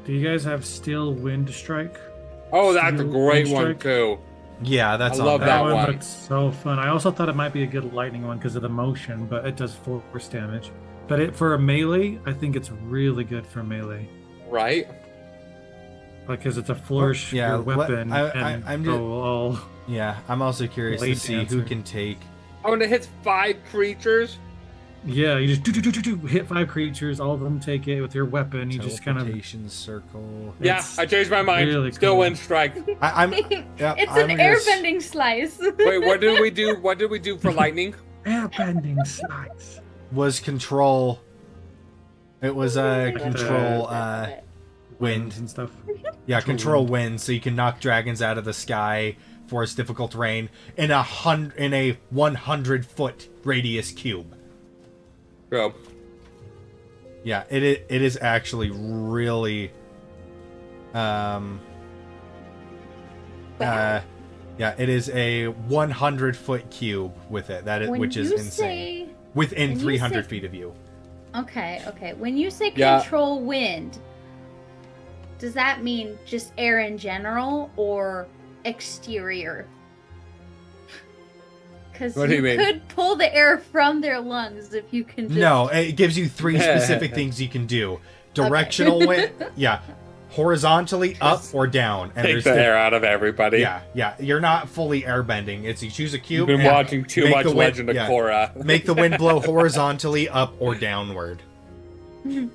Do you guys have Steel Wind Strike? Oh, that's a Steel great Wind one Strike? too. Yeah, that's I on love there. that That one one. looks so fun. I also thought it might be a good lightning one because of the motion, but it does force damage. But for a melee, I think it's really good for melee. Right? Because it's a flourish yeah, your what- weapon I'm just- go all... Yeah, I'm also curious to Blade see Dancer. who can take. Oh, and it hits 5 creatures? Yeah, you just hit 5 creatures, all of them take it with your weapon. You just kind of... Teleportation circle. Yeah, It's I changed my mind. really Still cool. Wind Strike. I'm. Yeah, It's I'm an gonna airbending slice. Wait, what did we do? What did we do for lightning? Airbending slice. Was control. It was Like control wind. And stuff. Yeah, Control control wind, so you can knock dragons out of the sky, force difficult terrain in a 100-foot radius cube. Bro. Yeah, it is actually really. Yeah, it is a 100-foot cube with it. Which is insane. Within when you 300 say- feet of you. Okay. When you say Yeah. control wind, does that mean just air in general or exterior? Because What do you mean? could pull the air from their lungs if you can just... No, it gives you 3 specific things you can do. Directional wind, yeah, horizontally up or down. And Take the air out of everybody. Yeah. You're not fully airbending. It's you choose a You've cube. been and watching too make much the wind- Legend of yeah. Korra. Make the wind blow horizontally up or downward. Dude,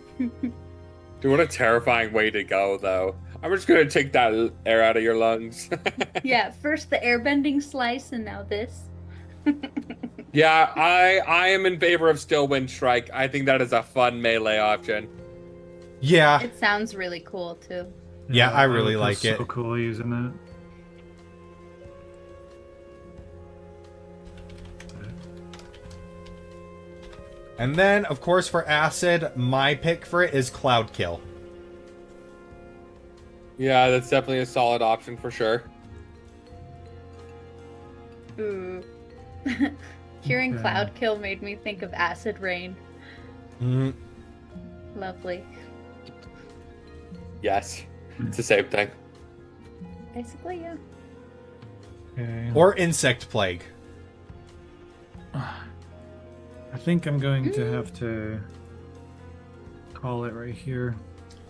what a terrifying way to go, though. I'm just gonna take that air out of your lungs. Yeah, first the airbending slice and now this. Yeah, I am in favor of Still Wind Strike. I think that is a fun melee option. Yeah, It sounds really cool too. Yeah, I that really would feel like So it. cool using that. and then of course for acid, my pick for it is Cloud Kill. Yeah, that's definitely a solid option for sure. Ooh. Hearing Okay. Cloud Kill made me think of Acid Rain. Mhm. Lovely. Yes, it's the same thing. Basically, yeah. Okay. Or Insect Plague. I think I'm going to have to call it right here.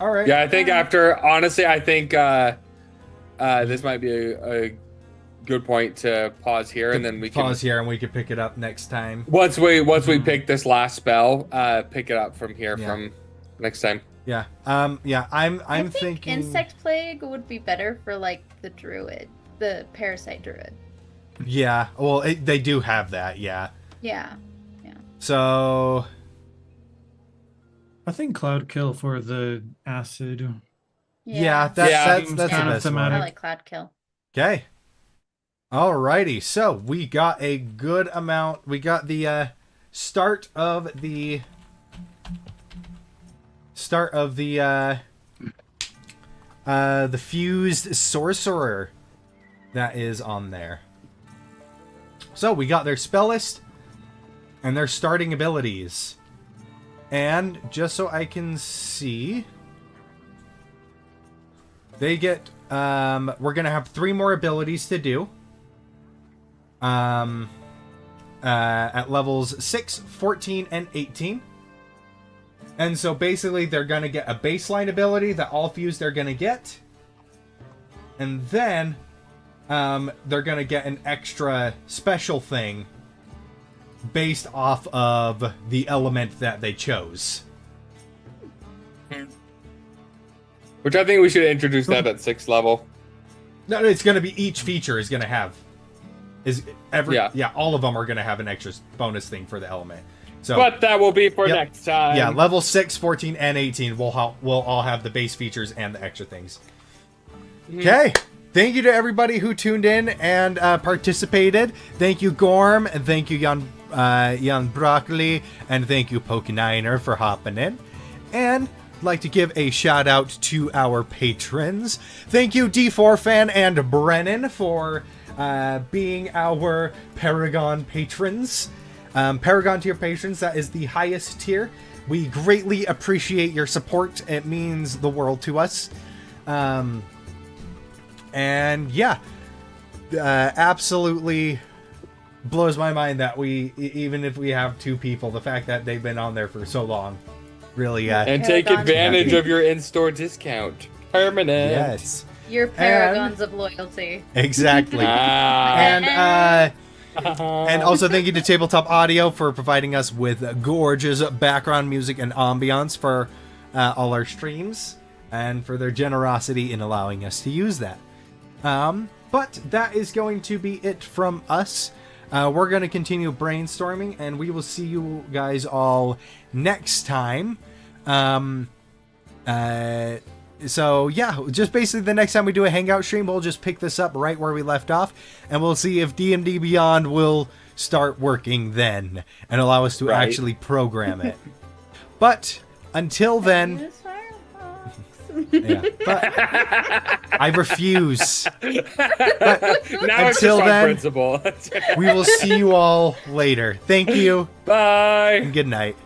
All right. Yeah, I think after, honestly, I think this might be a good point to pause here, and then we can pause here, and we can pick it up next time. once we pick this last spell, pick it up from here from next time. Yeah. I'm I think thinking insect plague would be better for like the druid, the parasite druid. Yeah. Well, they do have that. Yeah. Yeah. So I think Cloud Kill for the acid. that's Yeah. the best one. I like cloud kill. Okay. Alrighty. So we got a good amount. We got the start of the fused sorcerer that is on there. So we got their spell list and their starting abilities. And just so I can see, they get we're gonna have 3 more abilities to do. At levels 6, 14, and 18. And so basically they're gonna get a baseline ability that all fused are gonna get. And then they're gonna get an extra special thing based off of the element that they chose. Which I think we should introduce that at 6th level. No, it's gonna be each feature is gonna have all of them are gonna have an extra bonus thing for the element. So, but that will be for next time. Yeah, level 6, 14, and 18 will all have the base features and the extra things. Okay. Thank you to everybody who tuned in and participated. Thank you, Gorm, and thank you, Jan Broccoli, and thank you, Pokeniner, for hopping in. And I'd like to give a shout out to our patrons. Thank you, D4 Fan and Brennan, for being our Paragon patrons. Paragon tier patrons, that is the highest tier. We greatly appreciate your support. It means the world to us. And yeah, absolutely blows my mind that we, even if we have 2 people, the fact that they've been on there for so long, really. And take advantage of your in-store discount. Permanent. Yes. Your paragons of loyalty. Exactly. And also thank you to Tabletop Audio for providing us with gorgeous background music and ambiance for all our streams, and for their generosity in allowing us to use that. But that is going to be it from us. We're going to continue brainstorming, and we will see you guys all next time. So yeah, just basically the next time we do a Hangout stream, we'll just pick this up right where we left off, and we'll see if D&D Beyond will start working then and allow us to actually program it. But until then, but I refuse. But now until it's then, principle. we will see you all later. Thank you. Bye. And good night.